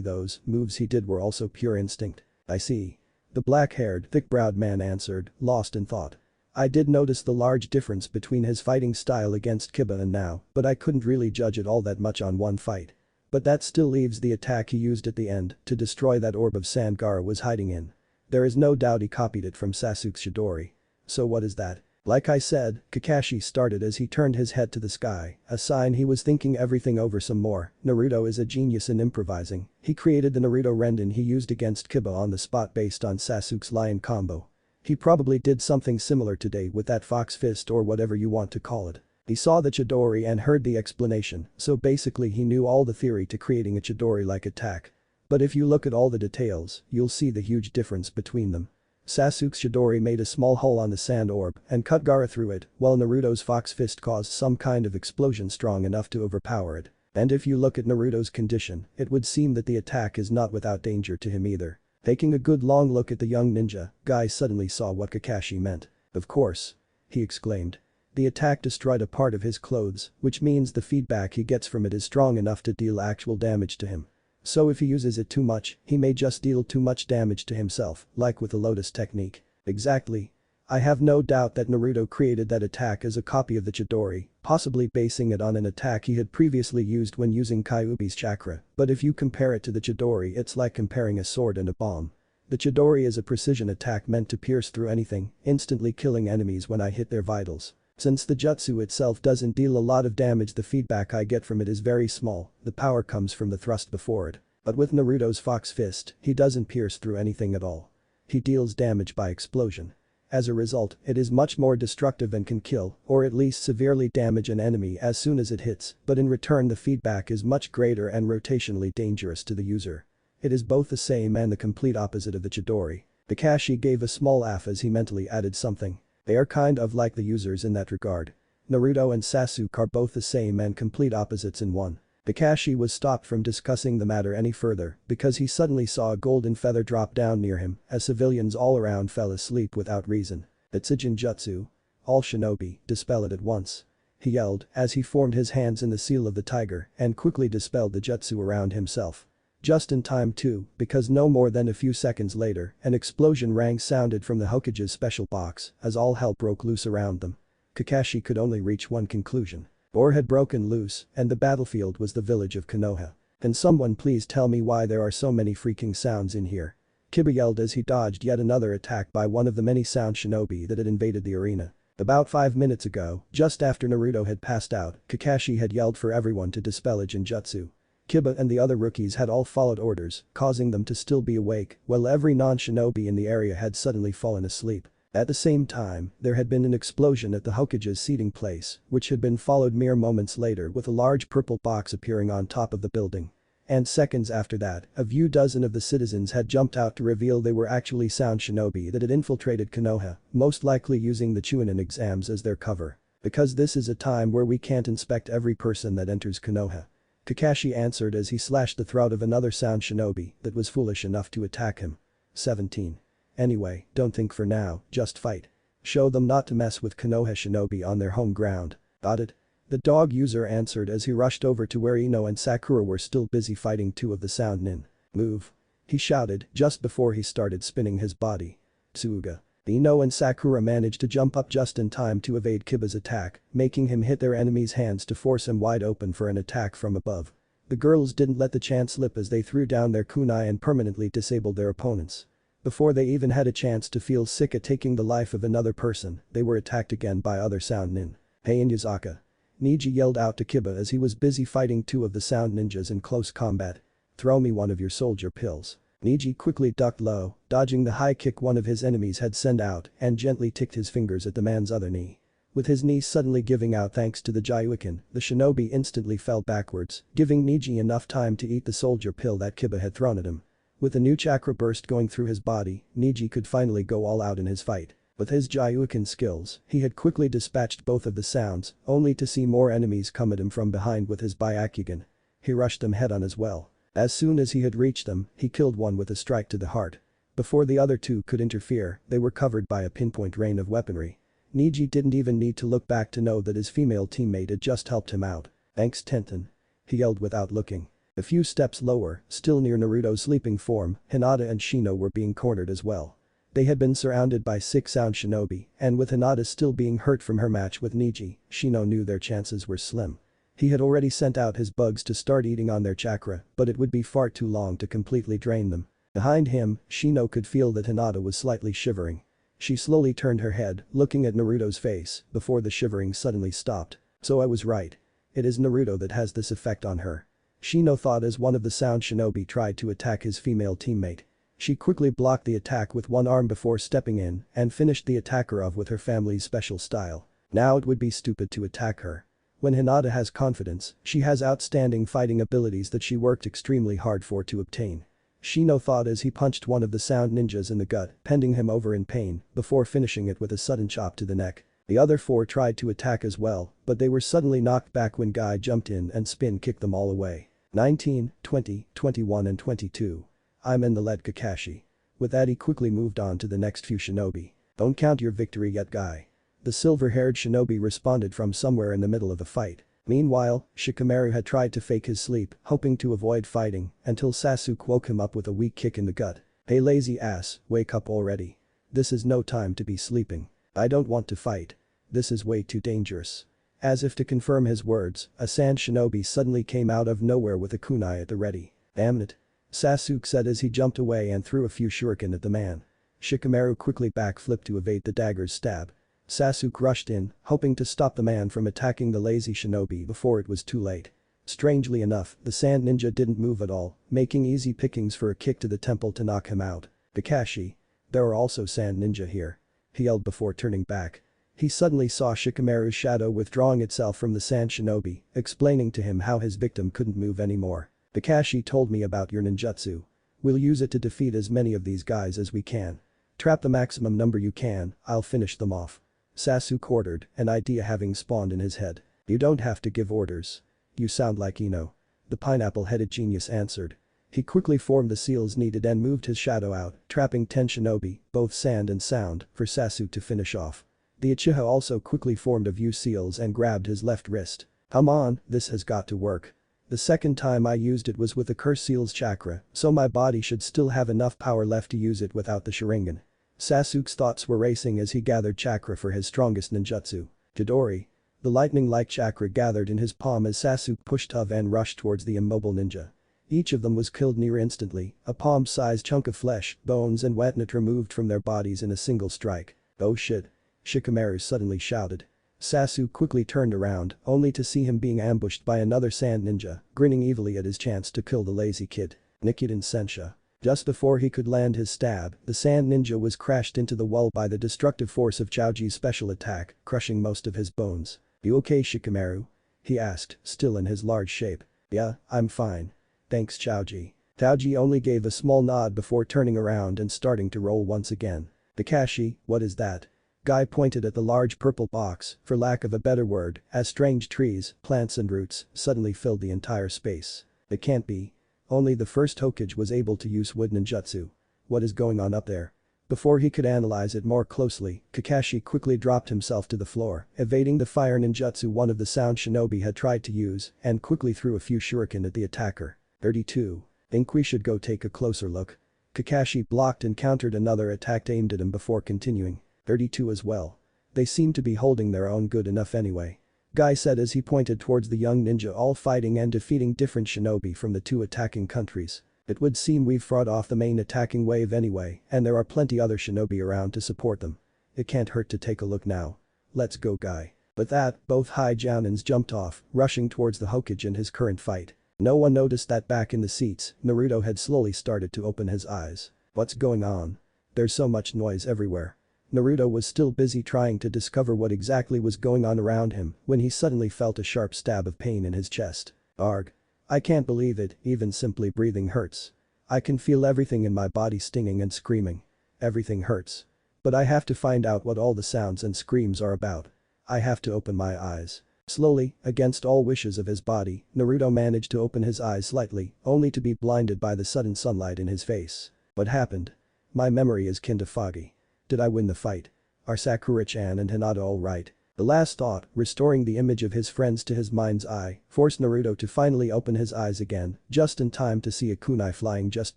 A: those moves he did were also pure instinct. I see. The black-haired, thick-browed man answered, lost in thought. I did notice the large difference between his fighting style against Kiba and now, but I couldn't really judge it all that much on one fight. But that still leaves the attack he used at the end to destroy that orb of sand Gaara was hiding in. There is no doubt he copied it from Sasuke's Chidori. So what is that? Like I said, Kakashi started as he turned his head to the sky, a sign he was thinking everything over some more. Naruto is a genius in improvising. He created the Naruto Renden he used against Kiba on the spot based on Sasuke's lion combo. He probably did something similar today with that fox fist or whatever you want to call it. He saw the Chidori and heard the explanation, so basically he knew all the theory to creating a Chidori-like attack. But if you look at all the details, you'll see the huge difference between them. Sasuke's Chidori made a small hole on the sand orb and cut Gaara through it, while Naruto's fox fist caused some kind of explosion strong enough to overpower it. And if you look at Naruto's condition, it would seem that the attack is not without danger to him either. Taking a good long look at the young ninja, Guy suddenly saw what Kakashi meant. Of course. He exclaimed. The attack destroyed a part of his clothes, which means the feedback he gets from it is strong enough to deal actual damage to him. So if he uses it too much, he may just deal too much damage to himself, like with the Lotus technique. Exactly. I have no doubt that Naruto created that attack as a copy of the Chidori, possibly basing it on an attack he had previously used when using Kyuubi's chakra, but if you compare it to the Chidori it's like comparing a sword and a bomb. The Chidori is a precision attack meant to pierce through anything, instantly killing enemies when I hit their vitals. Since the jutsu itself doesn't deal a lot of damage, the feedback I get from it is very small, the power comes from the thrust before it. But with Naruto's Fox Fist, he doesn't pierce through anything at all. He deals damage by explosion. As a result, it is much more destructive and can kill, or at least severely damage an enemy as soon as it hits, but in return the feedback is much greater and rotationally dangerous to the user. It is both the same and the complete opposite of the Chidori. Kakashi gave a small laugh as he mentally added something. They are kind of like the users in that regard. Naruto and Sasuke are both the same and complete opposites in one. Kakashi was stopped from discussing the matter any further because he suddenly saw a golden feather drop down near him as civilians all around fell asleep without reason. It's a jinjutsu. All shinobi, dispel it at once. He yelled as he formed his hands in the seal of the tiger and quickly dispelled the jutsu around himself. Just in time too, because no more than a few seconds later, an explosion rang sounded from the Hokage's special box as all hell broke loose around them. Kakashi could only reach one conclusion. War had broken loose, and the battlefield was the village of Konoha. Can someone please tell me why there are so many freaking sounds in here? Kiba yelled as he dodged yet another attack by one of the many sound shinobi that had invaded the arena. About 5 minutes ago, just after Naruto had passed out, Kakashi had yelled for everyone to dispel a jinjutsu. Kiba and the other rookies had all followed orders, causing them to still be awake, while every non-shinobi in the area had suddenly fallen asleep. At the same time, there had been an explosion at the Hokage's seating place, which had been followed mere moments later with a large purple box appearing on top of the building. And seconds after that, a few dozen of the citizens had jumped out to reveal they were actually sound shinobi that had infiltrated Konoha, most likely using the chunin exams as their cover. Because this is a time where we can't inspect every person that enters Konoha. Kakashi answered as he slashed the throat of another sound shinobi that was foolish enough to attack him. 17. Anyway, don't think for now, just fight. Show them not to mess with Konoha shinobi on their home ground. Got it? The dog user answered as he rushed over to where Ino and Sakura were still busy fighting two of the sound nin. Move. He shouted just before he started spinning his body. Tsuga. Ino and Sakura managed to jump up just in time to evade Kiba's attack, making him hit their enemy's hands to force him wide open for an attack from above. The girls didn't let the chance slip as they threw down their kunai and permanently disabled their opponents. Before they even had a chance to feel sick at taking the life of another person, they were attacked again by other sound nin. Hey Inuyasaka. Neji yelled out to Kiba as he was busy fighting two of the sound ninjas in close combat. Throw me one of your soldier pills. Neji quickly ducked low, dodging the high kick one of his enemies had sent out and gently ticked his fingers at the man's other knee. With his knee suddenly giving out thanks to the Jaiuken, the shinobi instantly fell backwards, giving Neji enough time to eat the soldier pill that Kiba had thrown at him. With a new chakra burst going through his body, Neji could finally go all out in his fight. With his Jaiuken skills, he had quickly dispatched both of the sounds, only to see more enemies come at him from behind with his Byakugan. He rushed them head on as well. As soon as he had reached them, he killed one with a strike to the heart. Before the other two could interfere, they were covered by a pinpoint rain of weaponry. Neji didn't even need to look back to know that his female teammate had just helped him out. Thanks Tenten. He yelled without looking. A few steps lower, still near Naruto's sleeping form, Hinata and Shino were being cornered as well. They had been surrounded by 6 sound shinobi, and with Hinata still being hurt from her match with Neji, Shino knew their chances were slim. He had already sent out his bugs to start eating on their chakra, but it would be far too long to completely drain them. Behind him, Shino could feel that Hinata was slightly shivering. She slowly turned her head, looking at Naruto's face, before the shivering suddenly stopped. So I was right. It is Naruto that has this effect on her. Shino thought as one of the sound shinobi tried to attack his female teammate. She quickly blocked the attack with one arm before stepping in and finished the attacker off with her family's special style. Now it would be stupid to attack her. When Hinata has confidence, she has outstanding fighting abilities that she worked extremely hard for to obtain. Shino thought as he punched one of the sound ninjas in the gut, pending him over in pain, before finishing it with a sudden chop to the neck. The other 4 tried to attack as well, but they were suddenly knocked back when Guy jumped in and spin kicked them all away. 19, 20, 21 and 22. I'm in the lead Kakashi. With that he quickly moved on to the next few shinobi. Don't count your victory yet Guy. The silver-haired shinobi responded from somewhere in the middle of the fight. Meanwhile, Shikamaru had tried to fake his sleep, hoping to avoid fighting, until Sasuke woke him up with a weak kick in the gut. Hey lazy ass, wake up already. This is no time to be sleeping. I don't want to fight. This is way too dangerous. As if to confirm his words, a sand shinobi suddenly came out of nowhere with a kunai at the ready. Damn it. Sasuke said as he jumped away and threw a few shuriken at the man. Shikamaru quickly backflipped to evade the dagger's stab. Sasuke rushed in, hoping to stop the man from attacking the lazy shinobi before it was too late. Strangely enough, the sand ninja didn't move at all, making easy pickings for a kick to the temple to knock him out. Kakashi. There are also sand ninja here. He yelled before turning back. He suddenly saw Shikamaru's shadow withdrawing itself from the sand shinobi, explaining to him how his victim couldn't move anymore. Kakashi told me about your ninjutsu. We'll use it to defeat as many of these guys as we can. Trap the maximum number you can, I'll finish them off. Sasuke ordered, an idea having spawned in his head. You don't have to give orders. You sound like Ino. The pineapple-headed genius answered. He quickly formed the seals needed and moved his shadow out, trapping 10 shinobi, both sand and sound, for Sasuke to finish off. The Uchiha also quickly formed a few seals and grabbed his left wrist. Come on, this has got to work. The second time I used it was with the Curse Seal's chakra, so my body should still have enough power left to use it without the Sharingan. Sasuke's thoughts were racing as he gathered chakra for his strongest ninjutsu. Chidori. The lightning-like chakra gathered in his palm as Sasuke pushed of and rushed towards the immobile ninja. Each of them was killed near instantly, a palm-sized chunk of flesh, bones and whatnot removed from their bodies in a single strike. Oh shit. Shikamaru suddenly shouted. Sasuke quickly turned around, only to see him being ambushed by another sand ninja, grinning evilly at his chance to kill the lazy kid. Nikiden Sensha. Just before he could land his stab, the sand ninja was crashed into the wall by the destructive force of Chaoji's special attack, crushing most of his bones. You okay, Shikamaru? He asked, still in his large shape. Yeah, I'm fine. Thanks, Chaoji. Chaoji only gave a small nod before turning around and starting to roll once again. Kakashi, what is that? Guy pointed at the large purple box, for lack of a better word, as strange trees, plants and roots suddenly filled the entire space. It can't be. Only the first Hokage was able to use wood ninjutsu. What is going on up there? Before he could analyze it more closely, Kakashi quickly dropped himself to the floor, evading the fire ninjutsu one of the sound shinobi had tried to use, and quickly threw a few shuriken at the attacker. 32. Think we should go take a closer look? Kakashi blocked and countered another attack aimed at him before continuing. 32 as well. They seem to be holding their own good enough anyway. Guy said as he pointed towards the young ninja all fighting and defeating different shinobi from the two attacking countries. It would seem we've fought off the main attacking wave anyway, and there are plenty other shinobi around to support them. It can't hurt to take a look now. Let's go, Guy. With that, both high jounins jumped off, rushing towards the Hokage in his current fight. No one noticed that back in the seats, Naruto had slowly started to open his eyes. What's going on? There's so much noise everywhere. Naruto was still busy trying to discover what exactly was going on around him when he suddenly felt a sharp stab of pain in his chest. Arg. I can't believe it, even simply breathing hurts. I can feel everything in my body stinging and screaming. Everything hurts. But I have to find out what all the sounds and screams are about. I have to open my eyes. Slowly, against all wishes of his body, Naruto managed to open his eyes slightly, only to be blinded by the sudden sunlight in his face. What happened? My memory is kinda foggy. Did I win the fight? Are Sakura-chan and Hinata alright? The last thought, restoring the image of his friends to his mind's eye, forced Naruto to finally open his eyes again, just in time to see a kunai flying just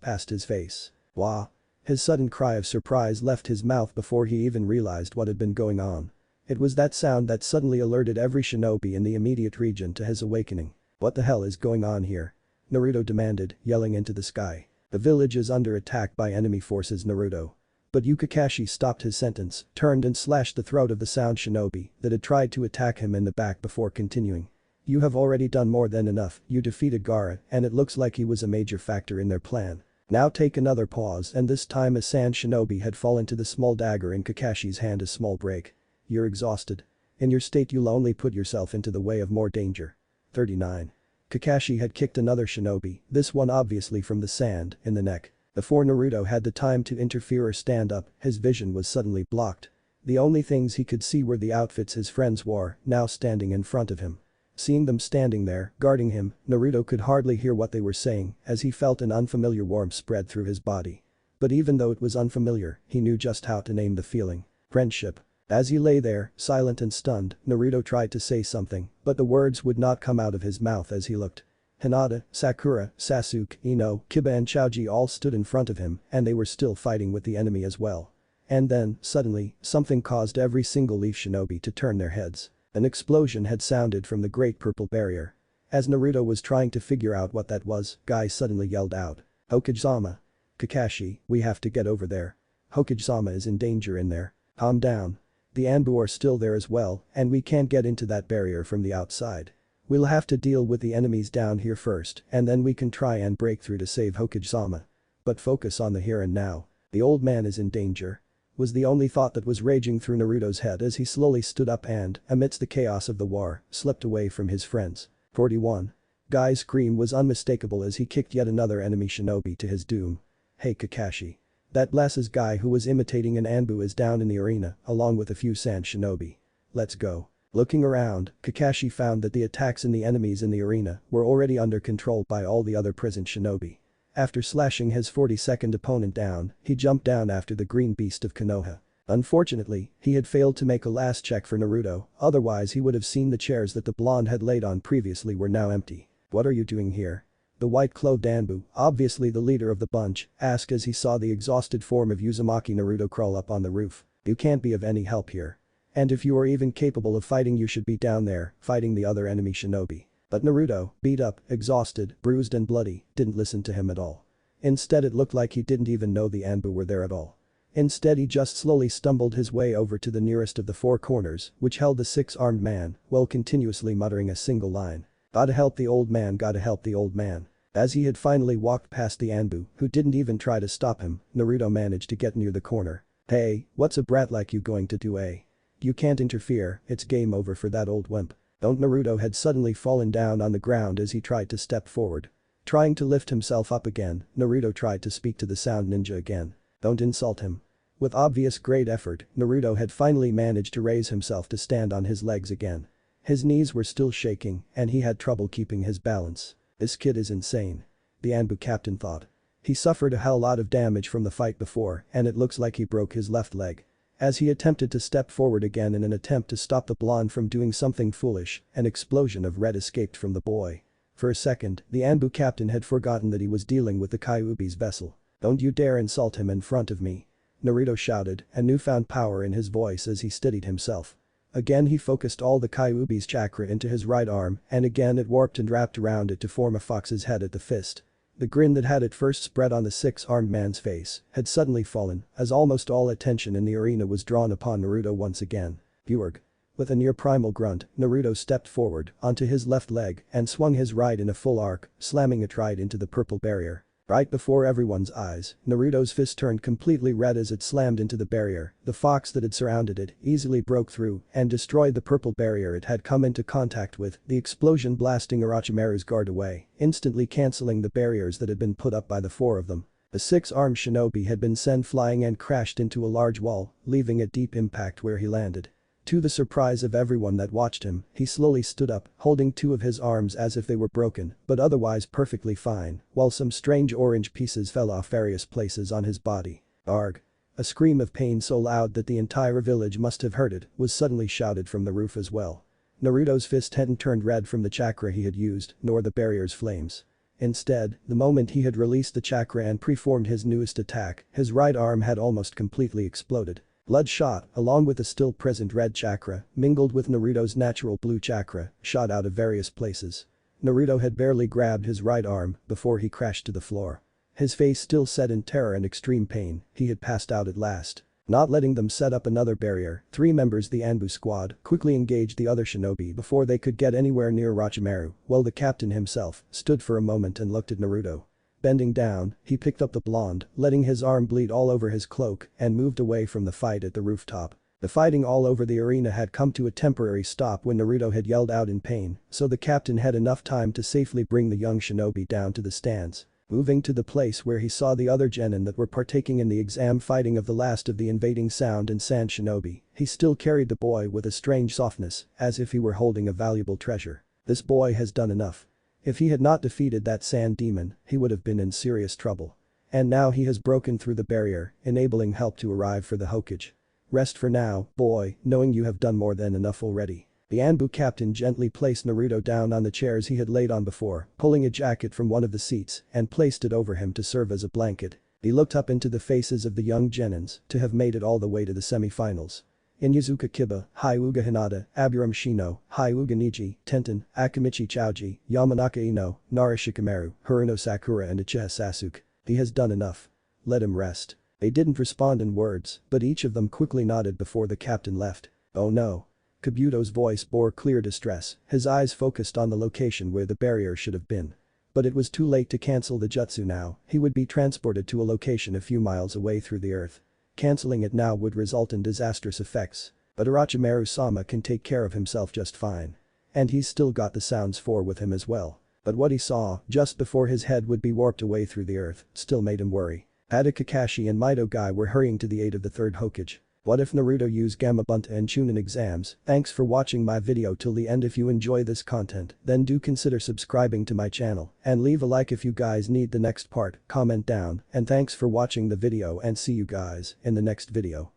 A: past his face. Wah! His sudden cry of surprise left his mouth before he even realized what had been going on. It was that sound that suddenly alerted every shinobi in the immediate region to his awakening. What the hell is going on here? Naruto demanded, yelling into the sky. The village is under attack by enemy forces, Naruto. But Kakashi stopped his sentence, turned and slashed the throat of the sound shinobi that had tried to attack him in the back before continuing. You have already done more than enough, you defeated Gaara and it looks like he was a major factor in their plan. Now take another pause and this time a sand shinobi had fallen to the small dagger in Kakashi's hand a small break. You're exhausted. In your state you'll only put yourself into the way of more danger. 39. Kakashi had kicked another shinobi, this one obviously from the sand, in the neck. Before Naruto had the time to interfere or stand up, his vision was suddenly blocked. The only things he could see were the outfits his friends wore, now standing in front of him. Seeing them standing there, guarding him, Naruto could hardly hear what they were saying as he felt an unfamiliar warmth spread through his body. But even though it was unfamiliar, he knew just how to name the feeling. Friendship. As he lay there, silent and stunned, Naruto tried to say something, but the words would not come out of his mouth as he looked. Hinata, Sakura, Sasuke, Ino, Kiba and Chaoji all stood in front of him and they were still fighting with the enemy as well. And then, suddenly, something caused every single leaf shinobi to turn their heads. An explosion had sounded from the Great Purple Barrier. As Naruto was trying to figure out what that was, Guy suddenly yelled out. Hokage-sama. Kakashi, we have to get over there. Hokage-sama is in danger in there. Calm down. The Anbu are still there as well and we can't get into that barrier from the outside. We'll have to deal with the enemies down here first and then we can try and break through to save Hokage-sama. But focus on the here and now. The old man is in danger. Was the only thought that was raging through Naruto's head as he slowly stood up and, amidst the chaos of the war, slipped away from his friends. 41. Guy's scream was unmistakable as he kicked yet another enemy shinobi to his doom. Hey Kakashi. That blesses guy who was imitating an Anbu is down in the arena, along with a few sand shinobi. Let's go. Looking around, Kakashi found that the attacks in the enemies in the arena were already under control by all the other present shinobi. After slashing his 42nd opponent down, he jumped down after the green beast of Konoha. Unfortunately, he had failed to make a last check for Naruto, otherwise he would have seen the chairs that the blonde had laid on previously were now empty. What are you doing here? The white-clothed Anbu, obviously the leader of the bunch, asked as he saw the exhausted form of Uzumaki Naruto crawl up on the roof. You can't be of any help here. And if you are even capable of fighting you should be down there, fighting the other enemy shinobi. But Naruto, beat up, exhausted, bruised and bloody, didn't listen to him at all. Instead it looked like he didn't even know the Anbu were there at all. Instead he just slowly stumbled his way over to the nearest of the four corners, which held the six-armed man, while continuously muttering a single line. Gotta help the old man, gotta help the old man. As he had finally walked past the Anbu, who didn't even try to stop him, Naruto managed to get near the corner. Hey, what's a brat like you going to do, eh? You can't interfere, it's game over for that old wimp. Don't. Naruto had suddenly fallen down on the ground as he tried to step forward. Trying to lift himself up again, Naruto tried to speak to the sound ninja again. Don't insult him. With obvious great effort, Naruto had finally managed to raise himself to stand on his legs again. His knees were still shaking and he had trouble keeping his balance. This kid is insane. The Anbu captain thought. He suffered a hell lot of damage from the fight before and it looks like he broke his left leg. As he attempted to step forward again in an attempt to stop the blonde from doing something foolish, an explosion of red escaped from the boy. For a second, the Anbu captain had forgotten that he was dealing with the Kyuubi's vessel. Don't you dare insult him in front of me. Naruto shouted, a newfound power in his voice as he steadied himself. Again he focused all the Kyuubi's chakra into his right arm and again it warped and wrapped around it to form a fox's head at the fist. The grin that had at first spread on the six-armed man's face had suddenly fallen as almost all attention in the arena was drawn upon Naruto once again. Bjorg. With a near-primal grunt, Naruto stepped forward onto his left leg and swung his right in a full arc, slamming it right into the purple barrier. Right before everyone's eyes, Naruto's fist turned completely red as it slammed into the barrier. The fox that had surrounded it easily broke through and destroyed the purple barrier it had come into contact with, the explosion blasting Orochimaru's guard away, instantly cancelling the barriers that had been put up by the four of them. The six-armed shinobi had been sent flying and crashed into a large wall, leaving a deep impact where he landed. To the surprise of everyone that watched him, he slowly stood up, holding two of his arms as if they were broken, but otherwise perfectly fine, while some strange orange pieces fell off various places on his body. Arg. A scream of pain so loud that the entire village must have heard it was suddenly shouted from the roof as well. Naruto's fist hadn't turned red from the chakra he had used, nor the barrier's flames. Instead, the moment he had released the chakra and preformed his newest attack, his right arm had almost completely exploded. Bloodshot, along with the still present red chakra, mingled with Naruto's natural blue chakra, shot out of various places. Naruto had barely grabbed his right arm before he crashed to the floor. His face still set in terror and extreme pain, he had passed out at last. Not letting them set up another barrier, three members of the Anbu squad quickly engaged the other shinobi before they could get anywhere near Orochimaru, while the captain himself stood for a moment and looked at Naruto. Bending down, he picked up the blonde, letting his arm bleed all over his cloak and moved away from the fight at the rooftop. The fighting all over the arena had come to a temporary stop when Naruto had yelled out in pain, so the captain had enough time to safely bring the young shinobi down to the stands. Moving to the place where he saw the other genin that were partaking in the exam fighting of the last of the invading sound and sand shinobi, he still carried the boy with a strange softness, as if he were holding a valuable treasure. This boy has done enough. If he had not defeated that sand demon, he would have been in serious trouble. And now he has broken through the barrier, enabling help to arrive for the Hokage. Rest for now, boy, knowing you have done more than enough already. The Anbu captain gently placed Naruto down on the chairs he had laid on before, pulling a jacket from one of the seats and placed it over him to serve as a blanket. He looked up into the faces of the young genins to have made it all the way to the semi-finals. Inyazuka Kiba, Hyuga Hinata, Aburam Shino, Hyuga Niji, Tenten, Akamichi Chouji, Yamanaka Ino, Nara Shikamaru, Haruno Sakura and Uchiha Sasuke. He has done enough. Let him rest. They didn't respond in words, but each of them quickly nodded before the captain left. Oh no. Kabuto's voice bore clear distress, his eyes focused on the location where the barrier should have been. But it was too late to cancel the jutsu now, he would be transported to a location a few miles away through the earth. Canceling it now would result in disastrous effects, but Orochimaru-sama can take care of himself just fine. And he's still got the Sounds 4 with him as well. But what he saw, just before his head would be warped away through the earth, still made him worry. Ada Kakashi and Mido Guy were hurrying to the aid of the third Hokage. What if Naruto used Gamabunta and chunin exams? Thanks for watching my video till the end. If you enjoy this content, then do consider subscribing to my channel and leave a like if you guys need the next part, comment down, and thanks for watching the video and see you guys in the next video.